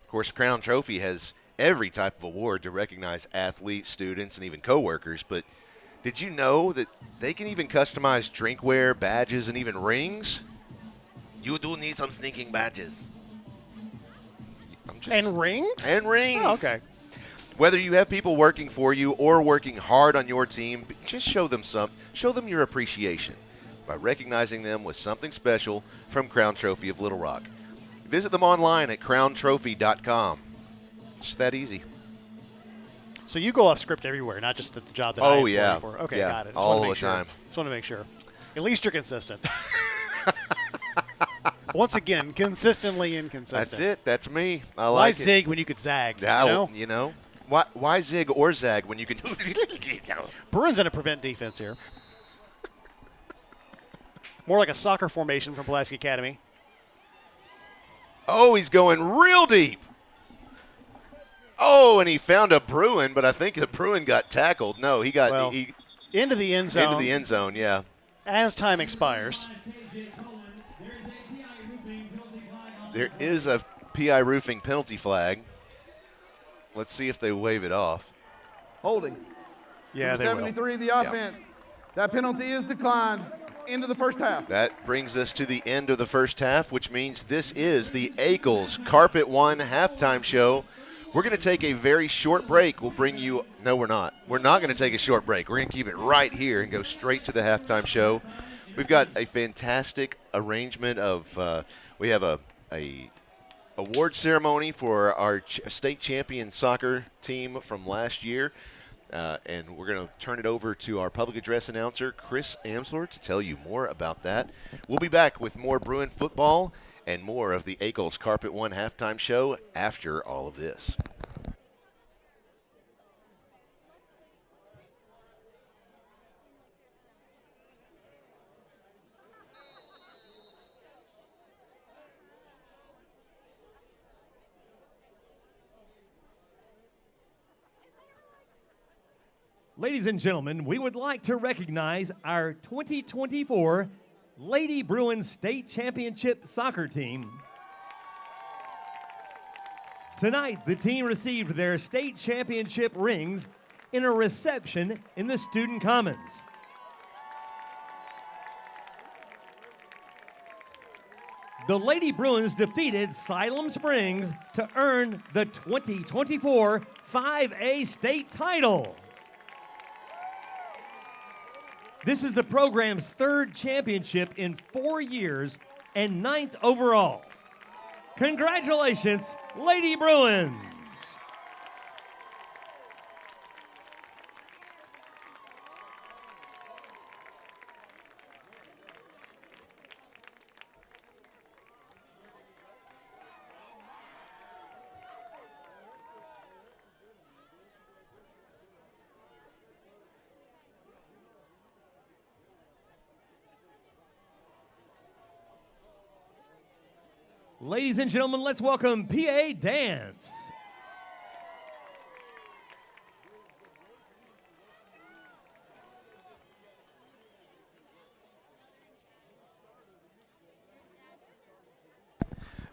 Of course, Crown Trophy has every type of award to recognize athletes, students, and even coworkers. But did you know that they can even customize drinkware, badges, and even rings? You do need some sneaking badges. And rings? And rings. Oh, okay. Whether you have people working for you or working hard on your team, just show them your appreciation by recognizing them with something special from Crown Trophy of Little Rock. Visit them online at crowntrophy.com. It's that easy. So you go off script everywhere, not just at the job that I employ yeah. you for. Okay, Yeah, got it. Just all wanna make the sure. time. Just want to make sure. At least you're consistent. Once again, consistently inconsistent. That's it. That's me. I Why like it. zig when you could zag? Yeah, you know? you know? Why zig or zag when you can Bruins in a prevent defense here. More like a soccer formation from Pulaski Academy. Oh, he's going real deep. Oh, and he found a Bruin, but I think the Bruin got tackled. No, he got Well, he, into the end zone. into the end zone, yeah. As time expires. There is a PI roofing penalty flag. Let's see if they wave it off. Holding. Yeah, Number they will. 73 of the offense. That penalty is declined. Into the first half. That brings us to the end of the first half, which means this is the Ackles Carpet One halftime show. We're going to take a very short break. We'll bring you – no, we're not. We're not going to take a short break. We're going to keep it right here and go straight to the halftime show. We've got a fantastic arrangement of we have a award ceremony for our state champion soccer team from last year. And we're going to turn it over to our public address announcer, Chris Amsler, to tell you more about that. We'll be back with more Bruin football and more of the Ackles Carpet One halftime show after all of this. Ladies and gentlemen, we would like to recognize our 2024 Lady Bruins State Championship soccer team. Tonight, the team received their state championship rings in a reception in the Student Commons. The Lady Bruins defeated Siloam Springs to earn the 2024 5A state title. This is the program's 3rd championship in 4 years and 9th overall. Congratulations, Lady Bruins! Ladies and gentlemen, let's welcome PA Dance.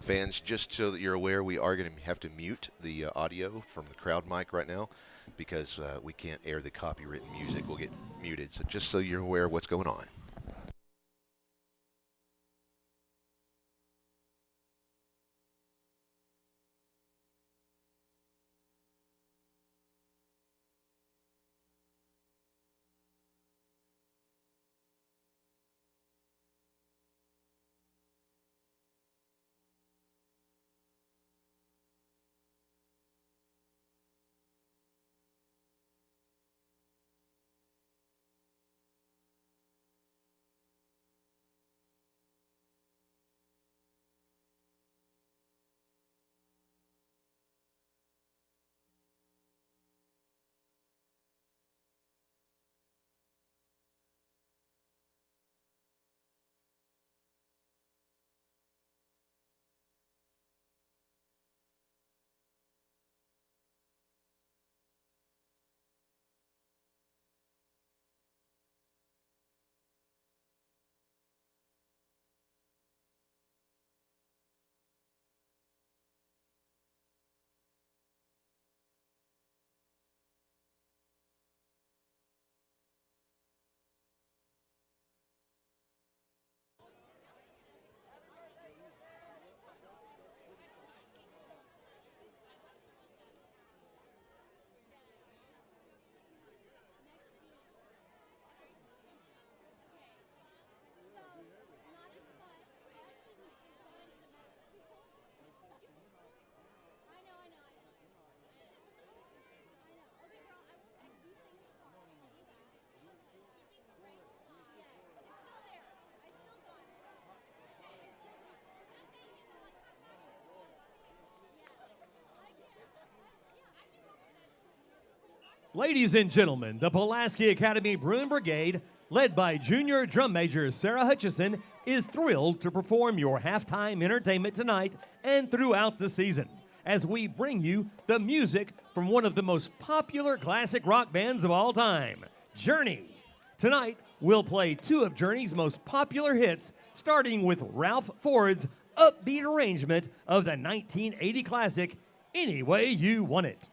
Fans, just so that you're aware, we are going to have to mute the audio from the crowd mic right now because we can't air the copywritten music. We'll get muted. So just so you're aware of what's going on. Ladies and gentlemen, the Pulaski Academy Bruin Brigade, led by junior drum major Sarah Hutchison, is thrilled to perform your halftime entertainment tonight and throughout the season as we bring you the music from one of the most popular classic rock bands of all time, Journey. Tonight, we'll play 2 of Journey's most popular hits, starting with Ralph Ford's upbeat arrangement of the 1980 classic, Any Way You Want It.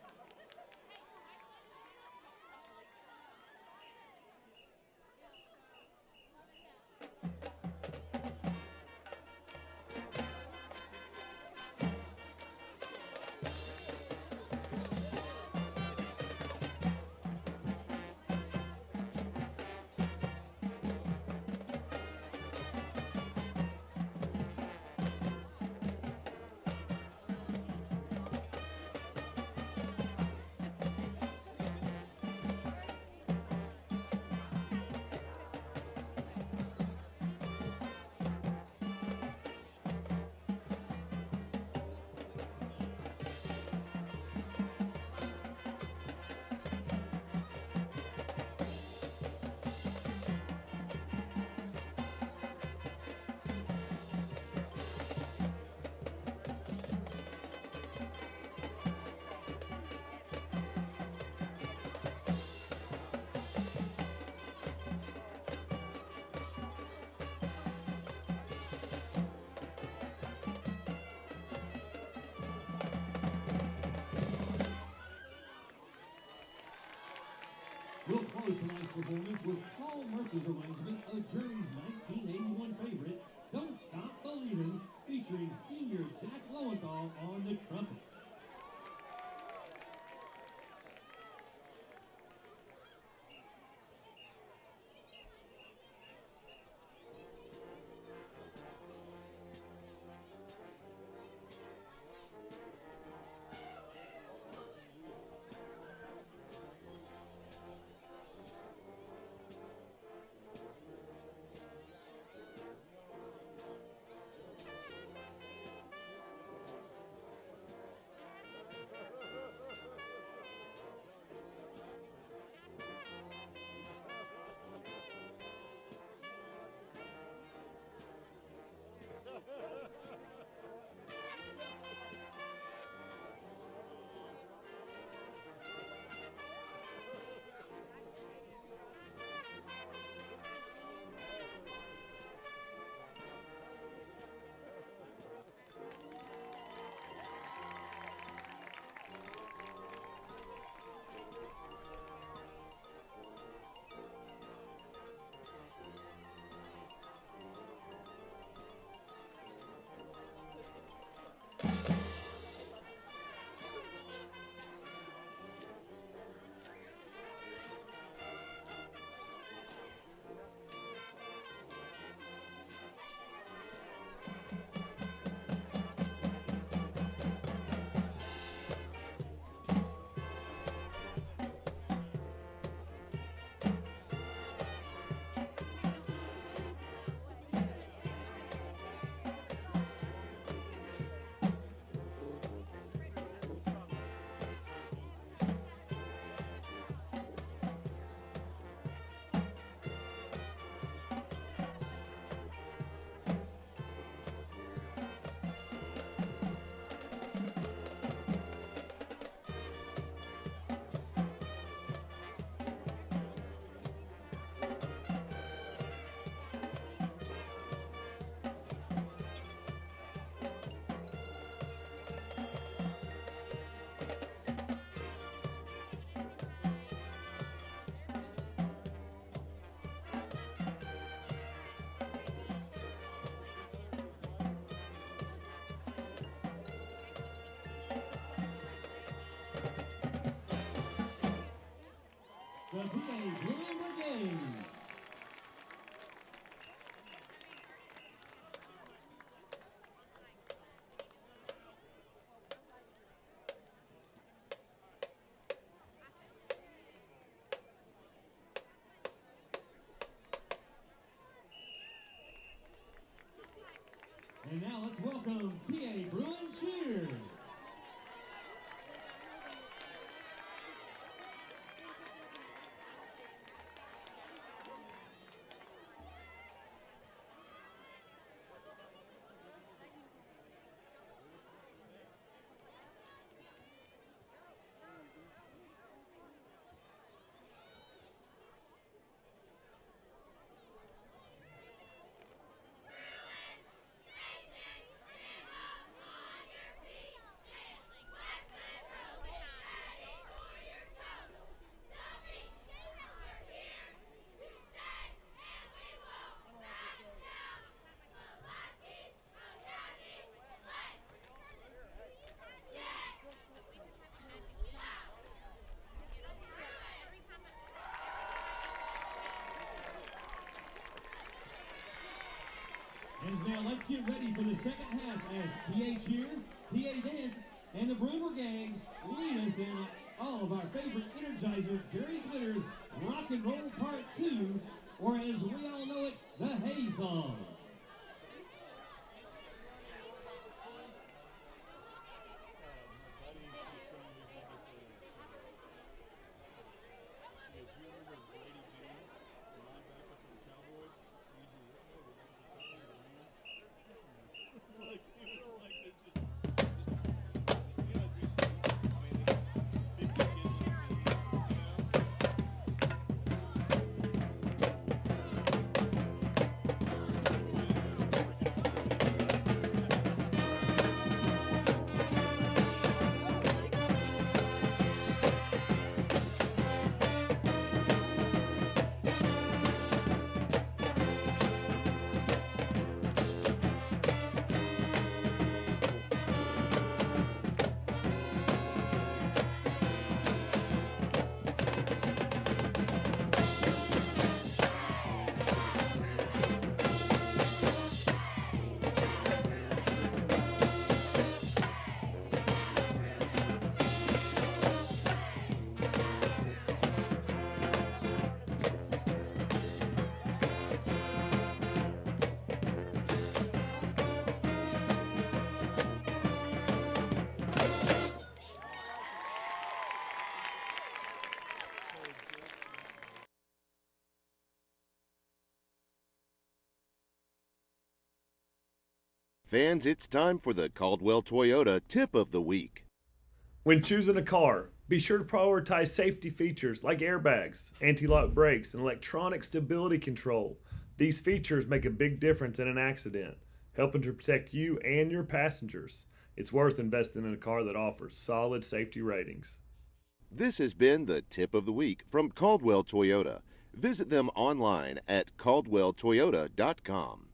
We'll close tonight's performance with Paul Murphy's arrangement of Journey's 1981 favorite, Don't Stop Believin', featuring senior Jack Lowenthal on the trumpet. PA Blue Brigade. And now let's welcome PA Bruin Cheer. And now let's get ready for the second half as PA Cheer, PA Dance, and the Bruin Brigade lead us in all of our favorite Energizer, Gary Glitter's Rock and Roll Part 2, or as we all know it, the Hay Song. Fans, it's time for the Caldwell Toyota Tip of the Week. When choosing a car, be sure to prioritize safety features like airbags, anti-lock brakes, and electronic stability control. These features make a big difference in an accident, helping to protect you and your passengers. It's worth investing in a car that offers solid safety ratings. This has been the Tip of the Week from Caldwell Toyota. Visit them online at caldwelltoyota.com.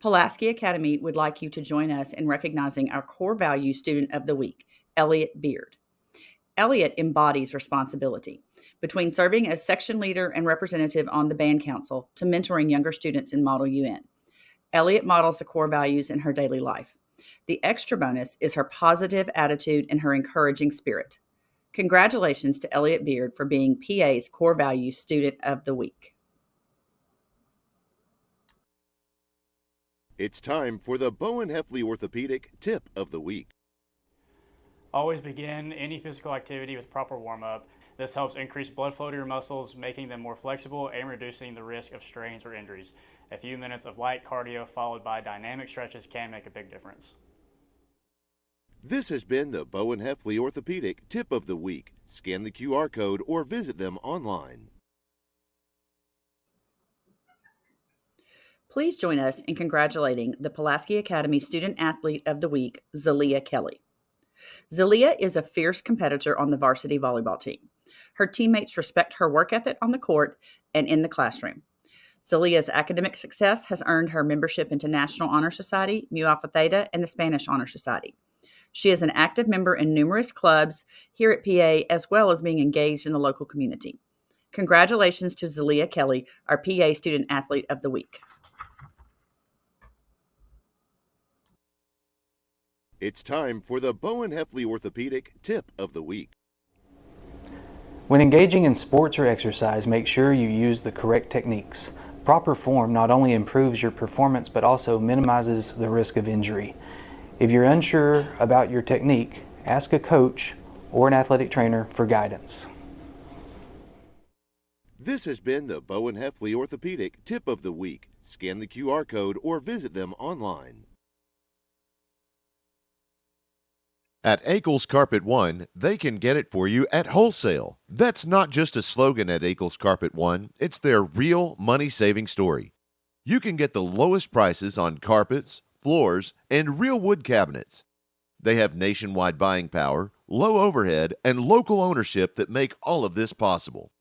Pulaski Academy would like you to join us in recognizing our core value student of the week, Elliot Beard. Elliot embodies responsibility. Between serving as section leader and representative on the band council to mentoring younger students in Model UN, Elliot models the core values in her daily life. The extra bonus is her positive attitude and her encouraging spirit. Congratulations to Elliot Beard for being PA's core value student of the week. It's time for the Bowen Heffley Orthopedic Tip of the Week. Always begin any physical activity with proper warm-up. This helps increase blood flow to your muscles, making them more flexible and reducing the risk of strains or injuries. A few minutes of light cardio followed by dynamic stretches can make a big difference. This has been the Bowen Heffley Orthopedic Tip of the Week. Scan the QR code or visit them online. Please join us in congratulating the Pulaski Academy Student Athlete of the Week, Zalia Kelly. Zalia is a fierce competitor on the varsity volleyball team. Her teammates respect her work ethic on the court and in the classroom. Zalia's academic success has earned her membership into National Honor Society, Mu Alpha Theta, and the Spanish Honor Society. She is an active member in numerous clubs here at PA, as well as being engaged in the local community. Congratulations to Zalia Kelly, our PA Student Athlete of the Week. It's time for the Bowen Heffley Orthopedic Tip of the Week. When engaging in sports or exercise, make sure you use the correct techniques. Proper form not only improves your performance but also minimizes the risk of injury. If you're unsure about your technique, ask a coach or an athletic trainer for guidance. This has been the Bowen Heffley Orthopedic Tip of the Week. Scan the QR code or visit them online. At Akel's Carpet One, they can get it for you at wholesale. That's not just a slogan at Akel's Carpet One, it's their real money-saving story. You can get the lowest prices on carpets, floors, and real wood cabinets. They have nationwide buying power, low overhead, and local ownership that make all of this possible.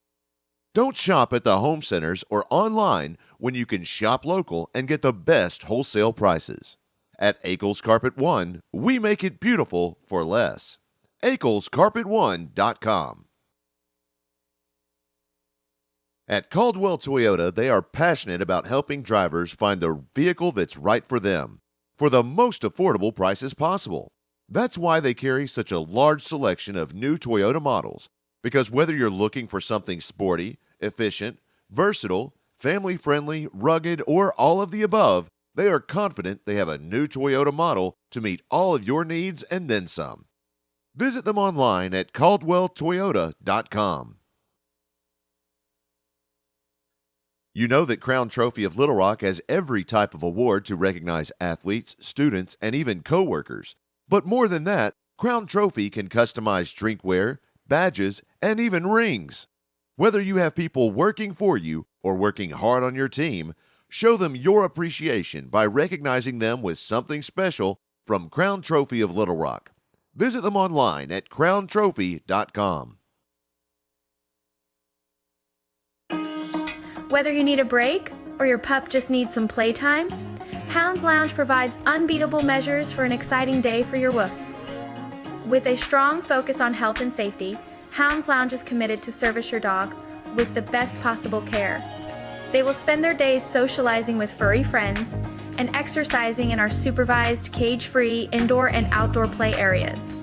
Don't shop at the home centers or online when you can shop local and get the best wholesale prices. At Akel's Carpet One, we make it beautiful for less. AkelsCarpet1.com. At Caldwell Toyota, they are passionate about helping drivers find the vehicle that's right for them, for the most affordable prices possible. That's why they carry such a large selection of new Toyota models, because whether you're looking for something sporty, efficient, versatile, family-friendly, rugged, or all of the above, they are confident they have a new Toyota model to meet all of your needs and then some. Visit them online at CaldwellToyota.com. You know that Crown Trophy of Little Rock has every type of award to recognize athletes, students, and even co-workers. But more than that, Crown Trophy can customize drinkware, badges, and even rings. Whether you have people working for you or working hard on your team, show them your appreciation by recognizing them with something special from Crown Trophy of Little Rock. Visit them online at crowntrophy.com. Whether you need a break or your pup just needs some playtime, Hounds Lounge provides unbeatable measures for an exciting day for your woofs. With a strong focus on health and safety, Hounds Lounge is committed to service your dog with the best possible care. They will spend their days socializing with furry friends and exercising in our supervised, cage-free indoor and outdoor play areas.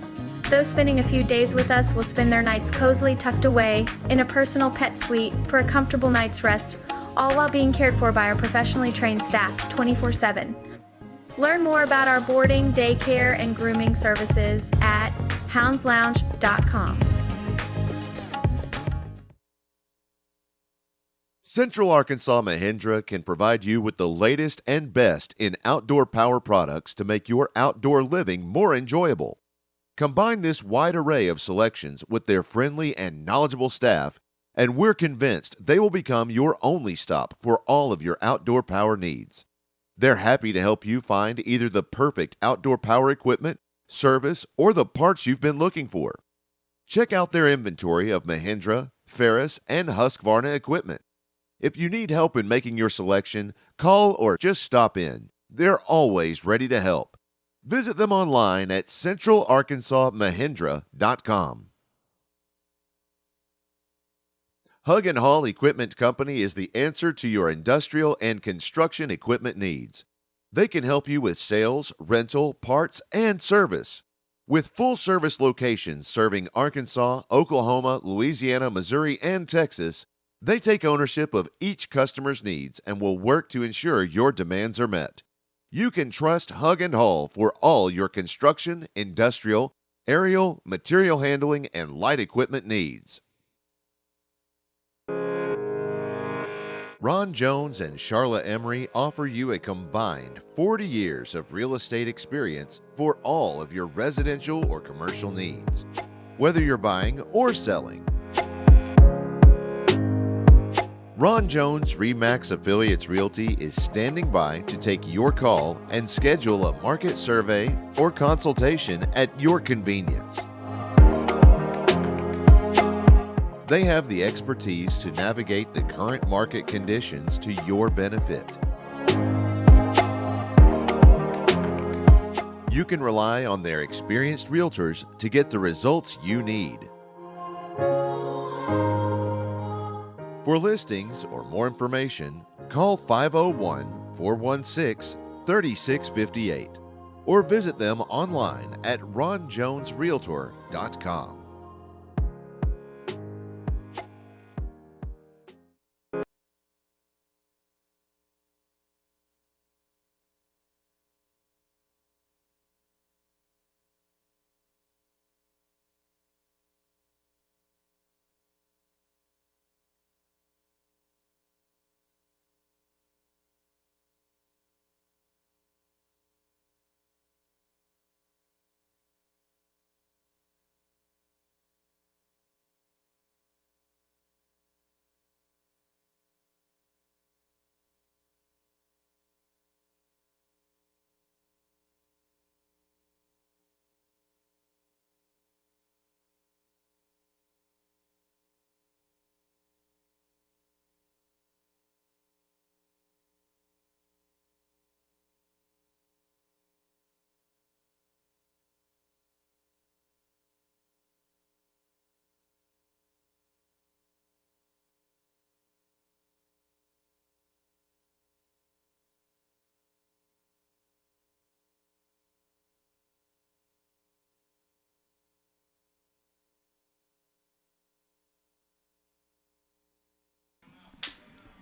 Those spending a few days with us will spend their nights cozily tucked away in a personal pet suite for a comfortable night's rest, all while being cared for by our professionally trained staff 24/7. Learn more about our boarding, daycare, and grooming services at houndslounge.com. Central Arkansas Mahindra can provide you with the latest and best in outdoor power products to make your outdoor living more enjoyable. Combine this wide array of selections with their friendly and knowledgeable staff, and we're convinced they will become your only stop for all of your outdoor power needs. They're happy to help you find either the perfect outdoor power equipment, service, or the parts you've been looking for. Check out their inventory of Mahindra, Ferris, and Husqvarna equipment. If you need help in making your selection, call or just stop in. They're always ready to help. Visit them online at centralarkansasmahindra.com. Hug and Haul Equipment Company is the answer to your industrial and construction equipment needs. They can help you with sales, rental, parts, and service. With full-service locations serving Arkansas, Oklahoma, Louisiana, Missouri, and Texas, they take ownership of each customer's needs and will work to ensure your demands are met. You can trust Hug and Haul for all your construction, industrial, aerial, material handling, and light equipment needs. Ron Jones and Charlotte Emery offer you a combined 40 years of real estate experience for all of your residential or commercial needs, whether you're buying or selling. Ron Jones RE/MAX Affiliates Realty is standing by to take your call and schedule a market survey or consultation at your convenience. They have the expertise to navigate the current market conditions to your benefit. You can rely on their experienced realtors to get the results you need. For listings or more information, call 501-416-3658 or visit them online at ronjonesrealtor.com.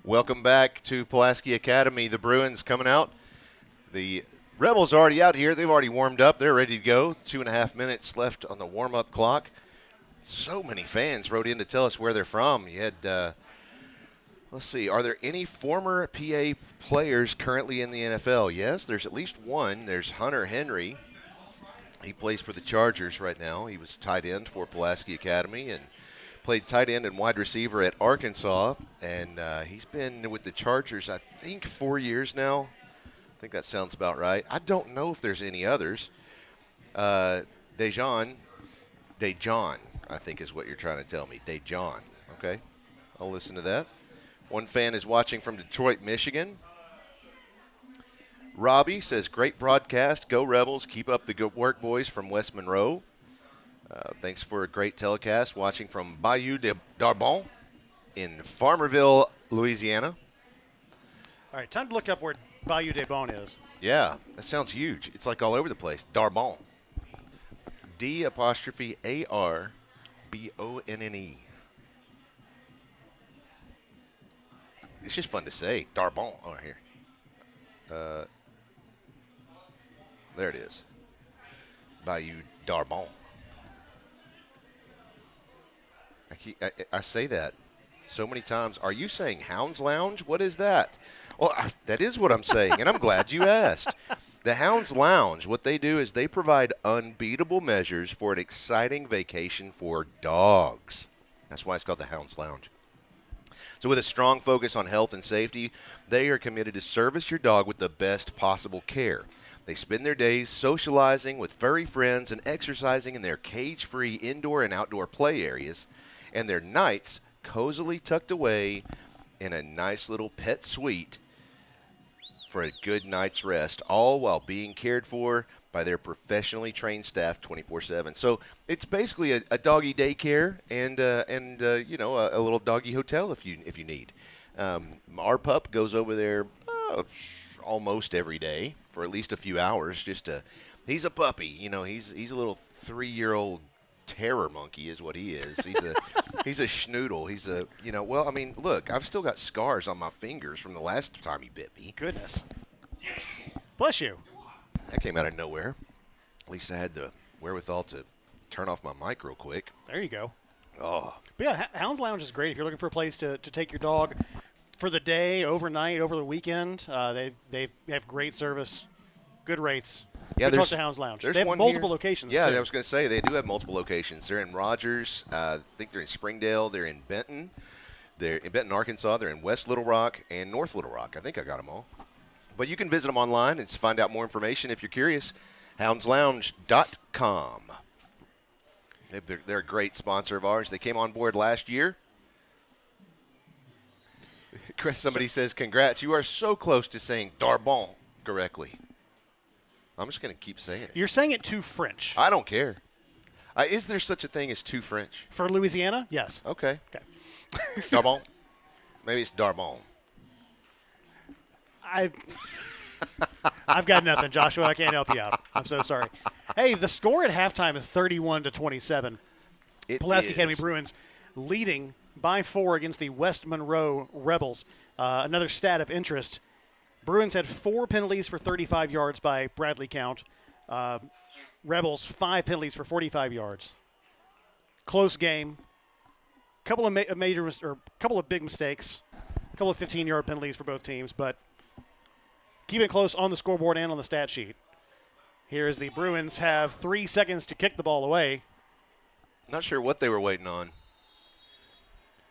Welcome back to Pulaski Academy. The Bruins coming out. The Rebels are already out here. They've already warmed up. They're ready to go. 2.5 minutes left on the warm-up clock. So many fans wrote in to tell us where they're from. You had, let's see, are there any former PA players currently in the NFL? Yes, there's at least one. There's Hunter Henry. He plays for the Chargers right now. He was tight end for Pulaski Academy and played tight end and wide receiver at Arkansas, and he's been with the Chargers, I think, 4 years now. I think that sounds about right. I don't know if there's any others. Dejon, I think is what you're trying to tell me. Dejon, okay. I'll listen to that. One fan is watching from Detroit, Michigan. Robbie says, great broadcast. Go Rebels. Keep up the good work, boys, from West Monroe. Thanks for a great telecast. Watching from Bayou de Darbon in Farmerville, Louisiana. All right, time to look up where Bayou de Bon is. Yeah, that sounds huge. It's like all over the place. Darbon. D''ARBONNE. It's just fun to say. Darbon. Oh, here. There it is. Bayou Darbon. I say that so many times. Are you saying Hounds Lounge? What is that? Well, that is what I'm saying, and I'm glad you asked. The Hounds Lounge, what they do is they provide unbeatable measures for an exciting vacation for dogs. That's why it's called the Hounds Lounge. So with a strong focus on health and safety, they are committed to service your dog with the best possible care. They spend their days socializing with furry friends and exercising in their cage-free indoor and outdoor play areas, and their nights cozily tucked away in a nice little pet suite for a good night's rest, all while being cared for by their professionally trained staff 24/7. So it's basically a doggy daycare and you know, a little doggy hotel if you need. Our pup goes over there almost every day for at least a few hours. He's a puppy, you know. He's a little 3-year-old terror monkey is what he is. He's a schnoodle. He's a, you know, well, I mean, look, I've still got scars on my fingers from the last time he bit me. Goodness. Bless you. That came out of nowhere. At least I had the wherewithal to turn off my mic real quick. There you go. Oh. But yeah, Hounds Lounge is great if you're looking for a place to take your dog for the day, overnight, over the weekend. They have great service, good rates. Yeah, talk to Hounds Lounge. There's They have one multiple here. locations. Yeah, too. I was going to say they do have multiple locations. They're in Rogers. I think they're in Springdale. They're in Benton. They're in Benton, Arkansas. They're in West Little Rock and North Little Rock. I think I got them all. But you can visit them online and find out more information if you're curious. HoundsLounge.com. They're a great sponsor of ours. They came on board last year. Chris, somebody says, congrats. You are so close to saying Darbon correctly. I'm just going to keep saying it. You're saying it too French. I don't care. Is there such a thing as too French? For Louisiana? Yes. Okay. Okay. Darbon? Maybe it's Darbon. I've got nothing, Joshua. I can't help you out. I'm so sorry. Hey, the score at halftime is 31-27. Pulaski Academy Bruins leading by 4 against the West Monroe Rebels. Another stat of interest. Bruins had 4 penalties for 35 yards by Bradley count. Rebels 5 penalties for 45 yards. Close game. Couple of couple of big mistakes. A couple of 15-yard penalties for both teams, but keep it close on the scoreboard and on the stat sheet. Here is the Bruins have 3 seconds to kick the ball away. Not sure what they were waiting on.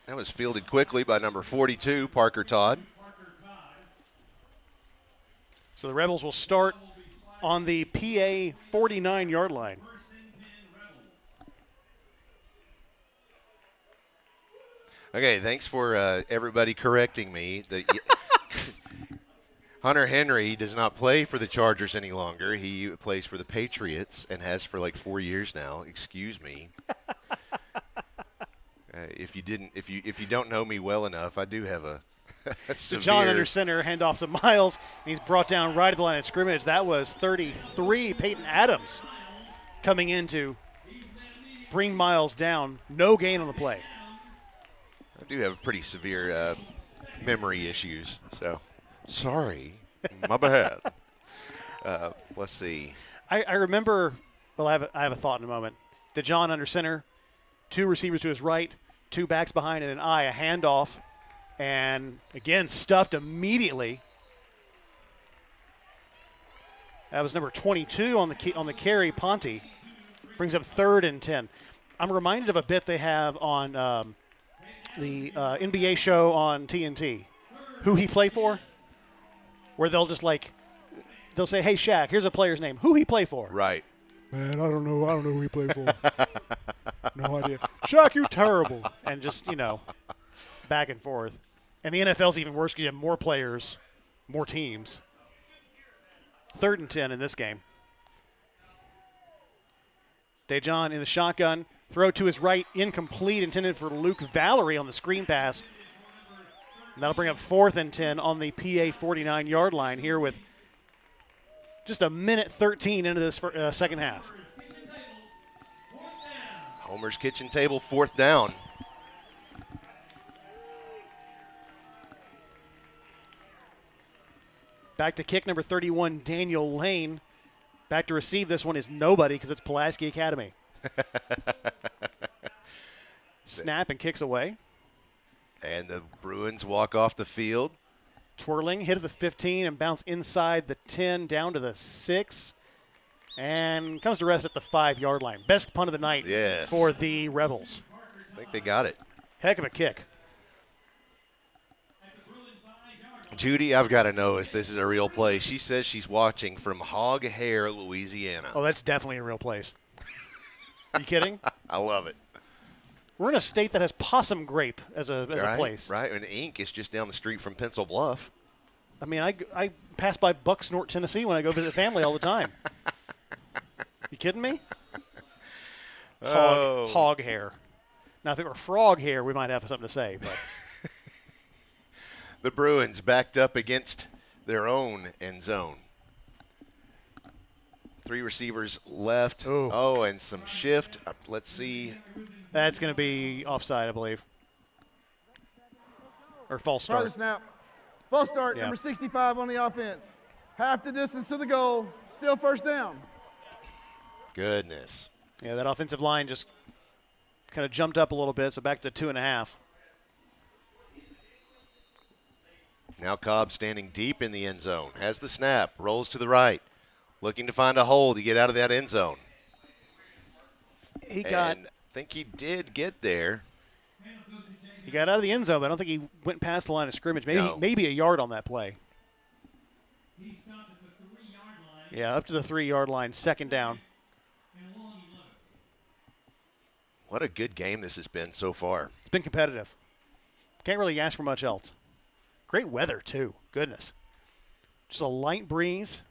That was fielded quickly by number 42, Parker Todd. So the Rebels will start on the PA 49-yard line. Okay, thanks for everybody correcting me. Hunter Henry does not play for the Chargers any longer. He plays for the Patriots and has for like 4 years now. Excuse me. If you don't know me well enough, I do have a severe. John under center, handoff to Miles. And he's brought down right at the line of scrimmage. That was 33. Peyton Adams coming in to bring Miles down. No gain on the play. I do have pretty severe memory issues, so sorry, my bad. Let's see. I remember. Well, I have a thought in a moment. DeJohn under center, 2 receivers to his right, 2 backs behind, and a handoff, and again stuffed immediately. That was number 22 on the carry. Ponte brings up 3rd and 10. I'm reminded of a bit they have on the NBA show on TNT. Who he play for? Where they'll say, "Hey Shaq, here's a player's name. Who he play for?" Right. Man, I don't know who he played for. No idea. Shaq, you terrible. And just, back and forth. And the NFL's even worse because you have more players, more teams. 3rd and 10 in this game. DeJohn in the shotgun. Throw to his right, incomplete, intended for Luke Valerie on the screen pass. And that'll bring up 4th and 10 on the PA 49-yard line here with just a minute 13 into this second half. Homer's kitchen table, 4th down. Back to kick, number 31, Daniel Lane. Back to receive this one is nobody because it's Pulaski Academy. Snap and kicks away. And the Bruins walk off the field. Twirling, hit at the 15 and bounce inside the 10 down to the 6. And comes to rest at the 5-yard line. Best punt of the night for the Rebels. I think they got it. Heck of a kick. Judy, I've got to know if this is a real place. She says she's watching from Hog Hair, Louisiana. Oh, that's definitely a real place. Are you kidding? I love it. We're in a state that has Possum Grape as a place. Right, and Ink is just down the street from Pencil Bluff. I mean, I pass by Bucksnort, Tennessee when I go visit family all the time. You kidding me? Hog hair. Now, if it were frog hair, we might have something to say. But the Bruins backed up against their own end zone. 3 receivers left. Ooh. Oh, and some shift. Let's see. That's going to be offside, I believe. Or false start. Start the snap. False start, number 65 on the offense. Half the distance to the goal. Still 1st down. Goodness. Yeah, that offensive line just kind of jumped up a little bit, so back to 2.5. Now Cobb standing deep in the end zone. Has the snap. Rolls to the right. Looking to find a hole to get out of that end zone. I think he did get there. He got out of the end zone, but I don't think he went past the line of scrimmage. Maybe a yard on that play. Yeah, up to the 3-yard line, 2nd down. What a good game this has been so far. It's been competitive. Can't really ask for much else. Great weather, too. Goodness. Just a light breeze.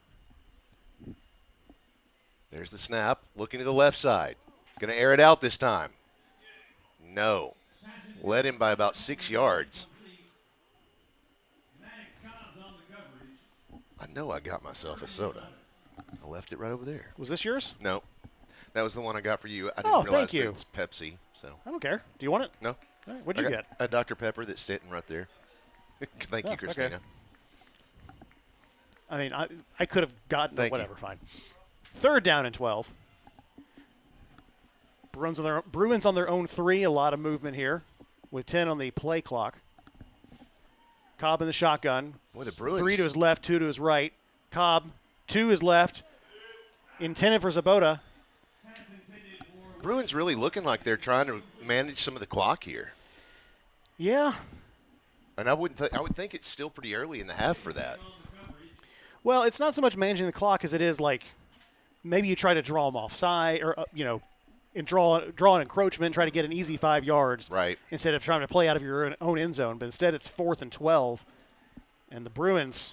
There's the snap. Looking to the left side. Going to air it out this time. No. Led him by about 6 yards. I know I got myself a soda. I left it right over there. Was this yours? No. That was the one I got for you. I didn't realize thank you. that it's Pepsi. So I don't care. Do you want it? No. All right, what'd you get? A Dr. Pepper that's sitting right there. Thank you, Christina. Okay. I mean, I could have gotten whatever. Fine. 3rd down and 12. Bruins on their own 3. A lot of movement here with 10 on the play clock. Cobb in the shotgun. Boy, the Bruins. 3 to his left, 2 to his right. Cobb, 2 his left. Intended for Zabota. Bruins really looking like they're trying to manage some of the clock here. Yeah. And I would think it's still pretty early in the half for that. Well, it's not so much managing the clock as it is like maybe you try to draw them offside or, and draw an encroachment, try to get an easy 5 yards. Right. Instead of trying to play out of your own end zone. But instead it's 4th and 12. And the Bruins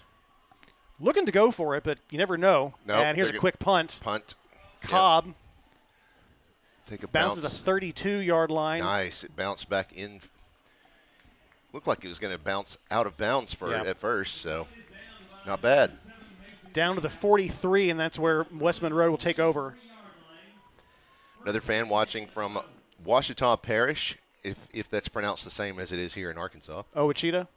looking to go for it, but you never know. Nope, and here's a quick punt. Cobb. Yep. Take a bounces bounce. the 32-yard line. Nice. It bounced back in. Looked like it was going to bounce out of bounds at first, so not bad. Down to the 43, and that's where West Monroe will take over. Another fan watching from Ouachita Parish, if that's pronounced the same as it is here in Arkansas. Ouachita?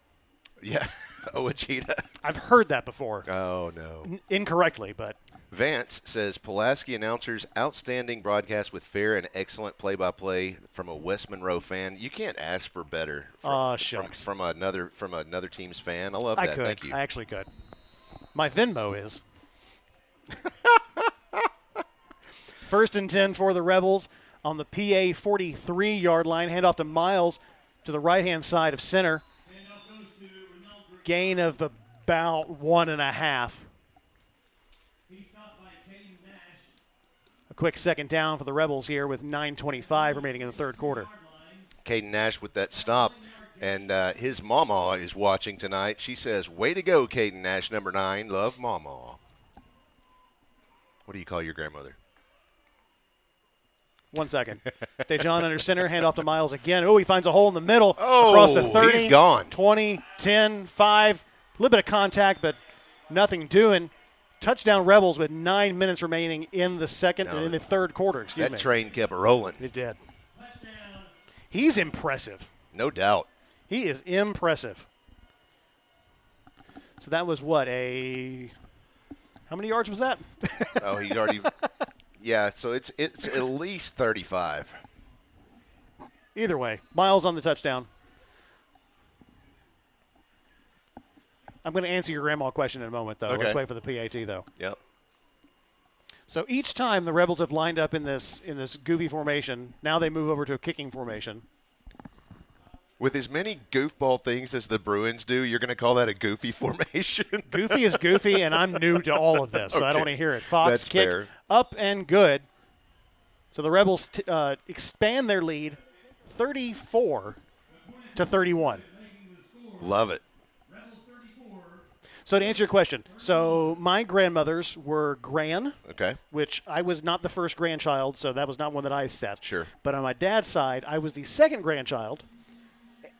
Yeah, Ouachita. I've heard that before. Oh, no. Incorrectly, but. Vance says, Pulaski announcers, outstanding broadcast with fair and excellent play-by-play from a West Monroe fan. You can't ask for better from another team's fan. I love that. I could. Thank you. I actually could. My Venmo is. 1st and 10 for the Rebels on the PA 43-yard line. Handoff to Miles to the right-hand side of center. Gain of about 1.5. A quick 2nd down for the Rebels here with 9:25 remaining in the 3rd quarter. Caden Nash with that stop. And his mama is watching tonight. She says, way to go, Caden Nash, number 9. Love mama. What do you call your grandmother? 1 second. Dejon under center, handoff to Miles again. Oh, he finds a hole in the middle. Oh, across the 30. He's gone. 20, 10, 5. A little bit of contact, but nothing doing. Touchdown Rebels with 9 minutes remaining in the 3rd quarter. That train kept rolling. It did. He's impressive. No doubt. He is impressive. So that was what, how many yards was that? Oh, he already – yeah, so it's at least 35. Either way, Miles on the touchdown. I'm going to answer your grandma question in a moment, though. Okay. Let's wait for the PAT, though. Yep. So each time the Rebels have lined up in this goofy formation, now they move over to a kicking formation. With as many goofball things as the Bruins do, you're going to call that a goofy formation? Goofy is goofy, and I'm new to all of this, so I don't want to hear it. Fox That's kick fair. Up and good. So the Rebels expand their lead 34-31. Love it. So to answer your question, so my grandmothers were Gran, okay, which I was not the first grandchild, so that was not one that I set. Sure. But on my dad's side, I was the second grandchild,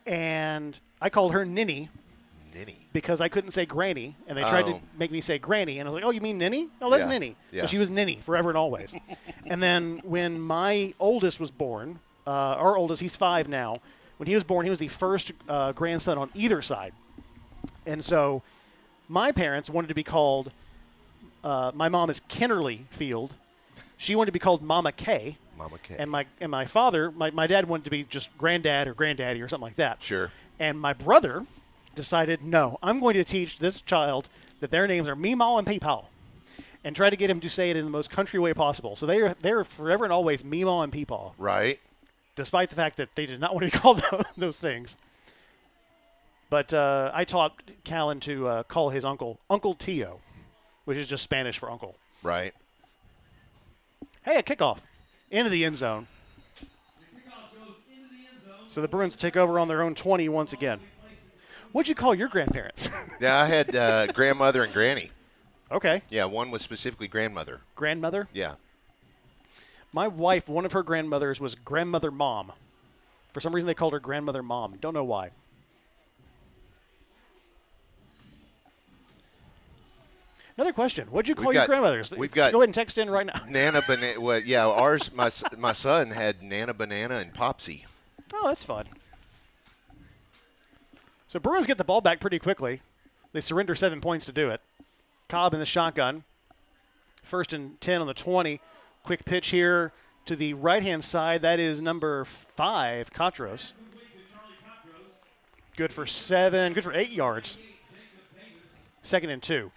and I called her Ninny. Ninny. Because I couldn't say Granny, and they tried to make me say Granny, and I was like, oh, you mean Ninny? Oh, that's Ninny. Yeah. So she was Ninny forever and always. And then when my oldest was born, our oldest, he's 5 now, when he was born, he was the first grandson on either side. And so my parents wanted to be called, my mom is Kennerly Field. She wanted to be called Mama K. Mama K. And my father, my dad wanted to be just Granddad or Granddaddy or something like that. Sure. And my brother decided, no, I'm going to teach this child that their names are Meemaw and Peepaw, and try to get him to say it in the most country way possible. So they're forever and always Meemaw and Peepaw. Right. Despite the fact that they did not want to be called those things. But I taught Callan to call his uncle Uncle Tio, which is just Spanish for uncle. Right. Hey, a kickoff into the end zone. So the Bruins take over on their own 20 once again. What'd you call your grandparents? Yeah, I had grandmother and granny. Okay. Yeah, one was specifically grandmother. Grandmother? Yeah. My wife, one of her grandmothers was Grandmother Mom. For some reason, they called her Grandmother Mom. Don't know why. Another question. What'd you call your grandmothers? We've got. Go ahead and text in right now. Nana Banana. Well, yeah, ours. My son had Nana Banana and Popsy. Oh, that's fun. So Bruins get the ball back pretty quickly. They surrender 7 points to do it. Cobb in the shotgun. 1st and 10 on the 20. Quick pitch here to the right-hand side. That is number 5, Katros. Good for 7. Good for 8 yards. 2nd and 2.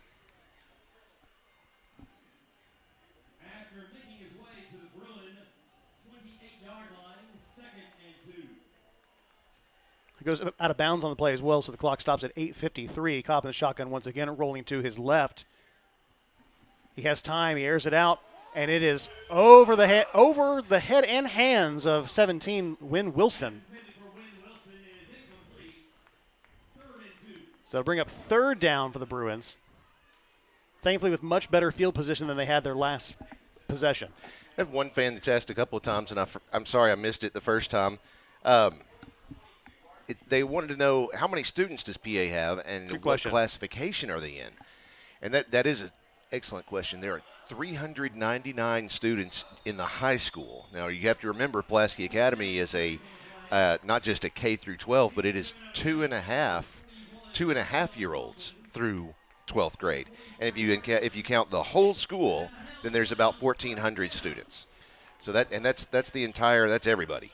He goes out of bounds on the play as well, so the clock stops at 8:53. Cobb in the shotgun once again, rolling to his left. He has time. He airs it out, and it is over the head and hands of 17, Wynn Wilson. So it'll bring up 3rd down for the Bruins. Thankfully, with much better field position than they had their last possession. I have one fan that's asked a couple of times, and I'm sorry I missed it the first time. They wanted to know how many students does PA have and what classification are they in? And that is an excellent question. There are 399 students in the high school. Now, you have to remember Pulaski Academy is not just a K through 12, but it is 2.5-year-olds through 12th grade. And if you count the whole school, then there's about 1,400 students. So that's everybody.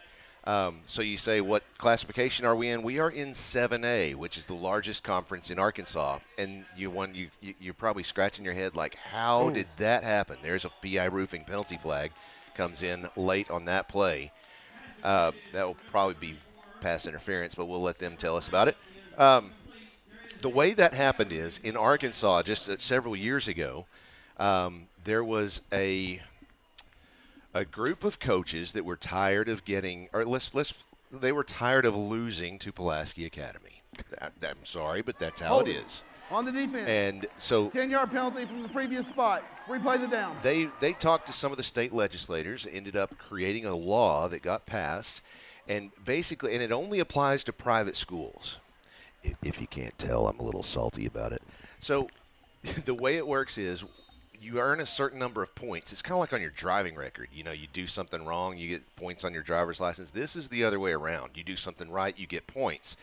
So you say, what classification are we in? We are in 7A, which is the largest conference in Arkansas. And you're probably scratching your head like, how did that happen? There's a PI roofing penalty flag, comes in late on that play. That will probably be pass interference, but we'll let them tell us about it. The way that happened is in Arkansas, just several years ago, there was a group of coaches that were tired of they were tired of losing to Pulaski Academy. I'm sorry, but that's how it is. On the defense. And so 10-yard penalty from the previous spot. Replay the down. They talked to some of the state legislators, ended up creating a law that got passed, and basically, and it only applies to private schools. If you can't tell, I'm a little salty about it. So the way it works is you earn a certain number of points. It's kind of like on your driving record. You do something wrong, you get points on your driver's license. This is the other way around. You do something right, you get points.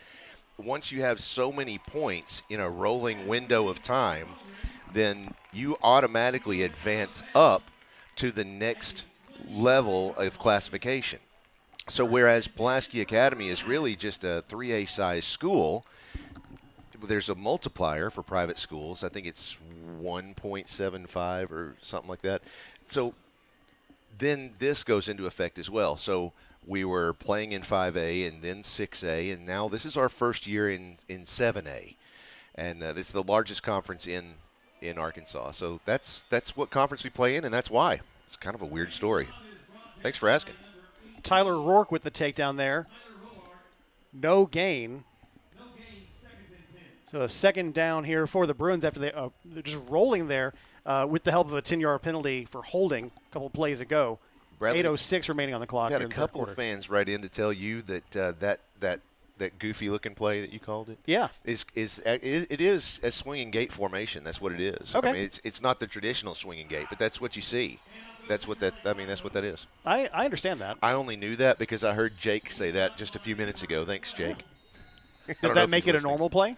Once you have so many points in a rolling window of time, then you automatically advance up to the next level of classification. So whereas Pulaski Academy is really just a 3A size school, there's a multiplier for private schools. I think it's 1.75 or something like that. So then this goes into effect as well. So we were playing in 5A and then 6A, and now this is our first year in 7A. And it's the largest conference in Arkansas. So that's what conference we play in, and that's why. It's kind of a weird story. Thanks for asking. Tyler Rourke with the takedown there. No gain. So a 2nd down here for the Bruins after they're just rolling there with the help of a 10-yard penalty for holding a couple plays ago. Bradley, 8:06 remaining on the clock. Got a couple of fans write in to tell you that that goofy-looking play that you called it. Yeah, it is a swinging gate formation. That's what it is. Okay. I mean, it's not the traditional swinging gate, but that's what you see. That's what that is. I understand that. I only knew that because I heard Jake say that just a few minutes ago. Thanks, Jake. Does that make it a normal play?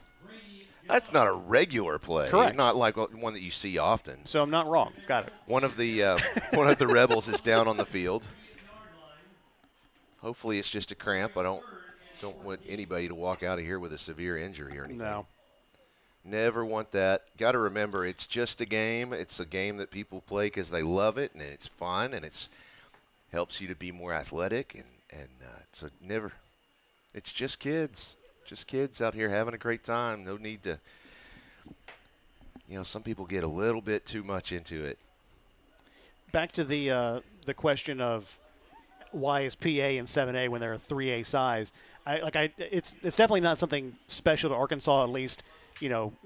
That's not a regular play. Correct. Not like one that you see often. So I'm not wrong. Got it. One of the Rebels is down on the field. Hopefully it's just a cramp. I don't want anybody to walk out of here with a severe injury or anything. No. Never want that. Got to remember, it's just a game. It's a game that people play because they love it and it's fun and it helps you to be more athletic and it's just kids. Just kids out here having a great time. No need to, some people get a little bit too much into it. Back to the question of why is PA in 7A when they're a 3A size? It's definitely not something special to Arkansas, at least.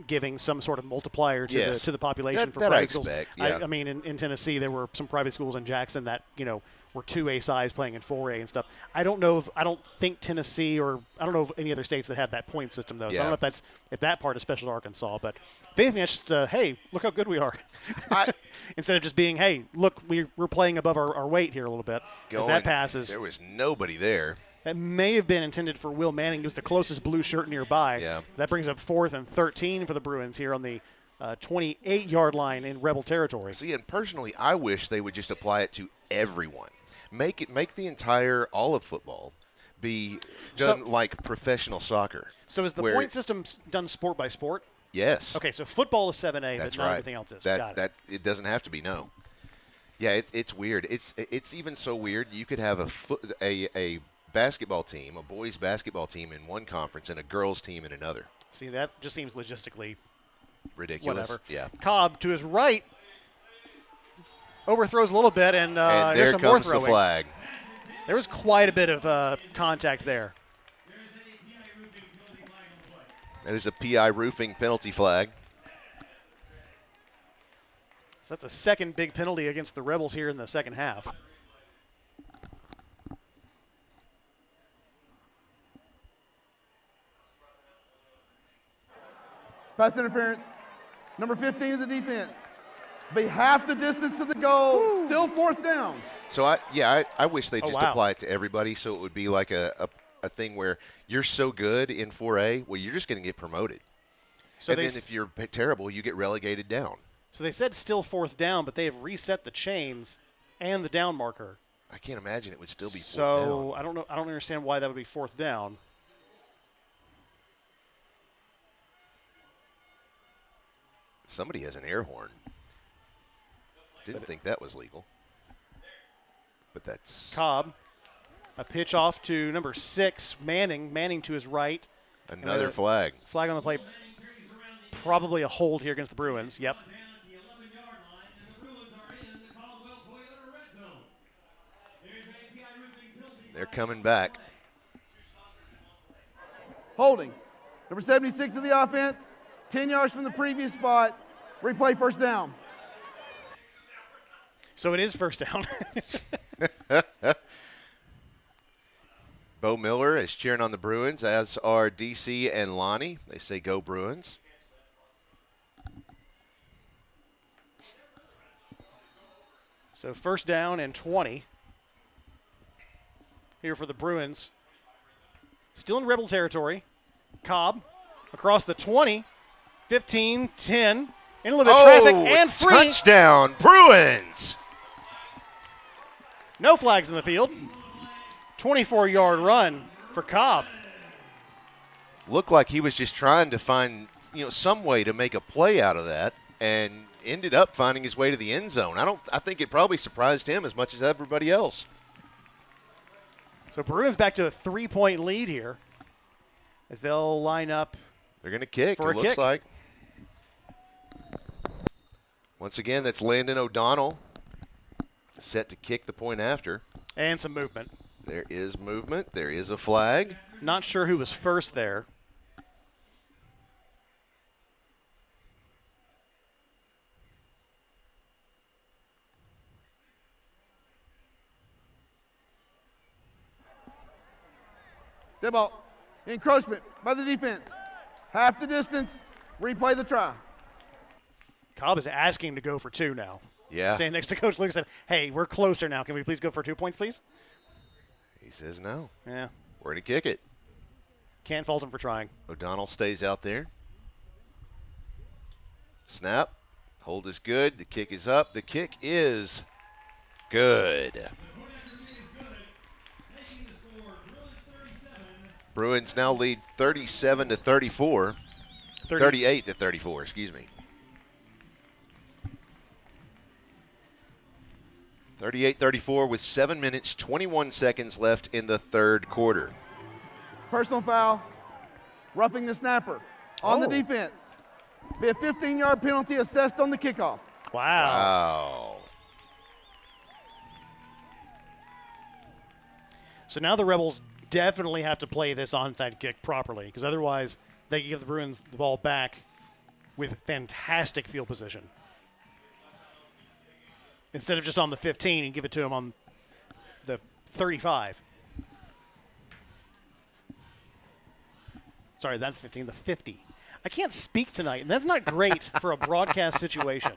giving some sort of multiplier to Yes. the population for that private I schools. expect, yeah. I mean, in Tennessee, there were some private schools in Jackson that were 2A size playing in 4A and stuff. I don't think Tennessee, or I don't know of any other states that have that point system though. So I don't know if that part is special to Arkansas, but if anything, that's just hey, look how good we are. Instead of just being, hey, look, we're playing above our weight here a little bit. If that passes, there was nobody there. that may have been intended for Will Manning, who's the closest blue shirt nearby. Yeah. That brings up 4th and 13 for the Bruins here on the 28-yard line in Rebel territory. See, and personally, I wish they would just apply it to everyone. Make the entire all of football be done like professional soccer. So is the point system done sport by sport? Yes. Okay, so football is 7A, That's but not right. everything else is. That Got it. that it doesn't have to be no. Yeah, it's weird. It's even so weird. You could have a basketball team, a boys basketball team in one conference, and a girls team in another. See, that just seems logistically ridiculous. Whatever. Yeah. Cobb to his right overthrows a little bit, and there there's some more comes the throwing. flag. There was quite a bit of contact there. That is a PI roofing penalty flag. So that's a second big penalty against the Rebels here in the second half. Pass interference. Number 15 of the defense. Be half the distance to the goal. Still 4th down. So I wish they just wow. apply it to everybody, so it would be like a thing where you're so good in 4A, well, you're just going to get promoted. So and then if you're terrible, you get relegated down. So they said still 4th down, but they have reset the chains and the down marker. I can't imagine it would still be 4th So down. I don't know. I don't understand why that would be 4th down. Somebody has an air horn. Didn't think that was legal. But that's Cobb. A pitch off to number 6, Manning. Manning to his right. another flag. Flag on the play. Probably a hold here against the Bruins. Yep. They're coming back. Holding. Number 76 of the offense. 10 yards from the previous spot. Replay 1st down. So it is 1st down. Bo Miller is cheering on the Bruins, as are DC and Lonnie. They say go Bruins. So 1st down and 20 here for the Bruins. Still in Rebel territory. Cobb across the 20, 15, 10. In a little bit of traffic and free. Touchdown, Bruins! No flags in the field. 24-yard run for Cobb. Looked like he was just trying to find some way to make a play out of that, and ended up finding his way to the end zone. I think it probably surprised him as much as everybody else. So Bruins back to a 3-point lead here as they'll line up. They're going to kick, for it a looks kick. like. Once again, that's Landon O'Donnell set to kick the point after. And some movement. There is movement. There is a flag. Not sure who was first there. Dead ball. Encroachment by the defense. Half the distance. Replay the try. Cobb is asking to go for 2 now. Yeah. Standing next to Coach Luke said, hey, we're closer now. Can we please go for 2 points, please? He says no. Yeah. We're going to kick it. Can't fault him for trying. O'Donnell stays out there. Snap. Hold is good. The kick is up. The kick is good. Bruins now lead 37-34. 38-34, excuse me. 38-34 with 7 minutes, 21 seconds left in the third quarter. Personal foul. Roughing the snapper. On the defense. Be a 15-yard penalty assessed on the kickoff. Wow. So now the Rebels definitely have to play this onside kick properly, because otherwise they give the Bruins the ball back with fantastic field position. Instead of just on the 15 and give it to him on the 35. Sorry, that's 15, the 50. I can't speak tonight, and that's not great for a broadcast situation.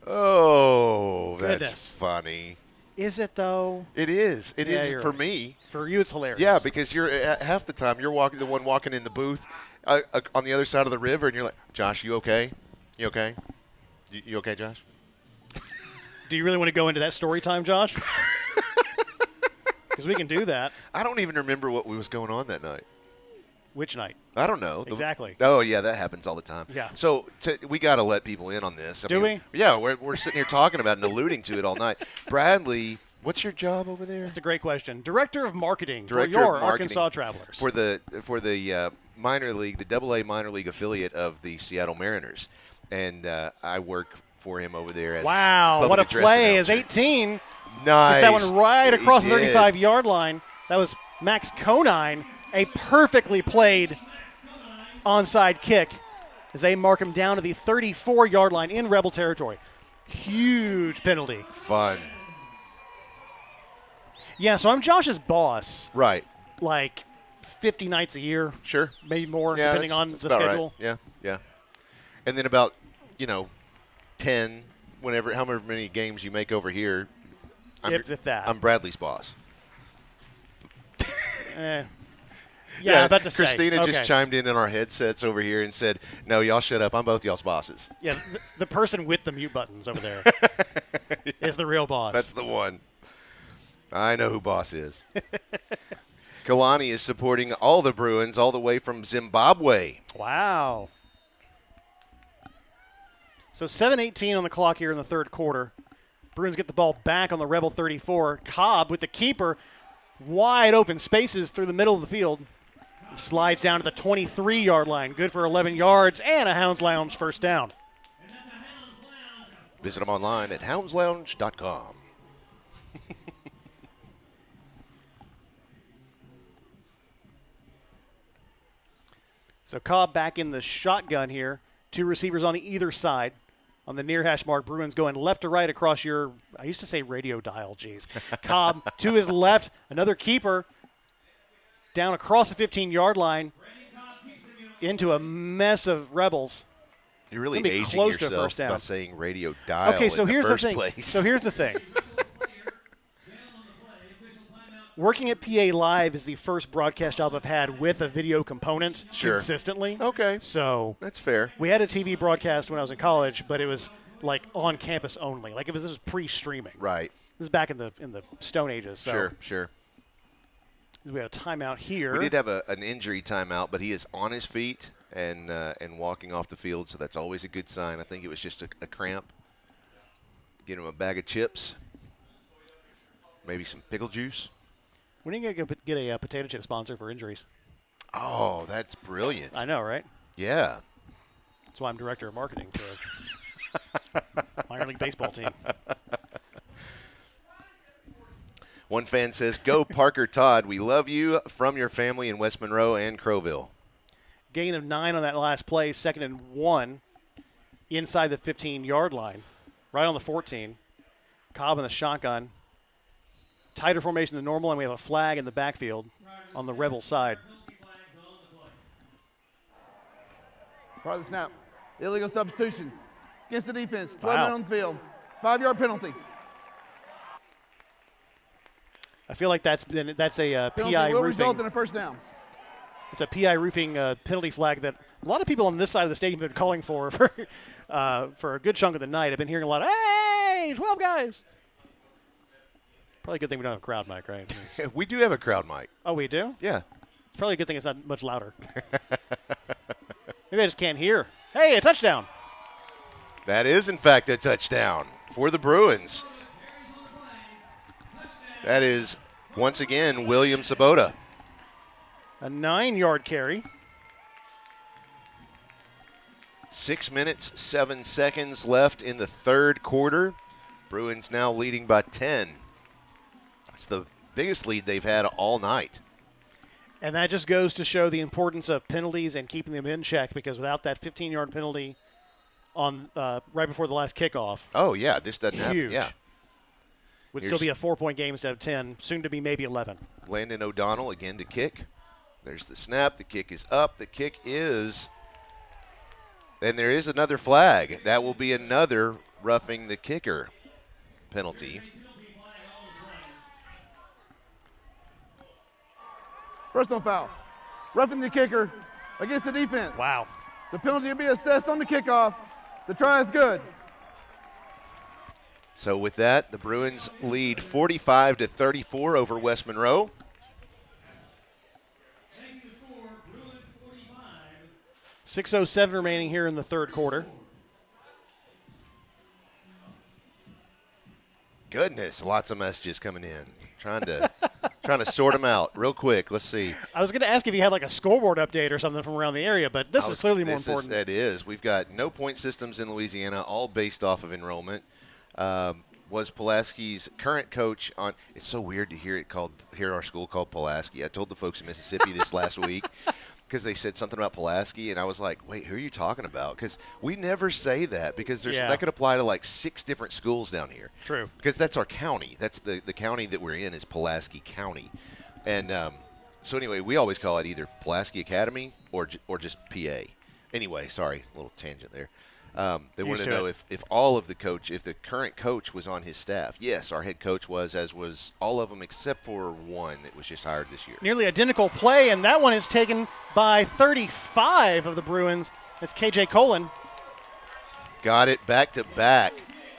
Oh, that's Goodness. funny. Is it, though? It is. It Yeah, is you're for right. me. For you, it's hilarious. Yeah, because you're half the time you're the one walking in the booth on the other side of the river, and you're like, Josh, you okay? You okay? You okay, Josh? Do you really want to go into that story time, Josh? Because we can do that. I don't even remember what was going on that night. Which night? I don't know. Exactly. Oh, yeah, that happens all the time. Yeah. So we got to let people in on this. Do we? Yeah, we're sitting here talking about it and alluding to it all night. Bradley, what's your job over there? That's a great question. Director of Marketing Director for your of Marketing Arkansas Travelers. For the minor league, the AA minor league affiliate of the Seattle Mariners. And I work for him over there as wow, public what a address play announcer. as 18. Nice. Gets that one right across the He did. 35-yard line. That was Max Conine, a perfectly played onside kick as they mark him down to the 34-yard line in Rebel territory. Huge penalty. Fun. Yeah, so I'm Josh's boss. Right. Like 50 nights a year. Sure. Maybe more, Yeah, depending on that's the about schedule. Right. Yeah. And then about, 10, however many games you make over here, If that. I'm Bradley's boss. Yeah, about to say. Christina Okay. just chimed in our headsets over here and said, no, y'all shut up. I'm both y'all's bosses. Yeah, the person with the mute buttons over there is the real boss. That's the one. I know who boss is. Kalani is supporting all the Bruins all the way from Zimbabwe. Wow. So 7:18 on the clock here in the third quarter. Bruins get the ball back on the Rebel 34. Cobb with the keeper. Wide open spaces through the middle of the field. Slides down to the 23-yard line. Good for 11 yards and a Hounds Lounge first down. Visit them online at houndslounge.com. So Cobb back in the shotgun here. Two receivers on either side. On the near hash mark, Bruins going left to right across your, I used to say radio dial, geez. Cobb to his left, another keeper down across the 15-yard line into a mess of Rebels. You're really Gonna be aging close to a yourself first down. by saying radio dial Okay, so in here's the first thing. place. So here's the thing. Working at PA Live is the first broadcast job I've had with a video component consistently. Okay. So that's fair. We had a TV broadcast when I was in college, but it was like on campus only. Like this was pre-streaming. Right. This is back in the Stone Ages. So Sure. We had a timeout here. We did have an injury timeout, but he is on his feet and walking off the field, so that's always a good sign. I think it was just a cramp. Get him a bag of chips, maybe some pickle juice. When are you going to get a potato chip sponsor for injuries? Oh, that's brilliant. I know, right? Yeah. That's why I'm director of marketing for a minor league baseball team. One fan says, go Parker Todd. We love you from your family in West Monroe and Crowville. Gain of 9 on that last play, 2nd and 1 inside the 15-yard line, right on the 14. Cobb in the shotgun. Tighter formation than normal, and we have a flag in the backfield on the Rebel side. Part of the snap. Illegal substitution against the defense. 12 Wow. men on the field. 5-yard penalty. I feel like that's a Penalty PI will roofing. result in a first down. It's a PI roofing penalty flag that a lot of people on this side of the stadium have been calling for a good chunk of the night. I've been hearing a lot of, hey, 12 guys. Probably a good thing we don't have a crowd mic, right? We do have a crowd mic. Oh, we do? Yeah. It's probably a good thing it's not much louder. Maybe I just can't hear. Hey, a touchdown. That is, in fact, a touchdown for the Bruins. That is, once again, William Sabota. A 9-yard carry. 6 minutes, 7 seconds left in the third quarter. Bruins now leading by 10. It's the biggest lead they've had all night. And that just goes to show the importance of penalties and keeping them in check, because without that 15-yard penalty on right before the last kickoff. Oh, yeah, this doesn't happen. Yeah. Would still be a 4-point game instead of 10, soon to be maybe 11. Landon O'Donnell again to kick. There's the snap. The kick is up. The kick is – and there is another flag. That will be another roughing the kicker penalty. Personal foul. Roughing the kicker against the defense. Wow. The penalty will be assessed on the kickoff. The try is good. So with that, the Bruins lead 45-34 over West Monroe. .607 remaining here in the third quarter. Goodness, lots of messages coming in. Trying to sort them out real quick. Let's see. I was going to ask if you had like a scoreboard update or something from around the area, but this is clearly more important. It is. We've got no point systems in Louisiana, all based off of enrollment. Was Pulaski's current coach on? It's so weird to hear our school called Pulaski. I told the folks in Mississippi this last week because they said something about Pulaski, and I was like, wait, who are you talking about? Because we never say that, because that could apply to like 6 different schools down here. True. Because that's our county. That's the county that we're in is Pulaski County. And so anyway, we always call it either Pulaski Academy or just PA. Anyway, sorry, a little tangent there. They wanted to know if the current coach was on his staff. Yes, our head coach was, as was all of them except for one that was just hired this year. Nearly identical play, and that one is taken by 35 of the Bruins. That's KJ Colon. Got it back to back.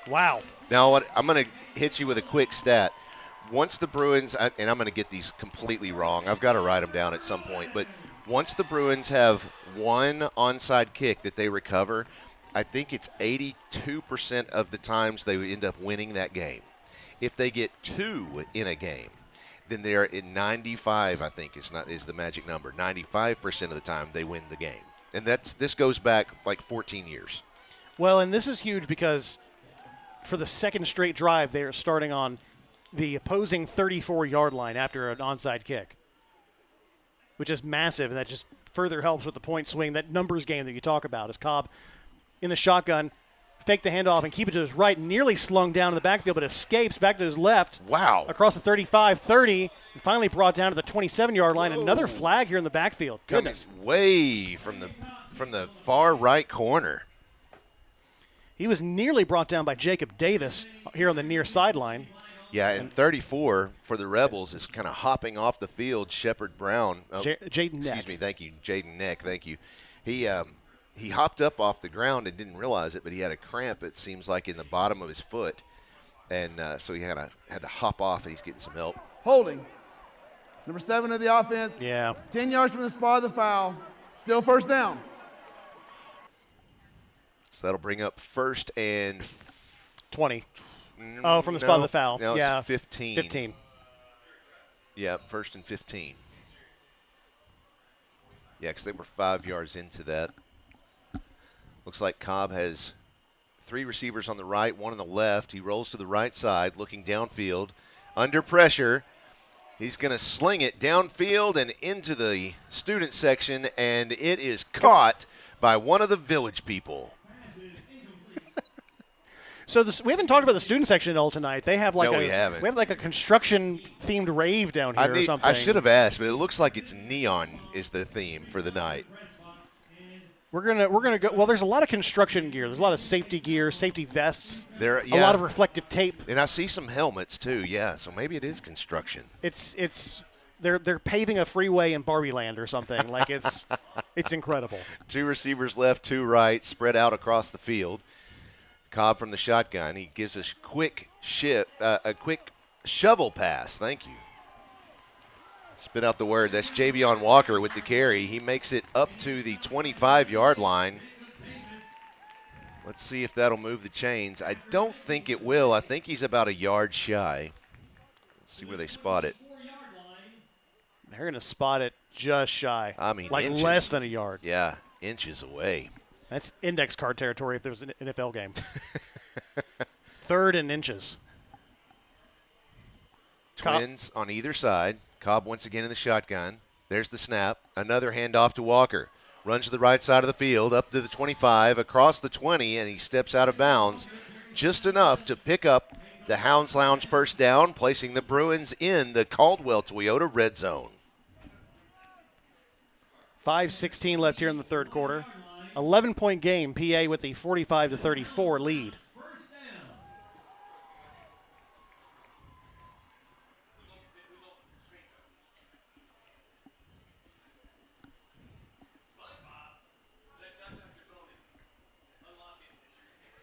Wow. Now I'm going to hit you with a quick stat. Once the Bruins, and I'm going to get these completely wrong. I've got to write them down at some point. But once the Bruins have one onside kick that they recover, I think it's 82% of the times they end up winning that game. If they get 2 in a game, then they're at 95, I think is the magic number. 95% of the time they win the game. And this goes back like 14 years. Well, and this is huge because for the second straight drive, they are starting on the opposing 34-yard line after an onside kick, which is massive, and that just further helps with the point swing, that numbers game that you talk about, as Cobb in the shotgun, fake the handoff and keep it to his right, nearly slung down in the backfield, but escapes back to his left. Wow. Across the 35-30, and finally brought down to the 27-yard line. Whoa. Another flag here in the backfield. Goodness. Coming way from the far right corner. He was nearly brought down by Jacob Davis here on the near sideline. Yeah, and 34 for the Rebels is kind of hopping off the field. Shepard Brown. Jaden Neck. Excuse me, thank you. Jaden Neck, thank you. He hopped up off the ground and didn't realize it, but he had a cramp, it seems like, in the bottom of his foot. And so he had to hop off, and he's getting some help. Holding. Number 7 of the offense. Yeah. 10 yards from the spot of the foul. Still first down. So that'll bring up 1st and 20. Oh, from the spot of the foul. No, yeah. It's 15. 15. Yeah, 1st and 15. Yeah, because they were 5 yards into that. Looks like Cobb has 3 receivers on the right, 1 on the left. He rolls to the right side, looking downfield. Under pressure, he's going to sling it downfield and into the student section, and it is caught by one of the village people. So we haven't talked about the student section at all tonight. They have like we haven't. We have like a construction-themed rave down here or something. I should have asked, but it looks like it's neon is the theme for the night. We're gonna go. Well, there's a lot of construction gear. There's a lot of safety gear, safety vests. A lot of reflective tape. And I see some helmets too. Yeah, so maybe it is construction. They're paving a freeway in Barbie Land or something. Like it's incredible. 2 receivers left, 2 right, spread out across the field. Cobb from the shotgun. He gives us a quick shovel pass. Thank you. Spit out the word. That's Javion Walker with the carry. He makes it up to the 25-yard line. Let's see if that'll move the chains. I don't think it will. I think he's about a yard shy. Let's see where they spot it. They're going to spot it just shy. I mean, like inches. less than a yard. Yeah, inches away. That's index card territory if there was an NFL game. 3rd and inches. Twins on either side. Cobb once again in the shotgun. There's the snap. Another handoff to Walker. Runs to the right side of the field, up to the 25, across the 20, and he steps out of bounds just enough to pick up the Hounds Lounge first down, placing the Bruins in the Caldwell Toyota red zone. 5:16 left here in the third quarter. 11-point game, PA with the 45-34 lead.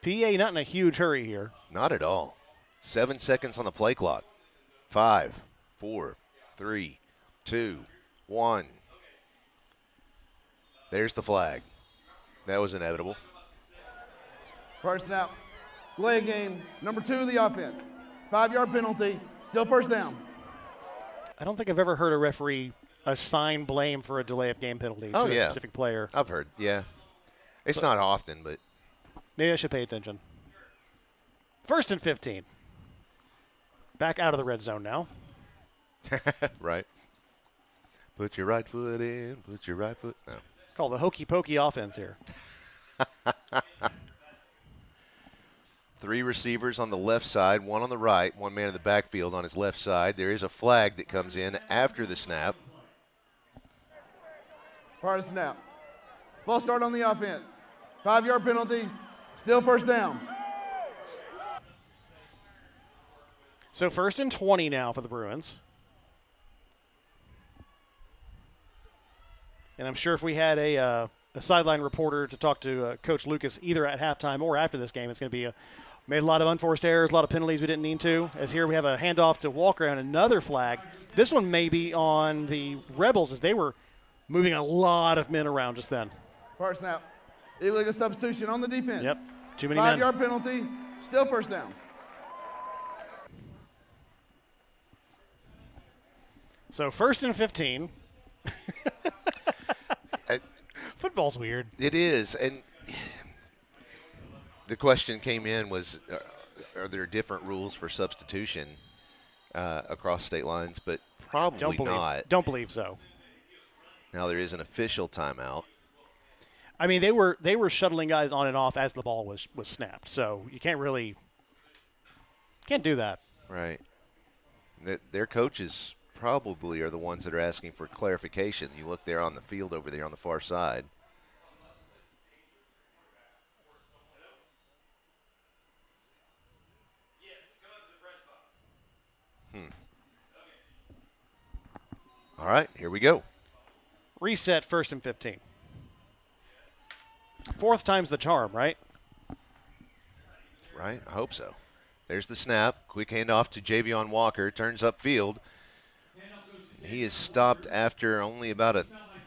PA not in a huge hurry here. Not at all. 7 seconds on the play clock. 5, 4, 3, 2, 1. There's the flag. That was inevitable. First snap. Delay of game. Number 2 of the offense. 5-yard penalty. Still first down. I don't think I've ever heard a referee assign blame for a delay of game penalty to a specific player. I've heard, yeah. It's not often, but. Maybe I should pay attention. 1st and 15. Back out of the red zone now. Right. Put your right foot in, put your right foot. No. Called the hokey pokey offense here. 3 receivers on the left side, 1 on the right, 1 man in the backfield on his left side. There is a flag that comes in after the snap. Prior to snap. False start on the offense. 5-yard penalty. Still first down. So 1st and 20 now for the Bruins. And I'm sure if we had a sideline reporter to talk to Coach Lucas either at halftime or after this game, it's going to be made a lot of unforced errors, a lot of penalties we didn't need to. As here we have a handoff to Walker and another flag. This one may be on the Rebels as they were moving a lot of men around just then. Prior snap. Illegal substitution on the defense. Yep, too many men. 5-yard penalty. Still first down. So 1st and 15. Football's weird. It is, and the question came in was, are there different rules for substitution across state lines? But probably not. Don't believe so. Now there is an official timeout. I mean, they were shuttling guys on and off as the ball was snapped, so you can't do that. Right. Their coaches probably are the ones that are asking for clarification. You look there on the field over there on the far side. All right, here we go. Reset 1st and 15. 4th time's the charm, right? Right, I hope so. There's the snap. Quick handoff to Javion Walker. Turns upfield. He is stopped after only about a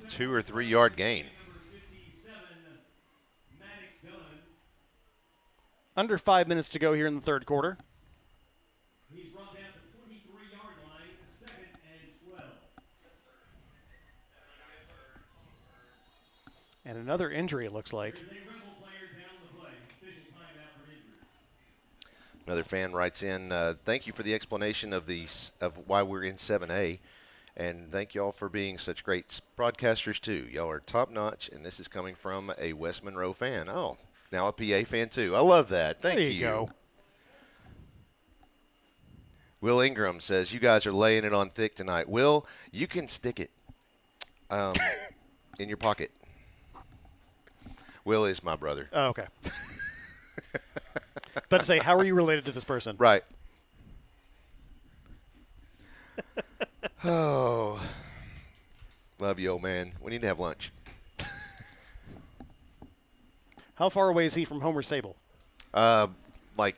2 or 3 yard gain. Under 5 minutes to go here in the third quarter. He's brought down the 23-yard line, 2nd and 12. And another injury, it looks like. Another fan writes in, thank you for the explanation of why we're in 7A. And thank y'all for being such great broadcasters, too. Y'all are top-notch, and this is coming from a West Monroe fan. Oh, now a PA fan, too. I love that. Thank you. There you go. Will Ingram says, you guys are laying it on thick tonight. Will, you can stick it in your pocket. Will is my brother. Oh, okay. But to say, how are you related to this person? Right. Oh. Love you, old man. We need to have lunch. How far away is he from Homer's Stable? Like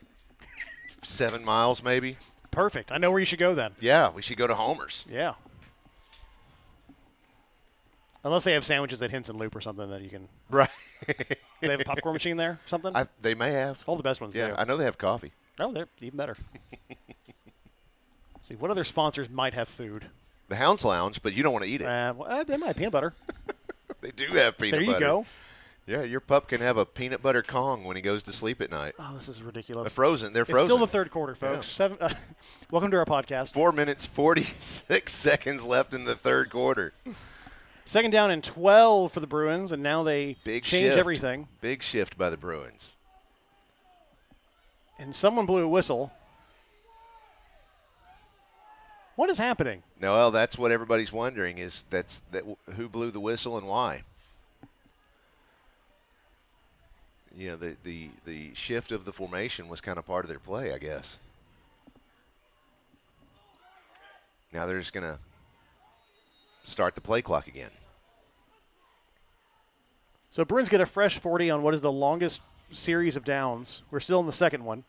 7 miles, maybe. Perfect. I know where you should go then. Yeah, we should go to Homer's. Yeah. Unless they have sandwiches at Henson Loop or something that you can. Right. They have a popcorn machine there or something? They may have. All the best ones do. Yeah, I know they have coffee. Oh, they're even better. See, what other sponsors might have food? The Hounds Lounge, but you don't want to eat it. Well, they might have peanut butter. They do have peanut butter. There you go. Yeah, your pup can have a peanut butter Kong when he goes to sleep at night. Oh, this is ridiculous. They're frozen. They're frozen. It's still the third quarter, folks. Yeah. Welcome to our podcast. 4 minutes, 46 seconds left in the third quarter. Second down and 12 for the Bruins, and now they change everything. Big shift by the Bruins. And someone blew a whistle. What is happening? No, well, that's what everybody's wondering is who blew the whistle and why. You know, the shift of the formation was kind of part of their play, I guess. Now they're just going to start the play clock again. So Bruins get a fresh 40 on what is the longest series of downs. We're still in the second one.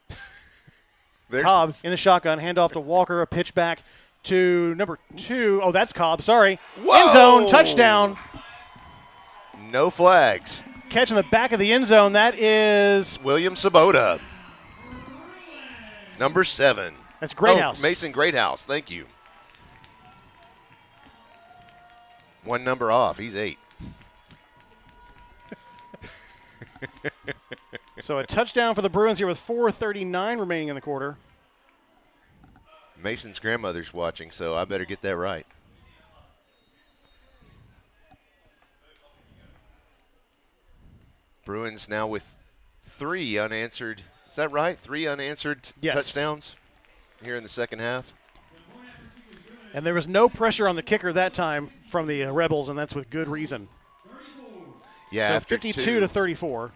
Cobb in the shotgun, handoff to Walker, a pitch back to number 2. Oh, that's Cobb, sorry. Whoa! End zone, touchdown. No flags. Catch in the back of the end zone, that is William Sabota. Number 7. That's Greathouse. Oh, Mason Greathouse, thank you. One number off, he's 8. So a touchdown for the Bruins here with 4:39 remaining in the quarter. Mason's grandmother's watching, so I better get that right. Bruins now with 3 unanswered. Is that right? 3 unanswered touchdowns here in the second half. And there was no pressure on the kicker that time from the Rebels, and that's with good reason. Yeah, so after 52 to 34.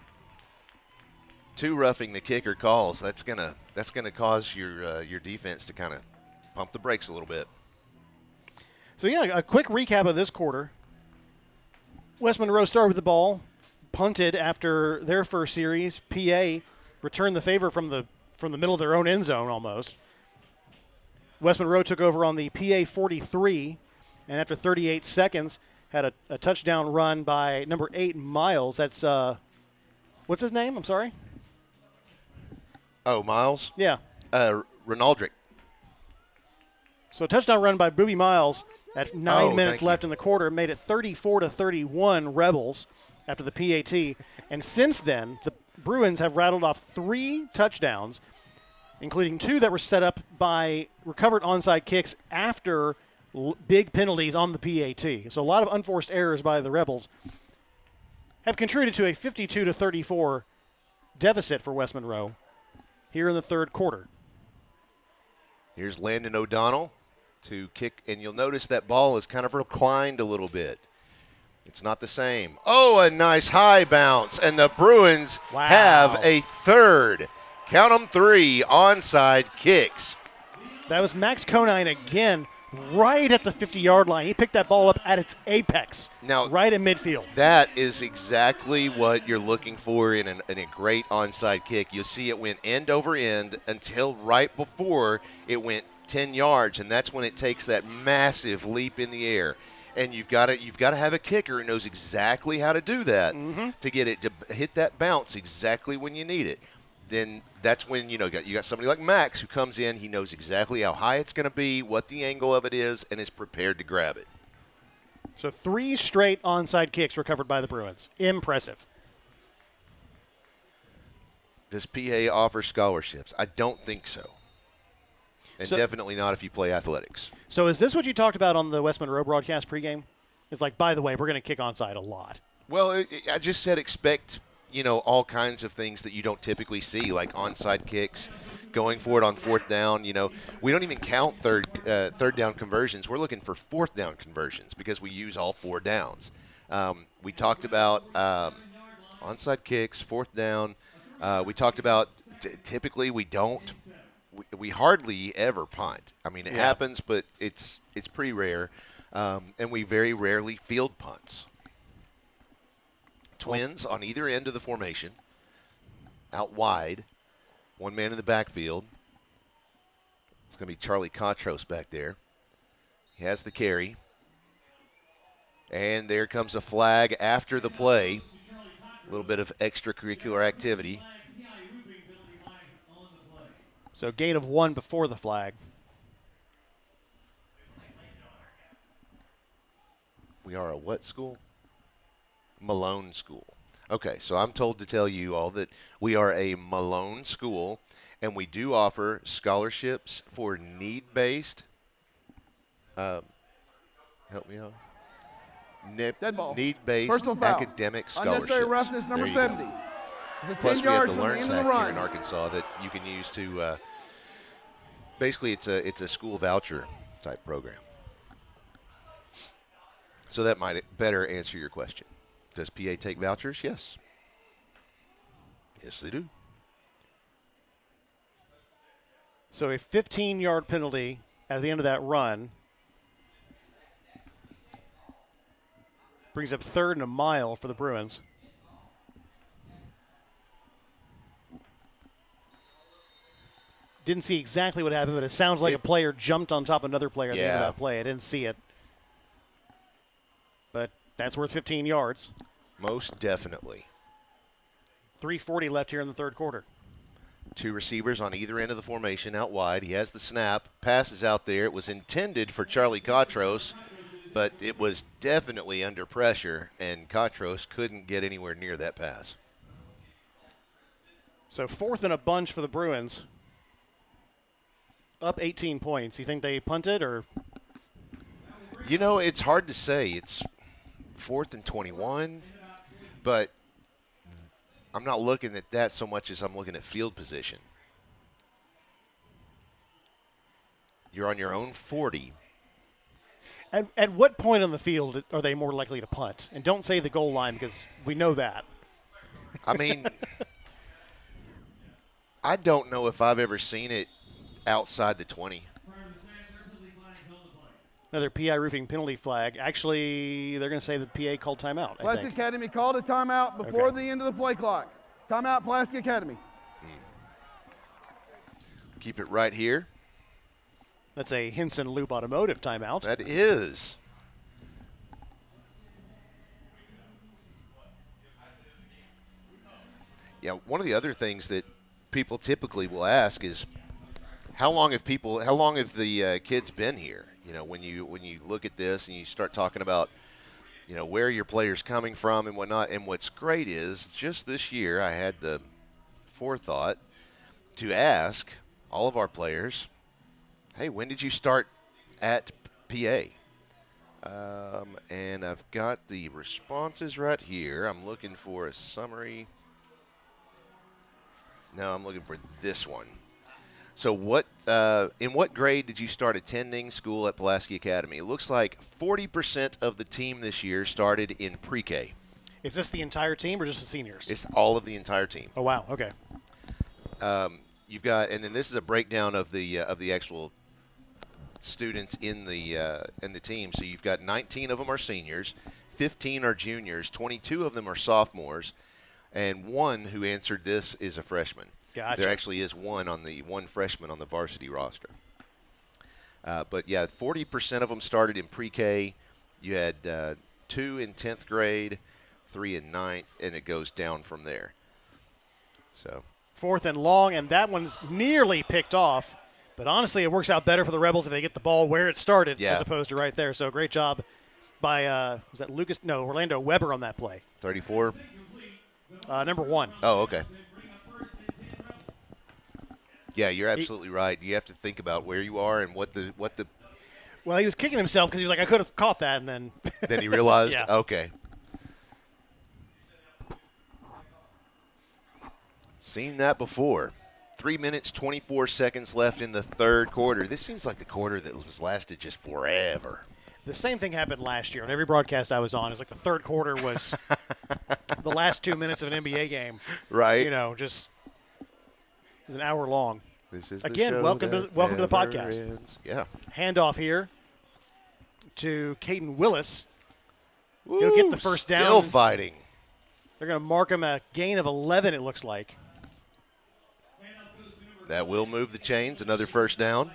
2 roughing the kicker calls. That's gonna cause your defense to kind of pump the brakes a little bit. So yeah, a quick recap of this quarter. West Monroe started with the ball, punted after their first series. PA returned the favor from the middle of their own end zone almost. West Monroe took over on the PA 43, and after 38 seconds, had a touchdown run by number 8, Miles. That's, what's his name? I'm sorry? Oh, Miles? Yeah. Ronaldrick. So a touchdown run by Booby Miles at 9 minutes left in the quarter made it 34 to 31 Rebels after the PAT. And since then, the Bruins have rattled off 3 touchdowns, including 2 that were set up by recovered onside kicks after big penalties on the PAT. So a lot of unforced errors by the Rebels have contributed to a 52 to 34 deficit for West Monroe here in the third quarter. Here's Landon O'Donnell to kick, and you'll notice that ball is kind of reclined a little bit. It's not the same. Oh, a nice high bounce, and the Bruins have a third, count them 3, onside kicks. That was Max Conine again, right at the 50-yard line. He picked that ball up at its apex, now, right in midfield. That is exactly what you're looking for in a great onside kick. You'll see it went end over end until right before it went 10 yards, and that's when it takes that massive leap in the air. And you've got to have a kicker who knows exactly how to do that to get it to hit that bounce exactly when you need it. Then that's when you got somebody like Max who comes in. He knows exactly how high it's going to be, what the angle of it is, and is prepared to grab it. So 3 straight onside kicks recovered by the Bruins. Impressive. Does PA offer scholarships? I don't think so. And definitely not if you play athletics. So is this what you talked about on the West Monroe broadcast pregame? It's like, by the way, we're going to kick onside a lot. Well, I just said expect, all kinds of things that you don't typically see, like onside kicks, going for it on 4th down. We don't even count third down conversions. We're looking for 4th down conversions because we use all 4 downs. We talked about onside kicks, 4th down. We talked about typically we don't. We hardly ever punt. I mean, it happens, but it's pretty rare, and we very rarely field punts. Twins on either end of the formation, out wide, 1 man in the backfield. It's going to be Charlie Contros back there. He has the carry, and there comes a flag after the play. A little bit of extracurricular activity. So gain of 1 before the flag. We are a what school? Malone School. Okay, so I'm told to tell you all that we are a Malone school, and we do offer scholarships for need-based. Help me out. Dead ball. Need-based Personal foul. academic scholarships. Unnecessary roughness, number There you go. 70. It's a 10 Plus, we have yards the from the Learn end of the Sack here run. in Arkansas that you can use to. Basically, it's a school voucher type program. So that might better answer your question. Does PA take vouchers? Yes. Yes, they do. So a 15-yard penalty at the end of that run brings up 3rd and a mile for the Bruins. Didn't see exactly what happened, but it sounds like a player jumped on top of another player at the end of that play. I didn't see it. But that's worth 15 yards. Most definitely. 3:40 left here in the third quarter. 2 receivers on either end of the formation out wide. He has the snap. Pass is out there. It was intended for Charlie Cotros, but it was definitely under pressure, and Cotros couldn't get anywhere near that pass. So 4th and a bunch for the Bruins. Up 18 points. You think they punted or? You know, it's hard to say. It's 4th and 21, but I'm not looking at that so much as I'm looking at field position. You're on your own 40. At what point on the field are they more likely to punt? And don't say the goal line because we know that. I mean, I don't know if I've ever seen it outside the 20. Another PI roofing penalty flag. Actually, they're going to say the PA called timeout. Pulaski Academy called a timeout before the end of the play clock. Timeout, Pulaski Academy. Keep it right here. That's a Henson Loop Automotive timeout. That is. Yeah, one of the other things that people typically will ask is, how long have the kids been here? You know, when you look at this and you start talking about, you know, where your players coming from and whatnot. And what's great is just this year I had the forethought to ask all of our players, hey, when did you start at PA? And I've got the responses right here. I'm looking for a summary. No, I'm looking for this one. So in what grade did you start attending school at Pulaski Academy? It looks like 40% of the team this year started in pre-K. Is this the entire team or just the seniors? It's all of the entire team. Oh, wow. Okay. You've got, and then this is a breakdown of the actual students in the team. So you've got 19 of them are seniors, 15 are juniors, 22 of them are sophomores, and 1 who answered this is a freshman. Gotcha. There actually is one freshman on the varsity roster. But yeah, 40% of them started in pre-K. You had 2 in 10th grade, 3 in 9th, and it goes down from there. So 4th and long, and that one's nearly picked off. But honestly, it works out better for the Rebels if they get the ball where it started as opposed to right there. So great job by was that Lucas? No, Orlando Weber on that play. 34. Number 1. Oh, okay. Yeah, you're absolutely right. You have to think about where you are and what the. Well, he was kicking himself because he was like, I could have caught that, and then. Then he realized. Yeah. Okay. Seen that before. 3 minutes, 24 seconds left in the third quarter. This seems like the quarter that has lasted just forever. The same thing happened last year. On every broadcast I was on, it's like the third quarter was the last 2 minutes of an NBA game. Right. You know, just. It was an hour long. This is again. Welcome to the podcast. Ends. Yeah. Handoff here to Caden Willis. Woo, He'll get the first down. Still fighting. They're going to mark him a gain of 11. It looks like. That will move the chains. Another first down.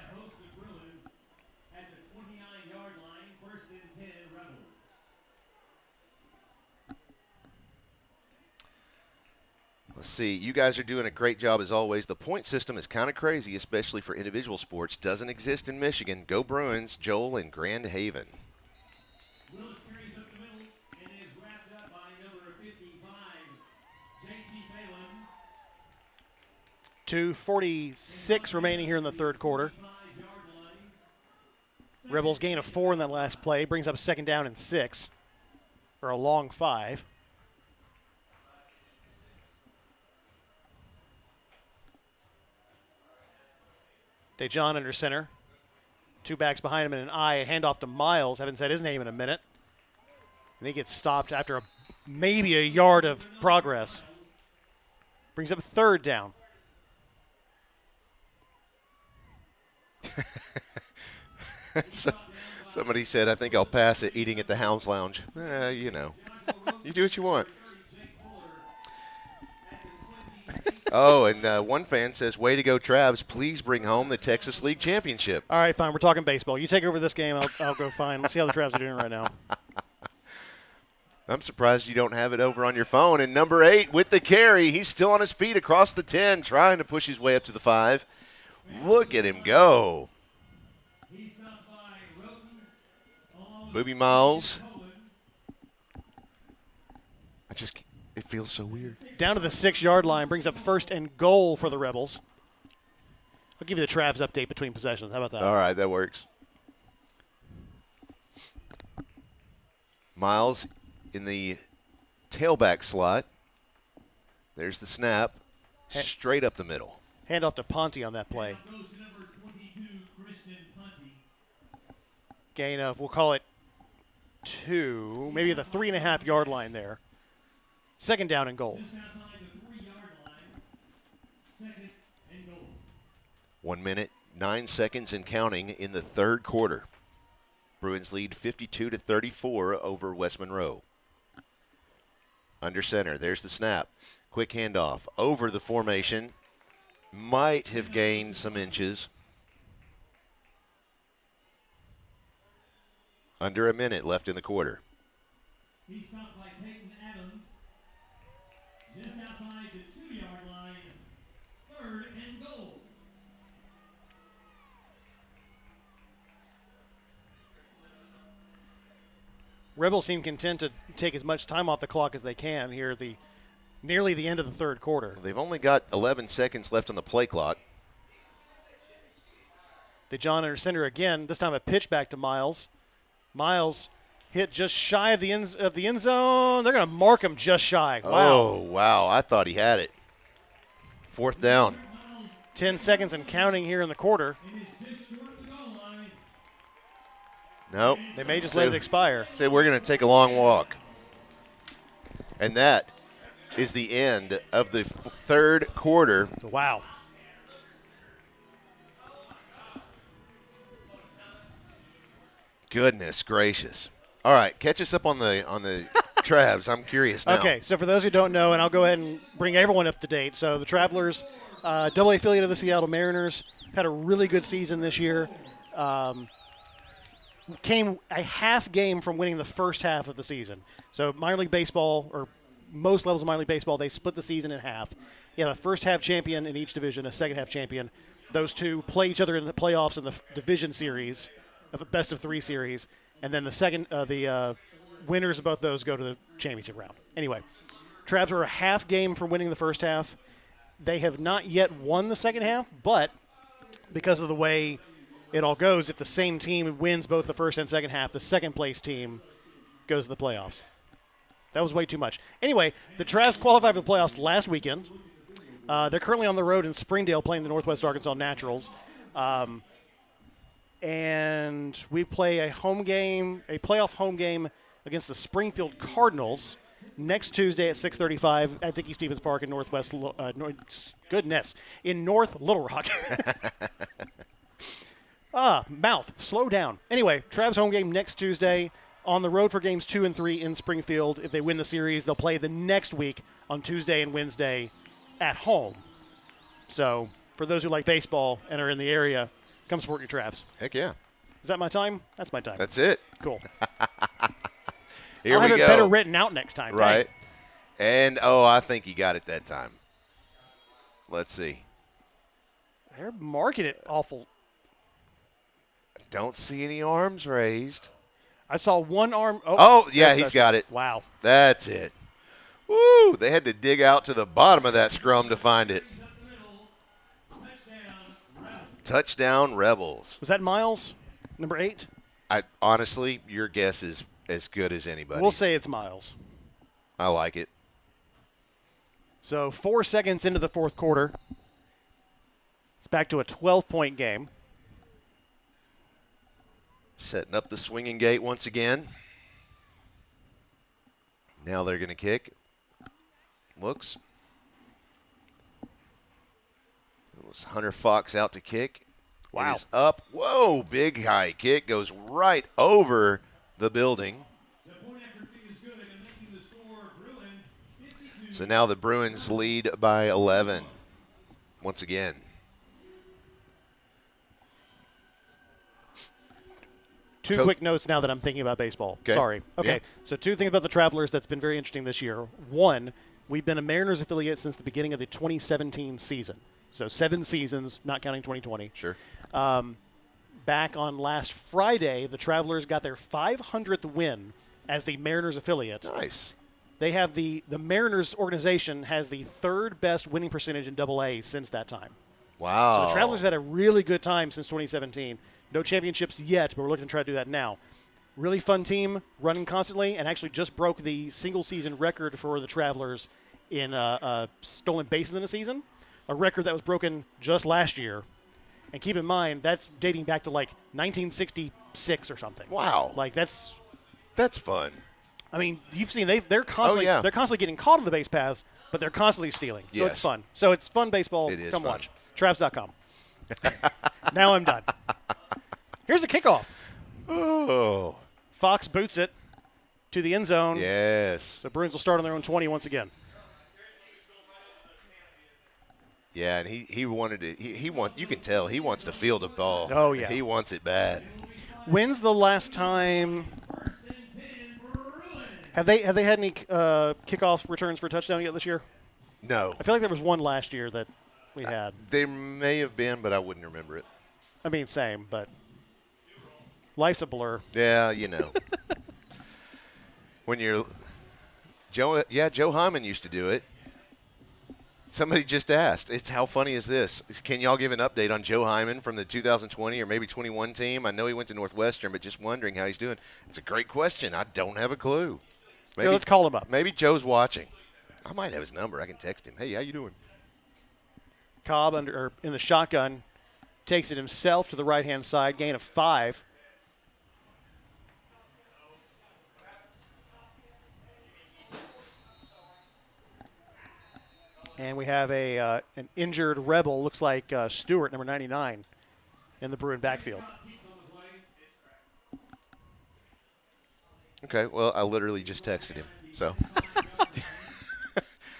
Let's see. You guys are doing a great job as always. The point system is kind of crazy, especially for individual sports. Doesn't exist in Michigan. Go Bruins, Joel in Grand Haven. Willis carries up the middle and is wrapped up by number 55, 2:46 remaining here in the third quarter. Rebels gain of 4 in that last play. Brings up second down and 6. Or a long 5. DeJohn under center. 2 backs behind him and an eye. A handoff to Miles. Haven't said his name in a minute. And he gets stopped after maybe a yard of progress. Brings up third down. Somebody said, I think I'll pass it eating at the Hounds Lounge. You know, you do what you want. Oh, and one fan says, way to go, Travs. Please bring home the Texas League Championship. All right, fine. We're talking baseball. You take over this game. I'll go fine. Let's see how the Travs are doing right now. I'm surprised you don't have it over on your phone. And number 8 with the carry. He's still on his feet across the 10, trying to push his way up to the 5. Look at him go. Booby Miles. It feels so weird. Down to the 6-yard line, brings up first and goal for the Rebels. I'll give you the Travs update between possessions. How about that? All right, that works. Miles in the tailback slot. There's the snap. Straight up the middle. Hand off to Ponte on that play. Gain of, we'll call it 2, maybe the 3.5-yard line there. Second down and goal. 1 minute, 9 seconds and counting in the third quarter. Bruins lead 52-34 over West Monroe. Under center, there's the snap. Quick handoff over the formation. Might have gained some inches. Under a minute left in the quarter. He's stopped by Peyton Adams. Just outside the 2-yard line. Third and goal. Rebels seem content to take as much time off the clock as they can here at nearly the end of the third quarter. They've only got 11 seconds left on the play clock. DeJohn under center again. This time a pitch back to Miles. Miles hit just shy of the end zone. They're going to mark him just shy. Wow. Oh, wow. I thought he had it. Fourth down. 10 seconds and counting here in the quarter. Nope. They may just let it expire. Say we're going to take a long walk. And that is the end of the third quarter. Wow. Goodness gracious. All right, catch us up on the Travs. I'm curious now. Okay, so for those who don't know, and I'll go ahead and bring everyone up to date. So the Travelers, double A affiliate of the Seattle Mariners, had a really good season this year. Came a half game from winning the first half of the season. So minor league baseball, or most levels of minor league baseball, they split the season in half. You have a first half champion in each division, a second half champion. Those two play each other in the playoffs in the division series, of a best of 3 series, and then the winners of both those go to the championship round. Anyway, Travs were a half game from winning the first half. They have not yet won the second half, but because of the way it all goes, if the same team wins both the first and second half, the second place team goes to the playoffs. That was way too much. Anyway, the Travs qualified for the playoffs last weekend. They're currently on the road in Springdale playing the Northwest Arkansas Naturals. And we play a playoff home game against the Springfield Cardinals next Tuesday at 6:35 at Dickey Stevens Park in North Little Rock. Mouth, slow down. Anyway, Travs home game next Tuesday. On the road for games 2 and 3 in Springfield. If they win the series, they'll play the next week on Tuesday and Wednesday at home. So for those who like baseball and are in the area, come support your Travs. Heck yeah. Is that my time? That's my time. That's it. Cool. Here I'll we have go. it better written out next time. Right. Hey. And, I think he got it that time. Let's see. They're marking it awful. Don't see any arms raised. I saw one arm. Oh yeah, he's got it. Wow. That's it. Woo! They had to dig out to the bottom of that scrum to find it. Touchdown, Rebels. Was that Miles, number 8? Honestly, your guess is as good as anybody. We'll say it's Miles. I like it. So 4 seconds into the fourth quarter. It's back to a 12-point game. Setting up the swinging gate once again. Now they're going to kick. Looks. It was Hunter Fox out to kick. Wow. It is up. Whoa, big high kick goes right over the building. So now the Bruins lead by 11 once again. Two quick notes now that I'm thinking about baseball. Okay. Sorry. Okay, Yeah. so 2 things about the Travelers that's been very interesting this year. 1, we've been a Mariners affiliate since the beginning of the 2017 season. So 7 seasons, not counting 2020. Sure. Back on last Friday, the Travelers got their 500th win as the Mariners affiliate. Nice. They have the Mariners organization has the 3rd best winning percentage in AA since that time. Wow. So the Travelers have had a really good time since 2017. No championships yet, but we're looking to try to do that now. Really fun team, running constantly, and actually just broke the single-season record for the Travelers in stolen bases in a season, a record that was broken just last year. And keep in mind, that's dating back to like 1966 or something. Wow. Like that's fun. I mean, you've seen they're constantly they're constantly getting caught on the base paths, but they're constantly stealing. So Yes. it's fun. So it's fun baseball. It is Come fun. watch. Travs.com. Now I'm done. Here's a kickoff. Oh. Fox boots it to the end zone. Yes. So Bruins will start on their own 20 once again. Yeah, and he wanted it. You can tell he wants to field a ball. Oh, yeah. He wants it bad. When's the last time? Have they had any kickoff returns for a touchdown yet this year? No. I feel like there was one last year that we had. There may have been, but I wouldn't remember it. I mean, same, but life's a blur. Yeah, you know. When you're Joe Hyman used to do it. Somebody just asked, "It's how funny is this? Can y'all give an update on Joe Hyman from the 2020 or maybe 21 team? I know he went to Northwestern, but just wondering how he's doing." It's a great question. I don't have a clue. Maybe, Yeah, let's call him up. Maybe Joe's watching. I might have his number. I can text him. Hey, how you doing? Cobb in the shotgun takes it himself to the right-hand side, gain of 5. And we have an injured Rebel, looks like Stewart, number 99, in the Bruin backfield. Okay, well, I literally just texted him. So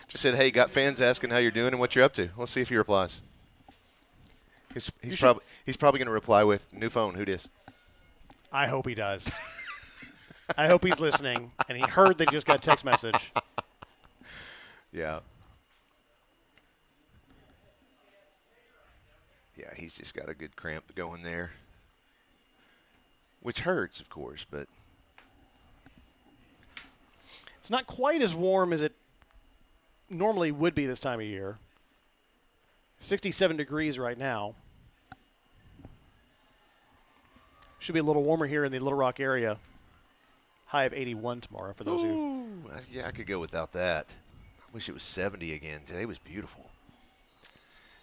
just said, "Hey, got fans asking how you're doing and what you're up to." Let's see if he replies. He's probably going to reply with, "New phone, who dis?" I hope he does. I hope he's listening, and he heard they just got a text message. Yeah. Yeah, he's just got a good cramp going there, which hurts, of course, but it's not quite as warm as it normally would be this time of year. 67 degrees right now. Should be a little warmer here in the Little Rock area. High of 81 tomorrow for those who. Yeah, I could go without that. I wish it was 70 again. Today was beautiful.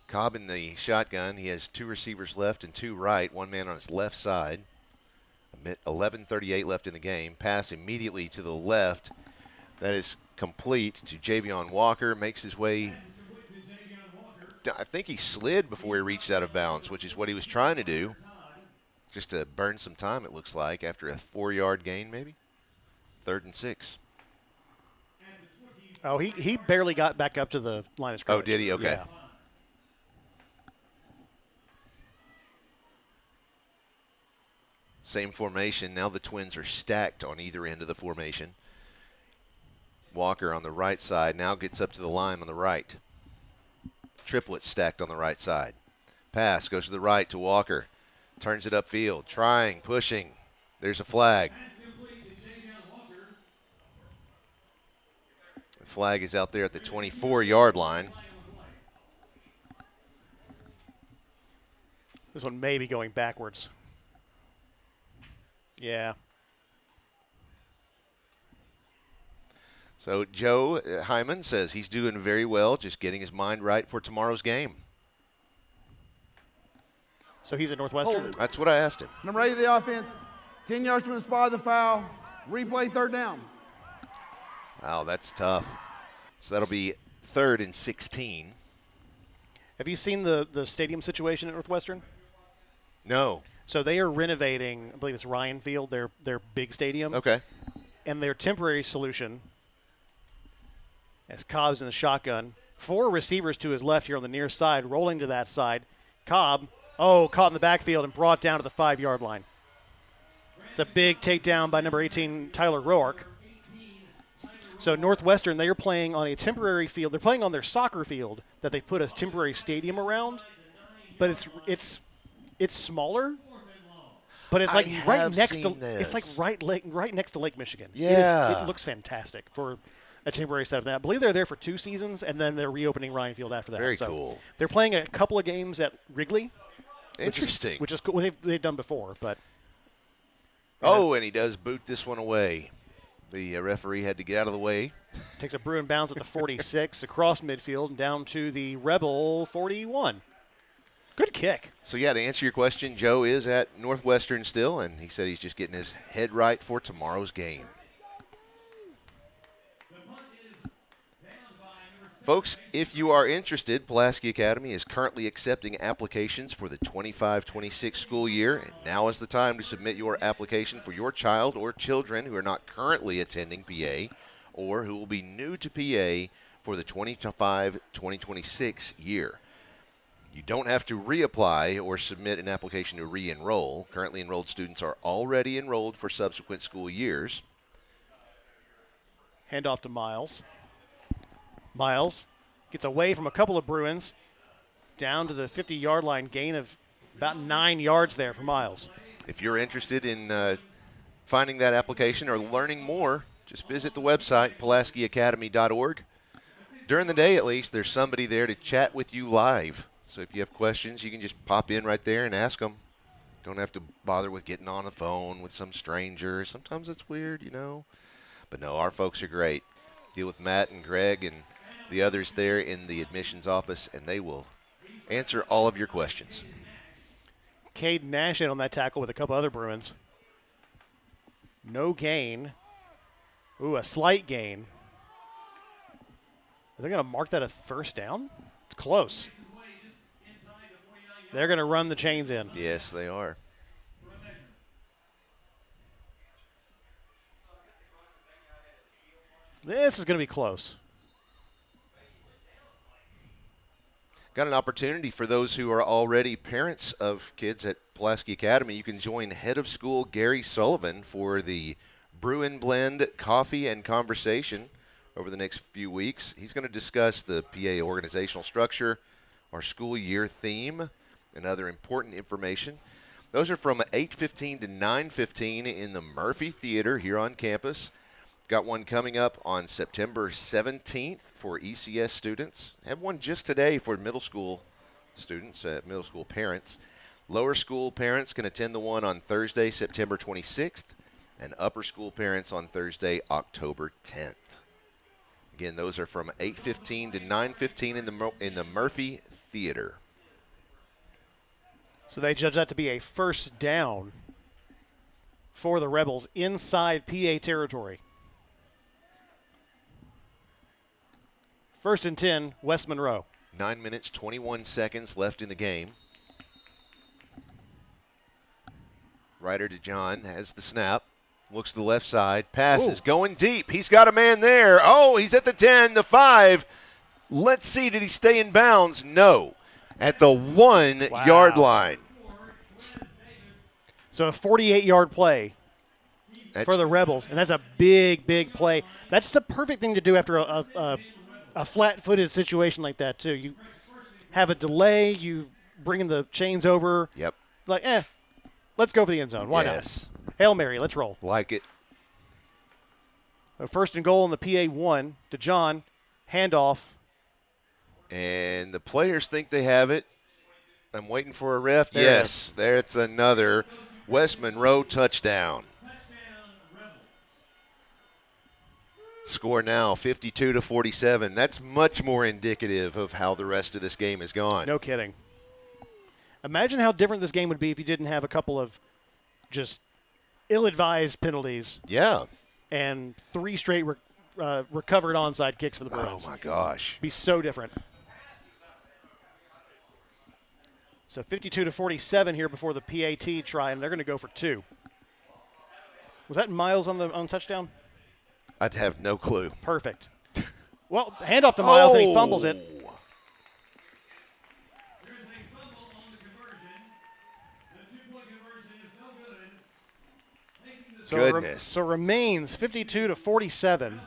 Cobb in the shotgun. He has 2 receivers left and 2 right. 1 man on his left side. 11:38 left in the game. Pass immediately to the left. That is complete to Javion Walker. Makes his way. I think he slid before he reached out of bounds, which is what he was trying to do. Just to burn some time, it looks like, after a 4-yard gain maybe. 3rd and 6. Oh, he barely got back up to the line of scrimmage. Oh, did he? Okay. Yeah. Same formation. Now the Twins are stacked on either end of the formation. Walker on the right side now gets up to the line on the right. Triplets stacked on the right side. Pass goes to the right to Walker. Turns it upfield. Trying, pushing. There's a flag. The flag is out there at the 24-yard line. This one may be going backwards. Yeah. So Joe Hyman says he's doing very well, just getting his mind right for tomorrow's game. So he's at Northwestern? That's what I asked him. Number 8 of the offense, 10 yards from the spot of the foul. Replay 3rd down. Wow, that's tough. So that'll be 3rd and 16. Have you seen the stadium situation at Northwestern? No. So they are renovating, I believe it's Ryan Field, their big stadium. Okay. And their temporary solution, as Cobb's in the shotgun, 4 receivers to his left here on the near side, rolling to that side. Cobb, caught in the backfield and brought down to the 5-yard line. It's a big takedown by number 18, Tyler Roark. So Northwestern, they are playing on a temporary field. They're playing on their soccer field that they put a temporary stadium around, but it's smaller. But it's like right next to it's like right next to Lake Michigan. Yeah, it looks fantastic for a temporary set of that. I believe they're there for 2 seasons, and then they're reopening Ryan Field after that. Very cool. They're playing a couple of games at Wrigley. Interesting. Which is cool. They've done before, but. And he does boot this one away. The referee had to get out of the way. Takes a Bruin bounce at the 46 across midfield and down to the Rebel 41. Good kick. So, yeah, to answer your question, Joe is at Northwestern still, and he said he's just getting his head right for tomorrow's game. Folks, if you are interested, Pulaski Academy is currently accepting applications for the 25-26 school year. And now is the time to submit your application for your child or children who are not currently attending PA or who will be new to PA for the 25-2026 year. You don't have to reapply or submit an application to re-enroll. Currently enrolled students are already enrolled for subsequent school years. Handoff to Miles. Miles gets away from a couple of Bruins, down to the 50-yard line, gain of about 9 yards there for Miles. If you're interested in finding that application or learning more, just visit the website, PulaskiAcademy.org. During the day, at least, there's somebody there to chat with you live. So if you have questions, you can just pop in right there and ask them. Don't have to bother with getting on the phone with some stranger. Sometimes it's weird, you know. But no, our folks are great. Deal with Matt and Greg and the others there in the admissions office, and they will answer all of your questions. Cade Nash in on that tackle with a couple other Bruins. No gain. Ooh, a slight gain. Are they going to mark that a first down? It's close. They're going to run the chains in. Yes, they are. This is going to be close. Got an opportunity for those who are already parents of kids at Pulaski Academy. You can join head of school Gary Sullivan for the Bruin Blend Coffee and Conversation over the next few weeks. He's going to discuss the PA organizational structure, our school year theme, and other important information. Those are from 8:15 to 9:15 in the Murphy Theater here on campus. Got one coming up on September 17th for ECS students. Have one just today for middle school students, middle school parents. Lower school parents can attend the one on Thursday, September 26th, and upper school parents on Thursday, October 10th. Again, those are from 8:15 to 9:15 in the Murphy Theater. So they judge that to be a first down for the Rebels inside PA territory. 1st and 10, West Monroe. 9 minutes, 21 seconds left in the game. Ryder to John has the snap. Looks to the left side. Passes. Going deep. He's got a man there. Oh, he's at the 10, the 5. Let's see. Did he stay in bounds? No. At the 1-yard line. So a 48-yard play for the Rebels, and that's a big, big play. That's the perfect thing to do after a flat-footed situation like that, too. You have a delay. You bring in the chains over. Yep. Like, let's go for the end zone. Why not? Hail Mary, let's roll. Like it. A 1st and goal in the PA 1 to John. Handoff. And the players think they have it. I'm waiting for a ref. Yes, there's another West Monroe touchdown. Score now 52-47. That's much more indicative of how the rest of this game has gone. No kidding. Imagine how different this game would be if you didn't have a couple of just ill-advised penalties. Yeah. And 3 straight recovered onside kicks for the Bruins. Oh, my gosh. Be so different. So 52-47 here before the PAT try, and they're going to go for 2. Was that Miles on the touchdown? I'd have no clue. Perfect. Well, handoff to Miles, and he fumbles it. Goodness. So remains 52-47.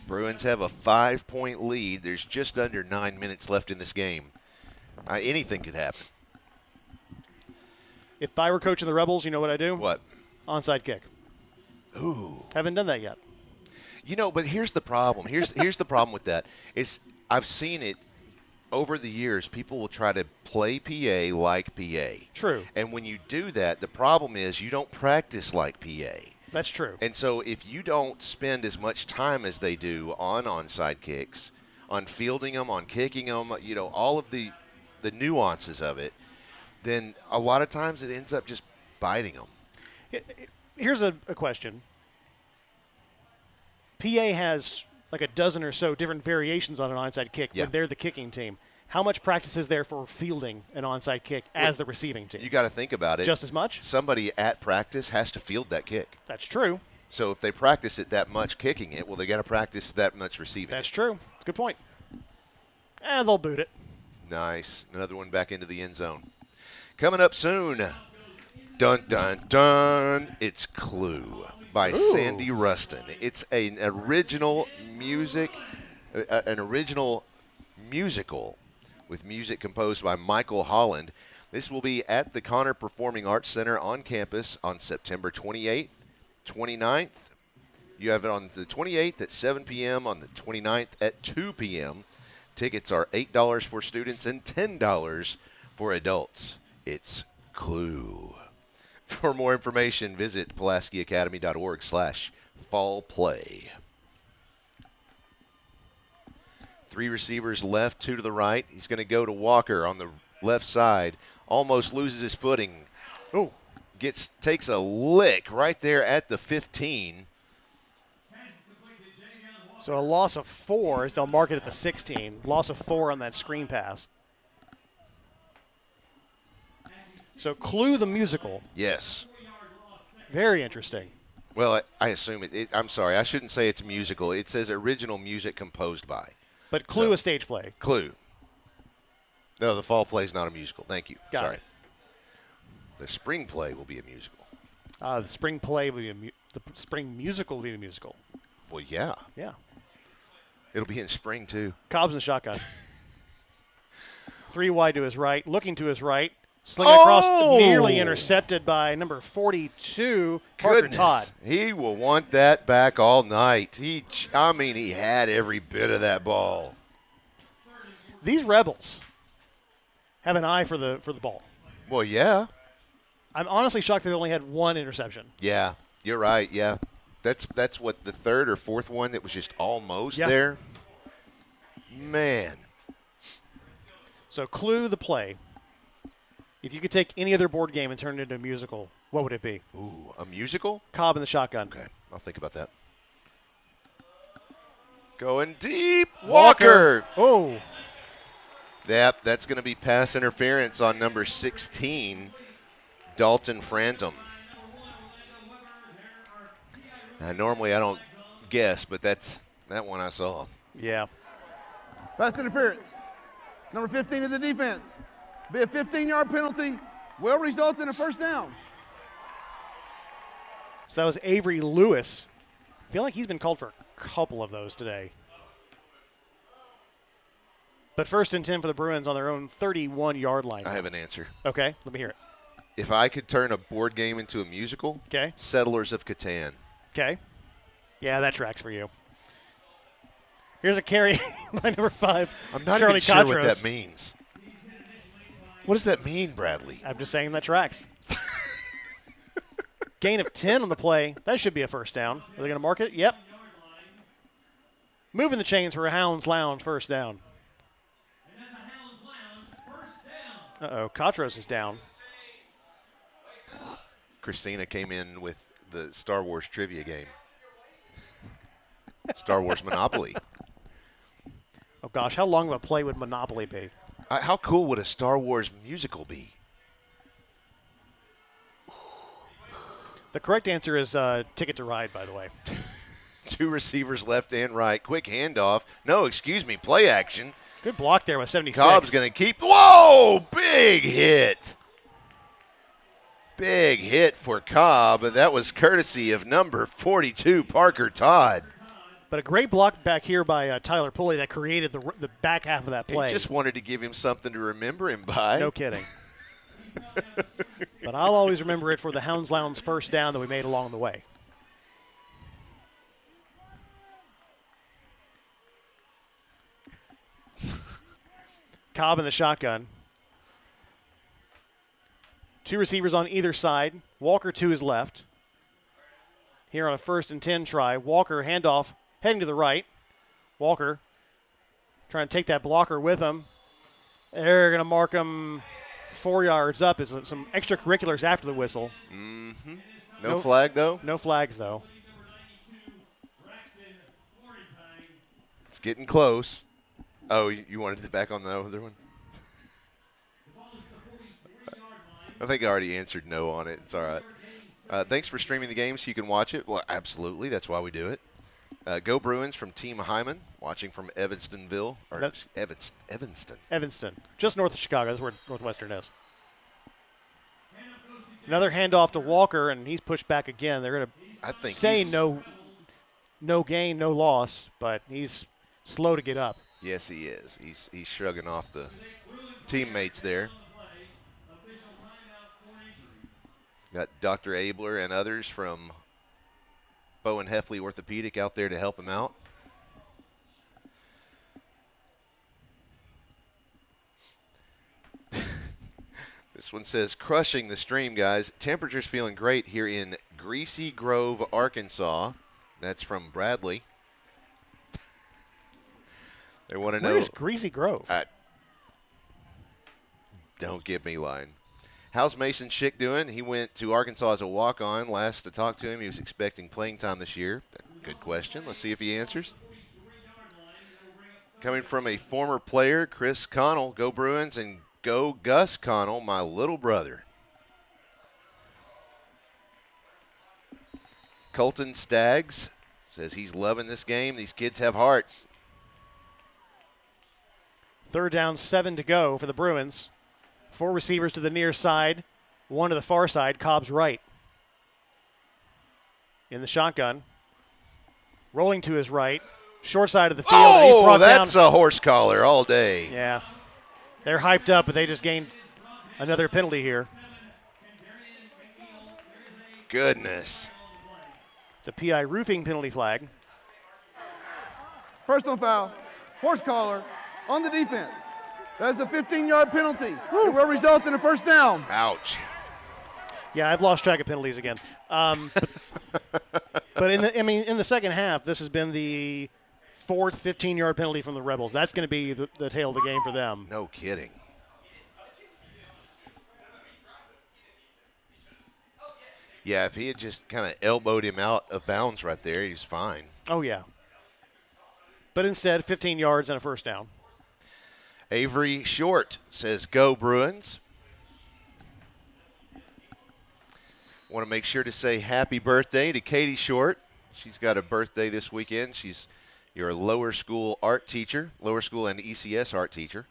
Bruins have a 5-point lead. There's just under 9 minutes left in this game. Anything could happen. If I were coaching the Rebels, you know what I do? What? Onside kick. Ooh. Haven't done that yet. You know, but here's the problem. Here's the problem with that is I've seen it over the years. People will try to play PA like PA. True. And when you do that, the problem is you don't practice like PA. That's true. And so if you don't spend as much time as they do on onside kicks, on fielding them, on kicking them, you know, all of the nuances of it, then a lot of times it ends up just biting them. Here's a question. PA has like a dozen or so different variations on an onside kick when they're the kicking team. How much practice is there for fielding an onside kick as the receiving team? You got to think about it. Just as much? Somebody at practice has to field that kick. That's true. So if they practice it that much kicking it, well, they got to practice that much receiving. That's true. It's a good point. And they'll boot it. Nice. Another one back into the end zone. Coming up soon. Dun, dun, dun. It's Clue by Sandy Rustin. It's an original musical with music composed by Michael Holland. This will be at the Connor Performing Arts Center on campus on September 28th, 29th. You have it on the 28th at 7 p.m., on the 29th at 2 p.m. Tickets are $8 for students and $10 for adults. It's Clue. For more information, visit PulaskiAcademy.org/fallplay. 3 receivers left, 2 to the right. He's going to go to Walker on the left side. Almost loses his footing. Ooh. Takes a lick right there at the 15. So a loss of 4 as they'll mark it at the 16. Loss of 4 on that screen pass. So Clue the musical. Yes. Very interesting. Well, I assume I'm sorry. I shouldn't say it's musical. It says original music composed by. But Clue a stage play. Clue. No, the fall play is not a musical. Thank you. Got it. The spring play will be a musical. The spring play will be the spring musical will be a musical. Well, yeah. Yeah. It'll be in spring, too. Cobb's in the shotgun. 3 wide to his right, looking to his right. Slinging across, nearly intercepted by number 42, Parker Todd. He will want that back all night. He had every bit of that ball. These Rebels have an eye for the ball. Well, yeah. I'm honestly shocked they only had 1 interception. Yeah, you're right. Yeah, that's what the 3rd or 4th one that was just almost there. Man. So Clue the play. If you could take any other board game and turn it into a musical, what would it be? Ooh, a musical? Cobb in the shotgun. Okay, I'll think about that. Going deep. Walker. Oh. Yep, that's going to be pass interference on number 16, Dalton Frantum. Normally I don't guess, but that one I saw. Yeah. Pass interference. Number 15 of the defense. Be a 15-yard penalty. Will result in a first down. So that was Avery Lewis. I feel like he's been called for a couple of those today. But 1st and 10 for the Bruins on their own 31-yard line. I have an answer. Okay, let me hear it. If I could turn a board game into a musical, Settlers of Catan. Okay. Yeah, that tracks for you. Here's a carry by number 5. I'm not Charlie even sure Cotros. what that means. What does that mean, Bradley? I'm just saying that tracks. Gain of 10 on the play. That should be a first down. Are they going to mark it? Yep. Moving the chains for a Hounds Lounge first down. Uh-oh, Katros is down. Christina came in with the Star Wars trivia game. Star Wars Monopoly. Oh, gosh, how long of a play would Monopoly be? How cool would a Star Wars musical be? The correct answer is Ticket to Ride, by the way. 2 receivers left and right. Quick handoff. No, excuse me, play action. Good block there with 76. Cobb's going to keep. Whoa, big hit. Big hit for Cobb. That was courtesy of number 42, Parker Todd. But a great block back here by Tyler Pulley that created the back half of that play. He just wanted to give him something to remember him by. No kidding. But I'll always remember it for the Hounds Lounge first down that we made along the way. Cobb in the shotgun. 2 receivers on either side. Walker to his left. Here on a 1st and 10 try. Walker handoff heading to the right. Walker trying to take that blocker with him. They're going to mark him 4 yards up. Is some extracurriculars after the whistle. Mm-hmm. No flag, though? No flags, though. It's getting close. Oh, you wanted it back on the other one? I think I already answered no on it. It's all right. Thanks for streaming the game so you can watch it. Well, absolutely. That's why we do it. Go Bruins from Team Hyman, watching from Evanstonville. Or Evanston. Evanston. Just north of Chicago. That's where Northwestern is. Another handoff to Walker, and he's pushed back again. They're going to say no gain, no loss, but he's slow to get up. Yes, he is. He's shrugging off the teammates there. Got Dr. Abler and others from Bowen Heffley Orthopedic out there to help him out. This one says, crushing the stream, guys. Temperature's feeling great here in Greasy Grove, Arkansas. That's from Bradley. They want to know. Where's Greasy Grove? Don't give me line. How's Mason Schick doing? He went to Arkansas as a walk-on. Last to talk to him, he was expecting playing time this year. Good question. Let's see if he answers. Coming from a former player, Chris Connell. Go Bruins and go Gus Connell, my little brother. Colton Staggs says he's loving this game. These kids have heart. 3rd down, 7 to go for the Bruins. 4 receivers to the near side, 1 to the far side, Cobb's right. In the shotgun. Rolling to his right. Short side of the field. Oh, that's a horse collar all day. Yeah. They're hyped up, but they just gained another penalty here. Goodness. It's a PI roofing penalty flag. Personal foul. Horse collar on the defense. That's a 15-yard penalty. It will result in a first down. Ouch. Yeah, I've lost track of penalties again. But in the second half, this has been the 4th 15-yard penalty from the Rebels. That's going to be the tail of the game for them. No kidding. Yeah, if he had just kind of elbowed him out of bounds right there, he's fine. Oh, yeah. But instead, 15 yards and a first down. Avery Short says, go Bruins. Want to make sure to say happy birthday to Katie Short. She's got a birthday this weekend. She's your lower school art teacher, lower school and ECS art teacher.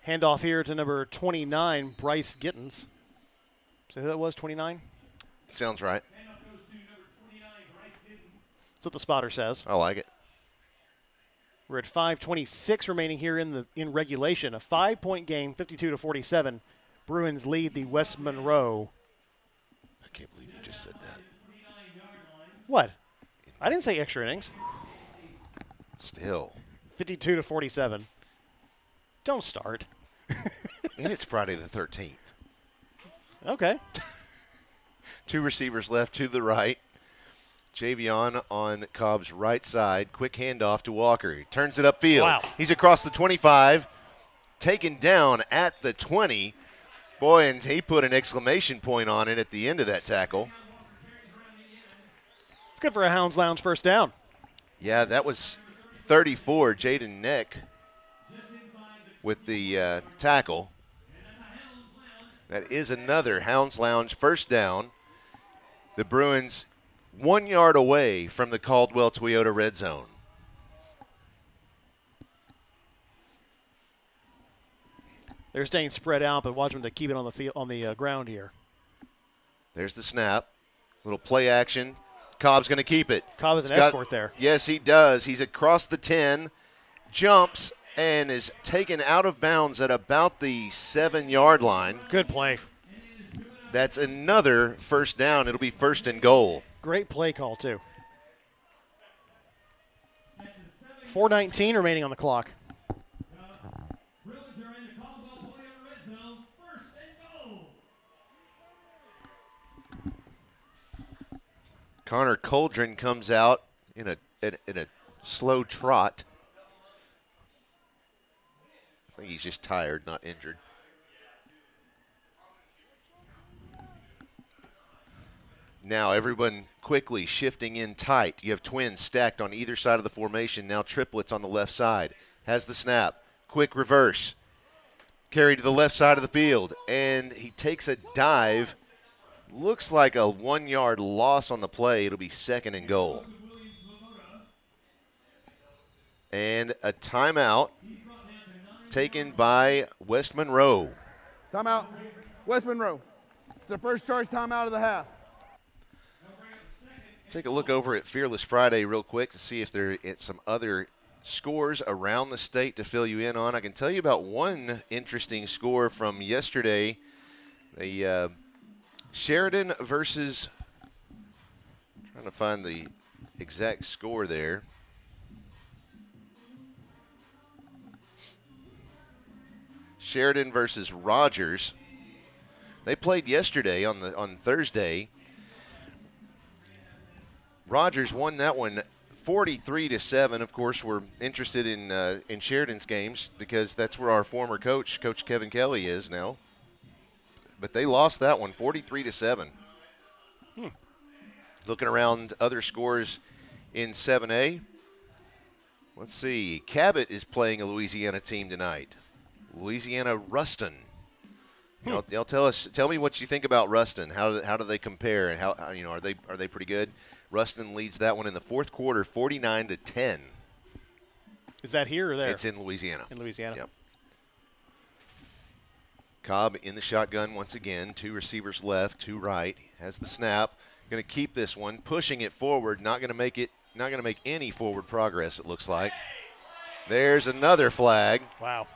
Handoff here to number 29, Bryce Gittins. So who that was, 29? Sounds right. That's what the spotter says. I like it. We're at 5:26 remaining here in regulation. A 5-point game, 52-47. Bruins lead the West Monroe. I can't believe you just said that. What? I didn't say extra innings. Still. 52-47. Don't start. And it's Friday the 13th. Okay. 2 receivers left to the right. Javion on Cobb's right side. Quick handoff to Walker. He turns it upfield. Wow. He's across the 25. Taken down at the 20. Boy, and he put an exclamation point on it at the end of that tackle. It's good for a Hounds Lounge first down. Yeah, that was 34, Jaden Neck with the tackle. That is another Hounds Lounge first down. The Bruins 1 yard away from the Caldwell Toyota red zone. They're staying spread out, but watch them to keep it on the field, on the ground here. There's the snap. Little play action. Cobb's going to keep it. Cobb has an escort there. Yes, he does. He's across the 10, jumps, and is taken out of bounds at about the 7-yard line. Good play. That's another first down. It'll be first and goal. Great play call, too. 4:19 remaining on the clock. Connor Coldren comes out in a slow trot. I think he's just tired, not injured. Now everyone quickly shifting in tight. You have twins stacked on either side of the formation. Now triplets on the left side. Has the snap. Quick reverse. Carry to the left side of the field. And he takes a dive. Looks like a 1 yard loss on the play. It'll be second and goal. And a timeout taken by West Monroe. Timeout. West Monroe. It's the first charge timeout of the half. Take a look over at Fearless Friday real quick to see if there are some other scores around the state to fill you in on. I can tell you about one interesting score from yesterday. The Sheridan versus, trying to find the exact score there. Sheridan versus Rogers. They played yesterday on Thursday. Rogers won that one 43-7. Of course, we're interested in Sheridan's games because that's where our former coach, Coach Kevin Kelly, is now. But they lost that one 43-7. Looking around other scores in 7A. Let's see. Cabot is playing a Louisiana team tonight. Louisiana Ruston. Y'all tell me what you think about Ruston. How do they compare, and how are they pretty good? Ruston leads that one in the fourth quarter 49-10. Is that here or there? It's in Louisiana. In Louisiana. Yep. Cobb in the shotgun once again. 2 receivers left, 2 right. Has the snap. Going to keep this one, pushing it forward. Not going to make any forward progress, it looks like. There's another flag. Wow.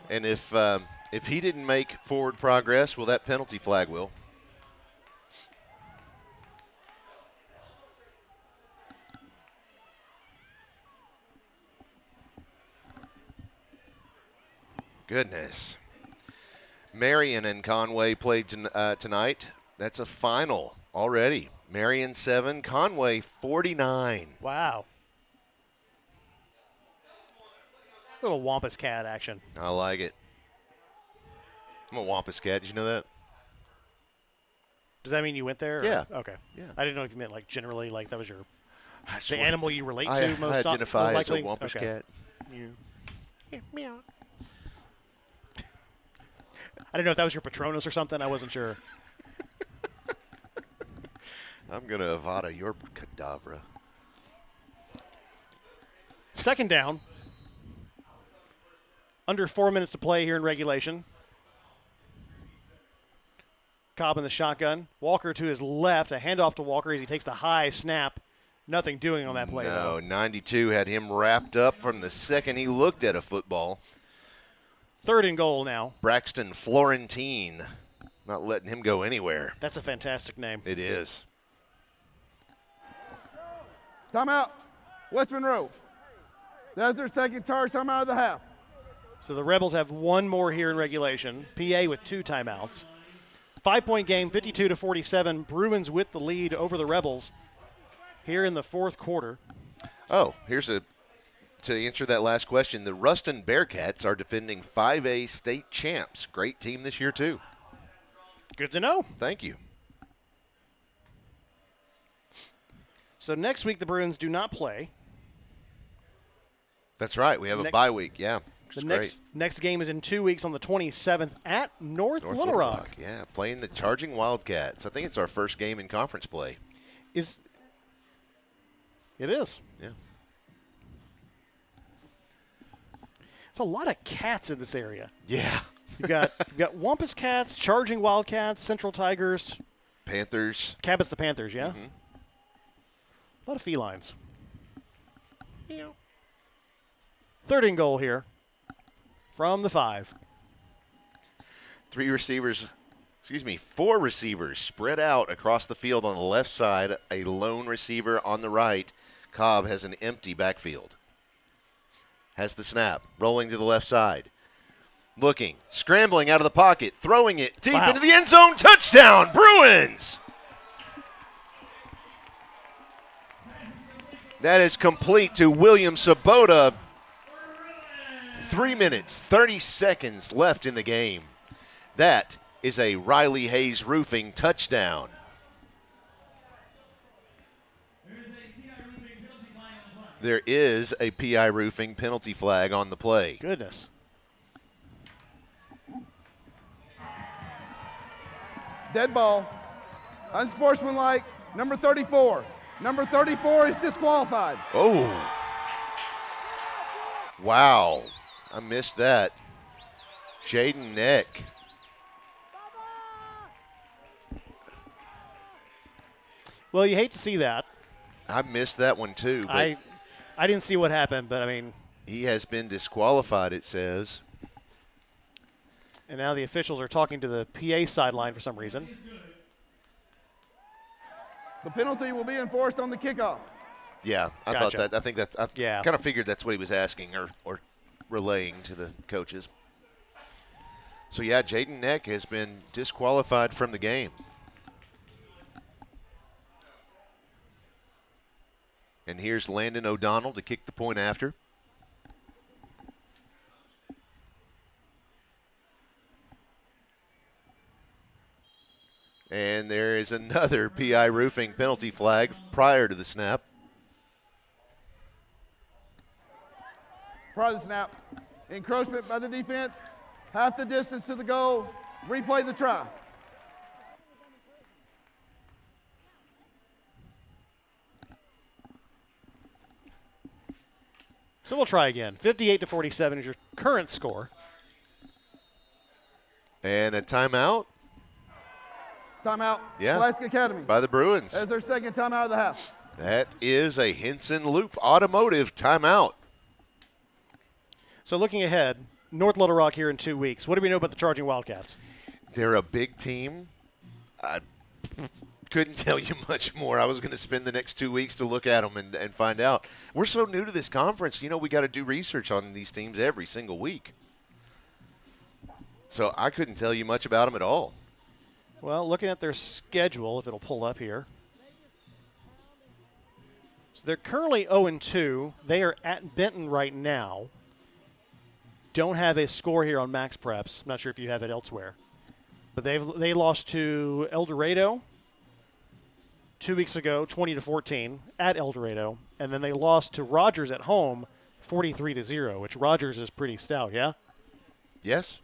And if he didn't make forward progress, well, that penalty flag will. Goodness. Marion and Conway played tonight. That's a final already. Marion 7, Conway 49. Wow. Little Wampus Cat action. I like it. I'm a Wampus Cat. Did you know that? Does that mean you went there? Or? Yeah. Okay. Yeah. I didn't know if you meant like generally, like that was your the animal you relate to I identify most likely? as a Wampus Okay. Cat. Meow. I didn't know if that was your Patronus or something. I wasn't sure. I'm going to Avada your cadavra. Second down. Under 4 minutes to play here in regulation. Cobb in the shotgun. Walker to his left. A handoff to Walker as he takes the high snap. Nothing doing on that play. No, 92 had him wrapped up from the second he looked at a football. Third and goal now. Braxton Florentine, not letting him go anywhere. That's a fantastic name. It is. Timeout. West Monroe. That's their second charge timeout of the half. So the Rebels have one more here in regulation. PA with 2 timeouts. 5-point game, 52-47. Bruins with the lead over the Rebels here in the fourth quarter. Oh, to answer that last question, the Ruston Bearcats are defending 5A state champs. Great team this year, too. Good to know. Thank you. So next week the Bruins do not play. That's right. We have a bye week. Yeah. The next game is in 2 weeks on the 27th at North Little Rock. Yeah, playing the Charging Wildcats. I think it's our first game in conference play. It is. Yeah. It's a lot of cats in this area. Yeah. You've got Wampus Cats, Charging Wildcats, Central Tigers. Panthers. Cabot's the Panthers, yeah? Mm-hmm. A lot of felines. Yeah. Third and goal here from the 5. 4 receivers spread out across the field on the left side, a lone receiver on the right. Cobb has an empty backfield. Has the snap, rolling to the left side. Looking, scrambling out of the pocket, throwing it deep into the end zone. Touchdown, Bruins! That is complete to William Sabota. 3 minutes, 30 seconds left in the game. That is a Riley Hayes Roofing touchdown. There is a PI Roofing penalty flag on the play. Goodness. Dead ball. Unsportsmanlike. Number 34. Number 34 is disqualified. Oh. Wow. I missed that. Jaden Neck. Well, you hate to see that. I missed that one too. But I didn't see what happened, but I mean. He has been disqualified, it says. And now the officials are talking to the PA sideline for some reason. The penalty will be enforced on the kickoff. Yeah, I Gotcha. thought that. I think that's. I Yeah. kind of figured that's what he was asking or relaying to the coaches. So yeah, Jaden Neck has been disqualified from the game. And here's Landon O'Donnell to kick the point after. And there is another PI Roofing penalty flag prior to the snap. Prior to the snap. Encroachment by the defense. Half the distance to the goal. Replay the try. So we'll try again. 58-47 is your current score. And a timeout. Timeout. Yeah. Pulaski Academy. By the Bruins. That's their second timeout of the half. That is a Henson Loop Automotive timeout. So looking ahead, North Little Rock here in 2 weeks. What do we know about the Charging Wildcats? They're a big team. I couldn't tell you much more. I was going to spend the next 2 weeks to look at them and find out. We're so new to this conference. You know, we got to do research on these teams every single week. So I couldn't tell you much about them at all. Well, looking at their schedule, if it'll pull up here. So they're currently 0-2. They are at Benton right now. Don't have a score here on Max Preps. I'm not sure if you have it elsewhere. But they lost to El Dorado 2 weeks ago, 20-14 at El Dorado, and then they lost to Rogers at home, 43-0, which Rogers is pretty stout, yeah? Yes.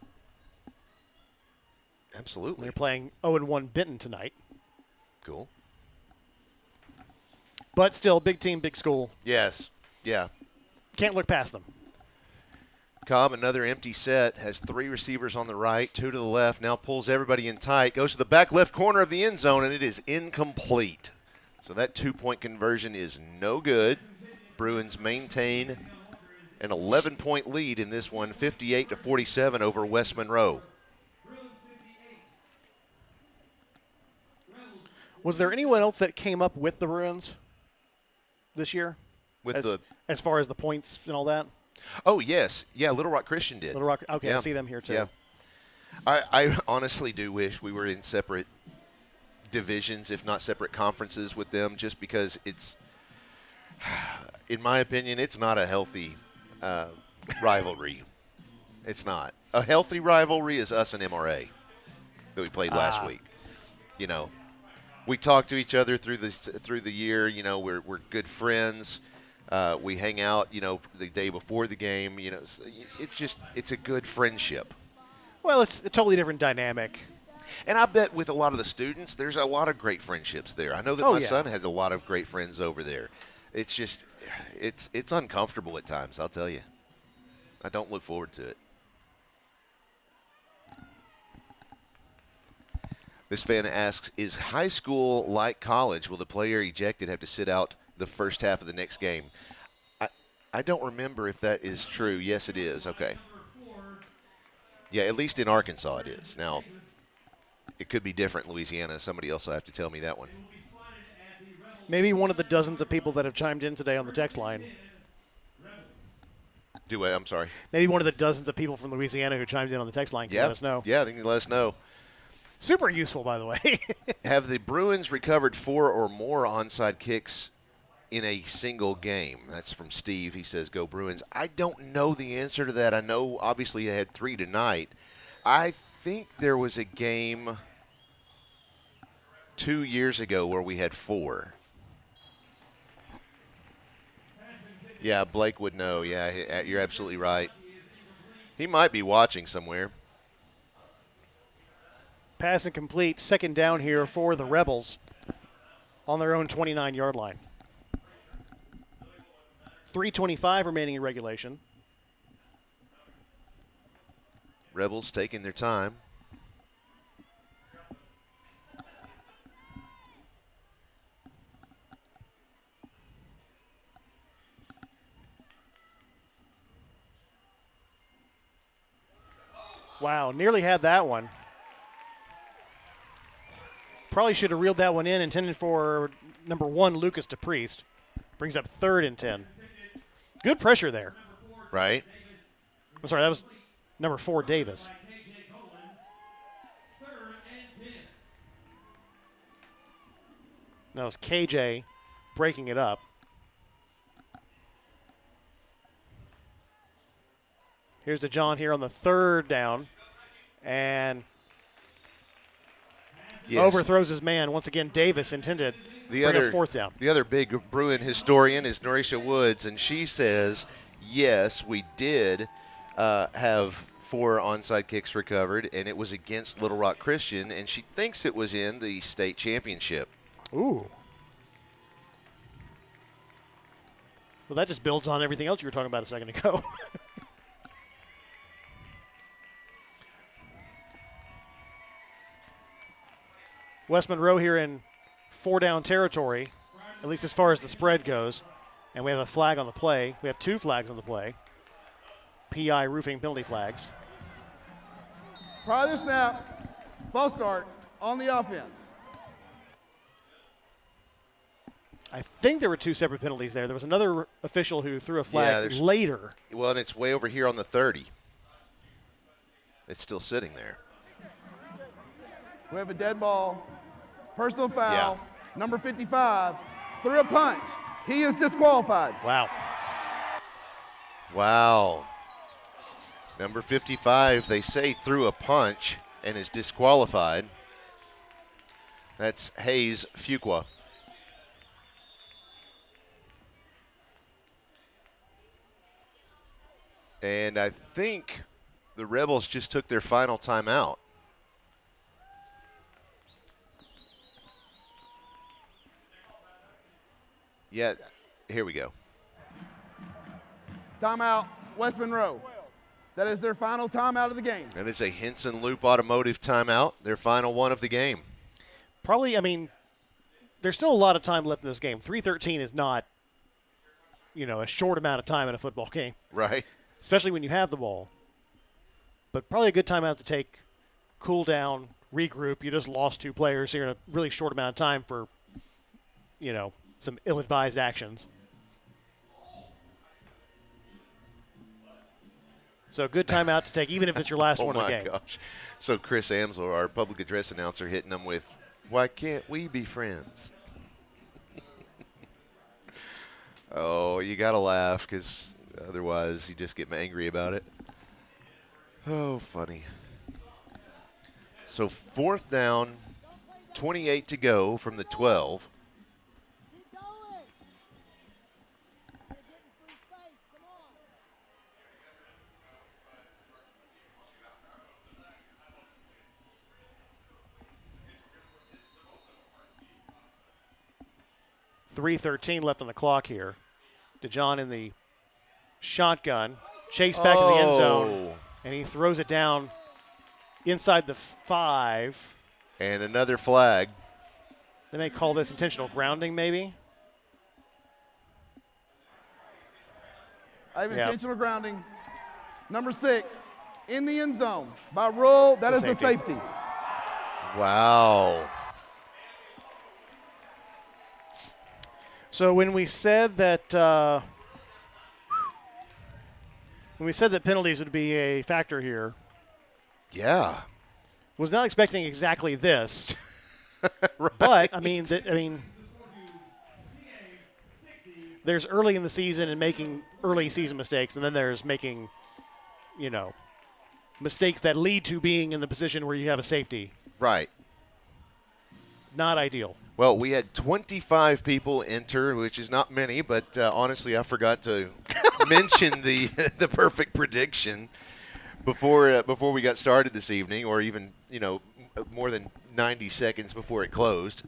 Absolutely. They're playing 0-1 Benton tonight. Cool. But still, big team, big school. Yes. Yeah. Can't look past them. Cobb, another empty set, has 3 receivers on the right, 2 to the left, now pulls everybody in tight, goes to the back left corner of the end zone, and it is incomplete. So that 2-point conversion is no good. Bruins maintain an 11-point lead in this one, 58-47 over West Monroe. Was there anyone else that came up with the Bruins this year? With as far as the points and all that. Oh yes, yeah. Little Rock Christian did. Little Rock. Okay, yeah. I see them here too. Yeah. I honestly do wish we were in separate divisions, if not separate conferences with them, just because it's, in my opinion, it's not a healthy rivalry. It's not. A healthy rivalry is us and MRA that we played last week. You know, we talk to each other through the year. You know, we're good friends. We hang out, you know, the day before the game. You know, it's a good friendship. Well, it's a totally different dynamic. And I bet with a lot of the students, there's a lot of great friendships there. I know that my son has a lot of great friends over there. It's just, it's uncomfortable at times, I'll tell you. I don't look forward to it. This fan asks, is high school like college? Will the player ejected have to sit out the first half of the next game? I don't remember if that is true. Yes, it is. Okay. Yeah, at least in Arkansas it is. Now, it could be different in Louisiana. Somebody else will have to tell me that one. Maybe one of the dozens of people that have chimed in today on the text line. I'm sorry. Maybe one of the dozens of people from Louisiana who chimed in on the text line can let us know. Yeah, they can let us know. Super useful, by the way. Have the Bruins recovered 4 or more onside kicks in a single game? That's from Steve. He says, go Bruins. I don't know the answer to that. I know, obviously, they had 3 tonight. I think there was a game 2 years ago where we had 4. Yeah, Blake would know. Yeah, you're absolutely right. He might be watching somewhere. Pass incomplete. Second down here for the Rebels on their own 29-yard line. 3:25 remaining in regulation. Rebels taking their time. Wow, nearly had that one. Probably should have reeled that one in, intended for number 1, Lucas DePriest. Brings up 3rd and 10. Good pressure there. Right. I'm sorry, that was number 4, Davis. That was KJ breaking it up. Here's DeJohn here on the 3rd down. And overthrows his man. Once again, Davis intended the bring other up 4th down. The other big Bruin historian is Norisha Woods, and she says, yes, we did have 4 onside kicks recovered, and it was against Little Rock Christian, and she thinks it was in the state championship. Ooh. Well, that just builds on everything else you were talking about a second ago. West Monroe here in 4-down territory, at least as far as the spread goes. And we have a flag on the play. We have 2 flags on the play. PI roofing penalty flags. Prior to the snap, false start on the offense. I think there were 2 separate penalties there. There was another official who threw a flag later. Well, and it's way over here on the 30. It's still sitting there. We have a dead ball. Personal foul. Number 55 threw a punch. He is disqualified. Wow. Wow. Number 55, they say threw a punch and is disqualified. That's Hayes Fuqua. And I think the Rebels just took their final timeout. Yeah, here we go. Timeout, West Monroe. That is their final timeout of the game. And it's a Henson Loop Automotive timeout, their final one of the game. Probably, I mean, there's still a lot of time left in this game. 3:13 is not, a short amount of time in a football game. Right. Especially when you have the ball. But probably a good timeout to take, cool down, regroup. You just lost 2 players here in a really short amount of time for, some ill-advised actions. So good timeout to take, even if it's your last one of the game. Oh, my gosh. So Chris Amsler, our public address announcer, hitting them with, why can't we be friends? Oh, you got to laugh because otherwise you just get angry about it. Oh, funny. So 4th down, 28 to go from the 12. .313 left on the clock here. DeJohn in the shotgun. Chase back to the end zone. And he throws it down inside the 5. And another flag. They may call this intentional grounding, maybe. I have intentional grounding. Number 6, in the end zone. By rule, that is the safety. Wow. So when we said that penalties would be a factor here, yeah, was not expecting exactly this. Right. But I mean, there's early in the season and making early season mistakes, and then there's making, mistakes that lead to being in the position where you have a safety. Right. Not ideal. Well, we had 25 people enter, which is not many, but honestly, I forgot to mention the perfect prediction before we got started this evening, or even more than 90 seconds before it closed.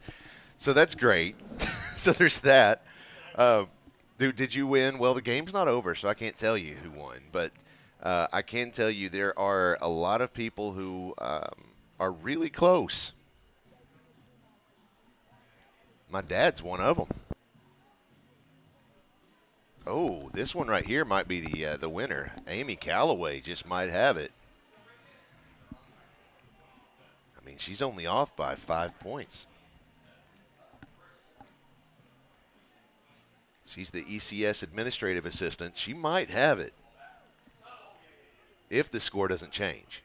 So that's great. So there's that. Did you win? Well, the game's not over, so I can't tell you who won, but I can tell you there are a lot of people who are really close. My dad's one of them. Oh, this one right here might be the winner. Amy Calloway just might have it. I mean, she's only off by 5 points. She's the ECS administrative assistant. She might have it if the score doesn't change.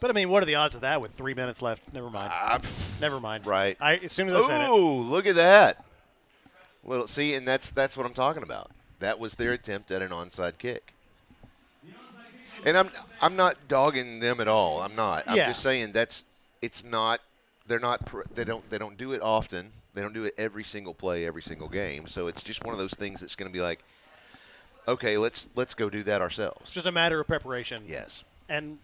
But, I mean, what are the odds of that with 3 minutes left? Never mind. Never mind. Right. As soon as I said it. Oh, look at that. Well, see, and that's what I'm talking about. That was their attempt at an onside kick. And I'm not dogging them at all. I'm not. I'm just saying they don't do it often. They don't do it every single play, every single game. So it's just one of those things that's going to be like, okay, let's go do that ourselves. It's just a matter of preparation. Yes. And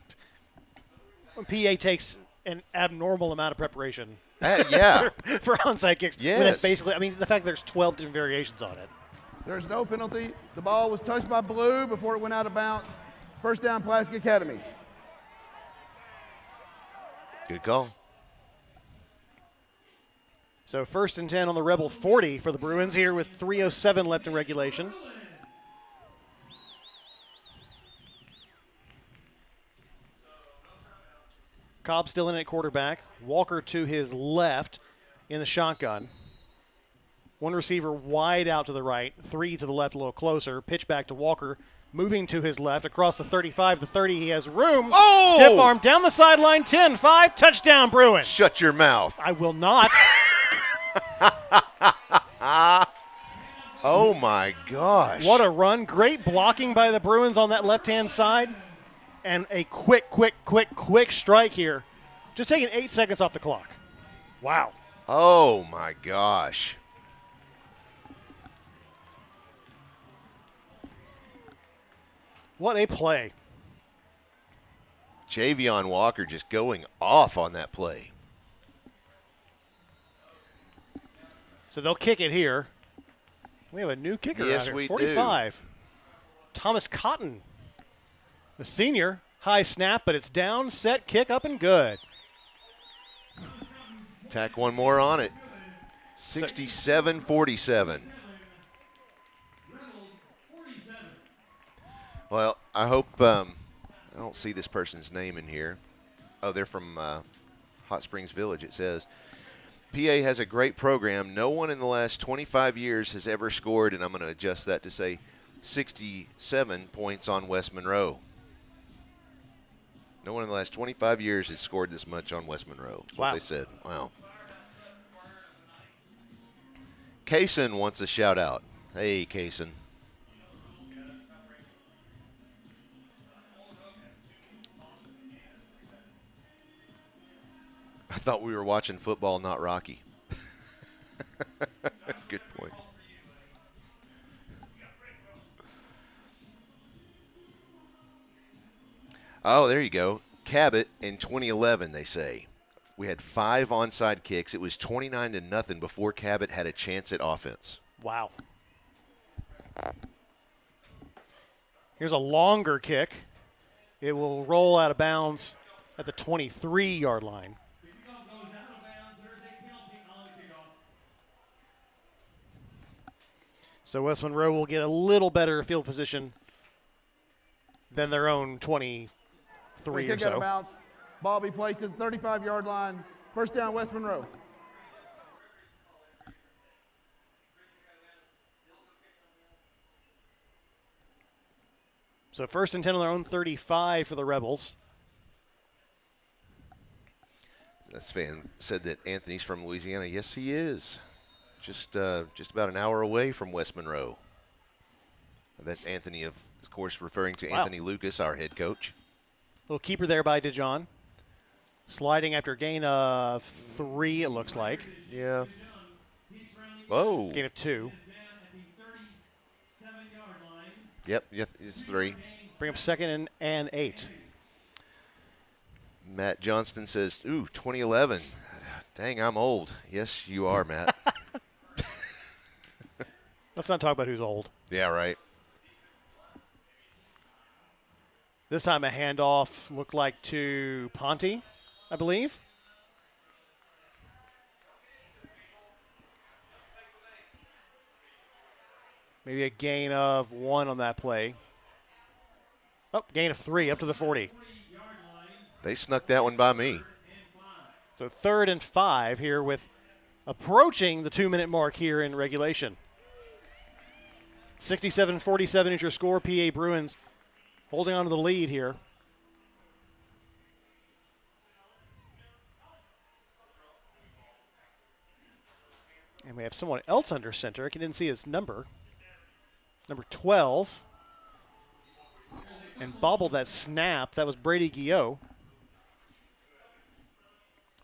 PA takes an abnormal amount of preparation. Yeah. for onside kicks. Yes. I mean, that's basically, the fact that there's 12 different variations on it. There's no penalty. The ball was touched by blue before it went out of bounds. First down, Pulaski Academy. Good call. So 1st and 10 on the Rebel 40 for the Bruins here with 3:07 left in regulation. Cobb still in at quarterback. Walker to his left in the shotgun. One receiver wide out to the right, 3 to the left a little closer. Pitch back to Walker, moving to his left across the 35, the 30. He has room. Oh! Stiff arm down the sideline, 10-5, touchdown Bruins. Shut your mouth. I will not. Oh, my gosh. What a run. Great blocking by the Bruins on that left-hand side. And a quick strike here. Just taking 8 seconds off the clock. Wow. Oh, my gosh. What a play. Javion Walker just going off on that play. So they'll kick it here. We have a new kicker out here. We 45. do. Thomas Cotton, the senior. High snap, but it's down, set, kick, up, and good. Tack one more on it. 67-47. Well, I hope I don't see this person's name in here. Oh, they're from Hot Springs Village, it says. PA has a great program. No one in the last 25 years has ever scored, and I'm going to adjust that to say 67 points on West Monroe. No one in the last 25 years has scored this much on West Monroe. That's what they said. Wow. Kaysen wants a shout out. Hey, Kaysen. I thought we were watching football, not Rocky. Good point. Oh, there you go. Cabot in 2011, they say. We had 5 onside kicks. It was 29-0 before Cabot had a chance at offense. Wow. Here's a longer kick. It will roll out of bounds at the 23-yard line. So West Monroe will get a little better field position than their own 23 or kick out of so. bounds. Ball be placed at the 35-yard line. First down, West Monroe. So 1st and 10 on their own 35 for the Rebels. This fan said that Anthony's from Louisiana. Yes, he is. Just about an hour away from West Monroe. That Anthony, of course, referring to Anthony Lucas, our head coach. Little keeper there by DeJohn. Sliding after a gain of 3, it looks like. Yeah. Whoa. Gain of 2. Yep, it's 3. Bring up 2nd and 8. Matt Johnston says, ooh, 2011. Dang, I'm old. Yes, you are, Matt. Let's not talk about who's old. Yeah, right. This time a handoff looked like to Ponte, I believe. Maybe a gain of 1 on that play. Oh, gain of 3 up to the 40. They snuck that one by me. So 3rd and 5 here with approaching the 2-minute mark here in regulation. 67-47 is your score. PA Bruins holding on to the lead here. And we have someone else under center. I didn't see his number. Number 12. And bobbled that snap. That was Brady Guillot.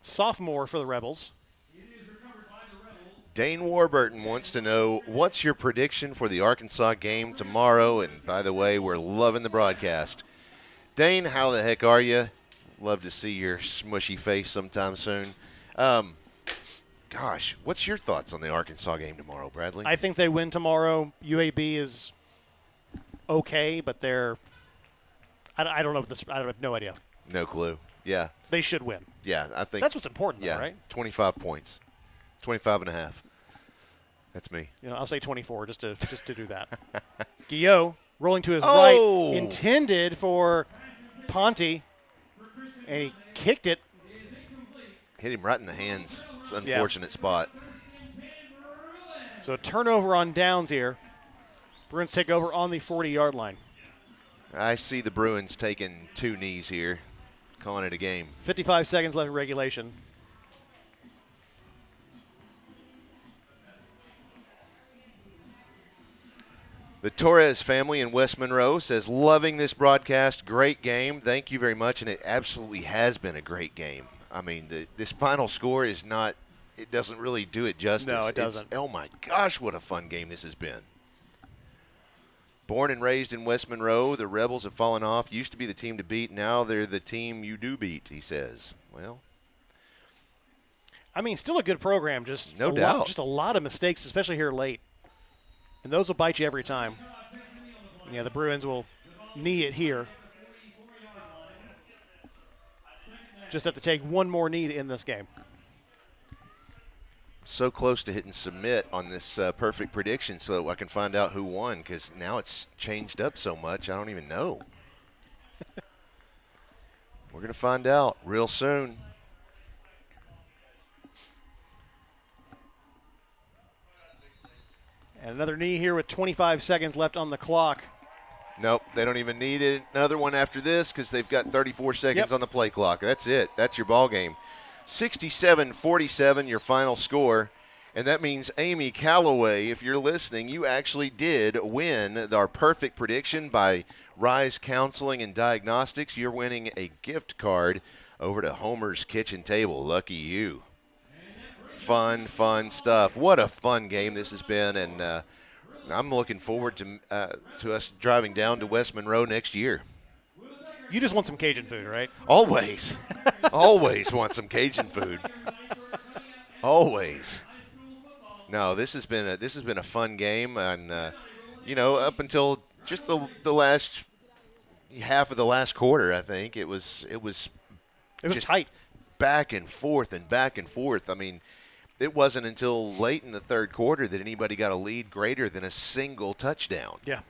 Sophomore for the Rebels. Dane Warburton wants to know, what's your prediction for the Arkansas game tomorrow? And by the way, we're loving the broadcast. Dane, how the heck are you? Love to see your smushy face sometime soon. Gosh, what's your thoughts on the Arkansas game tomorrow, Bradley? I think they win tomorrow. UAB is okay, but they're I don't know if this. I have no idea. No clue. Yeah. They should win. Yeah, I think that's what's important, yeah, though, right? 25 points. 25 and a half. That's me. You know, I'll say 24 just to do that. Guillot rolling to his right, intended for Ponte, and he kicked it. Hit him right in the hands. It's an unfortunate spot. So a turnover on downs here. Bruins take over on the 40-yard line. I see the Bruins taking 2 knees here, calling it a game. 55 seconds left in regulation. The Torres family in West Monroe says, loving this broadcast, great game. Thank you very much, and it absolutely has been a great game. I mean, this final score is not, it doesn't really do it justice. No, it doesn't. Oh, my gosh, what a fun game this has been. Born and raised in West Monroe, the Rebels have fallen off. Used to be the team to beat. Now they're the team you do beat, he says. Well, I mean, still a good program. Just no doubt. Just a lot of mistakes, especially here late. And those will bite you every time. Yeah, the Bruins will knee it here. Just have to take one more knee to end this game. So close to hitting submit on this perfect prediction so that I can find out who won, because now it's changed up so much I don't even know. We're going to find out real soon. And another knee here with 25 seconds left on the clock. Nope, they don't even need it. Another one after this because they've got 34 seconds on the play clock. That's it. That's your ball game. 67-47, your final score. And that means, Amy Calloway, if you're listening, you actually did win our perfect prediction by Rise Counseling and Diagnostics. You're winning a gift card over to Homer's Kitchen Table. Lucky you. Fun stuff. What a fun game this has been, and I'm looking forward to us driving down to West Monroe next year. You just want some Cajun food, right? Always. Always want some Cajun food. Always. No, this has been a fun game, and up until just the last half of the last quarter, I think it was tight, back and forth. I mean, it wasn't until late in the third quarter that anybody got a lead greater than a single touchdown. Yeah.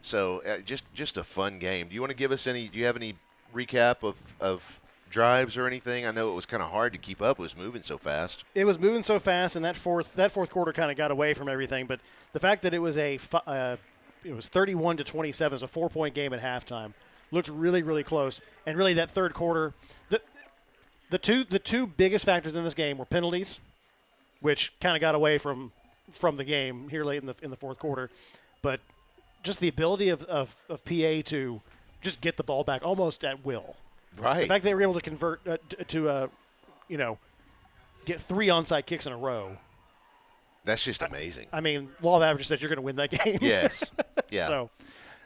So just a fun game. Do you want to give us any? Do you have any recap of drives or anything? I know it was kind of hard to keep up. It was moving so fast. It was moving so fast, and that fourth quarter kind of got away from everything. But the fact that it was it was 31-27, it was a 4-point game at halftime. Looked really, really close, and really that third quarter, the two biggest factors in this game were penalties, which kind of got away from the game here late in the fourth quarter, but just the ability of PA to just get the ball back almost at will. Right. The fact they were able to convert get 3 onside kicks in a row. That's just amazing. I mean, law of averages said you're going to win that game. Yes. Yeah. So,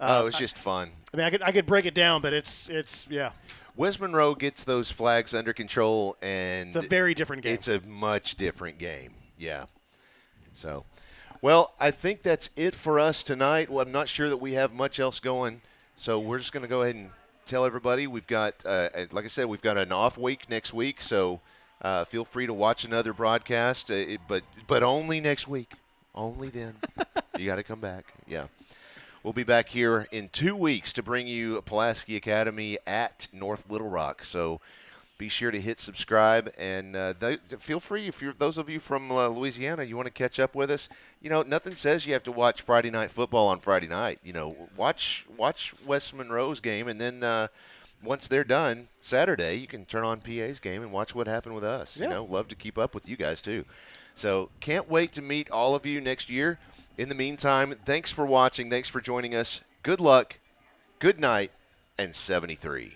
it was just fun. I mean, I could break it down, but it's yeah. West Monroe gets those flags under control, and it's a very different game. It's a much different game. Yeah. So, well, I think that's it for us tonight. Well, I'm not sure that we have much else going, so we're just going to go ahead and tell everybody we've got, like I said, we've got an off week next week, so feel free to watch another broadcast, but only next week. Only then. You got to come back. Yeah. We'll be back here in 2 weeks to bring you Pulaski Academy at North Little Rock. So be sure to hit subscribe, and feel free, if you're those of you from Louisiana, you want to catch up with us. Nothing says you have to watch Friday Night Football on Friday night. Watch West Monroe's game, and then once they're done Saturday, you can turn on PA's game and watch what happened with us. Yeah. Love to keep up with you guys too. So can't wait to meet all of you next year. In the meantime, thanks for watching. Thanks for joining us. Good luck, good night, and 73.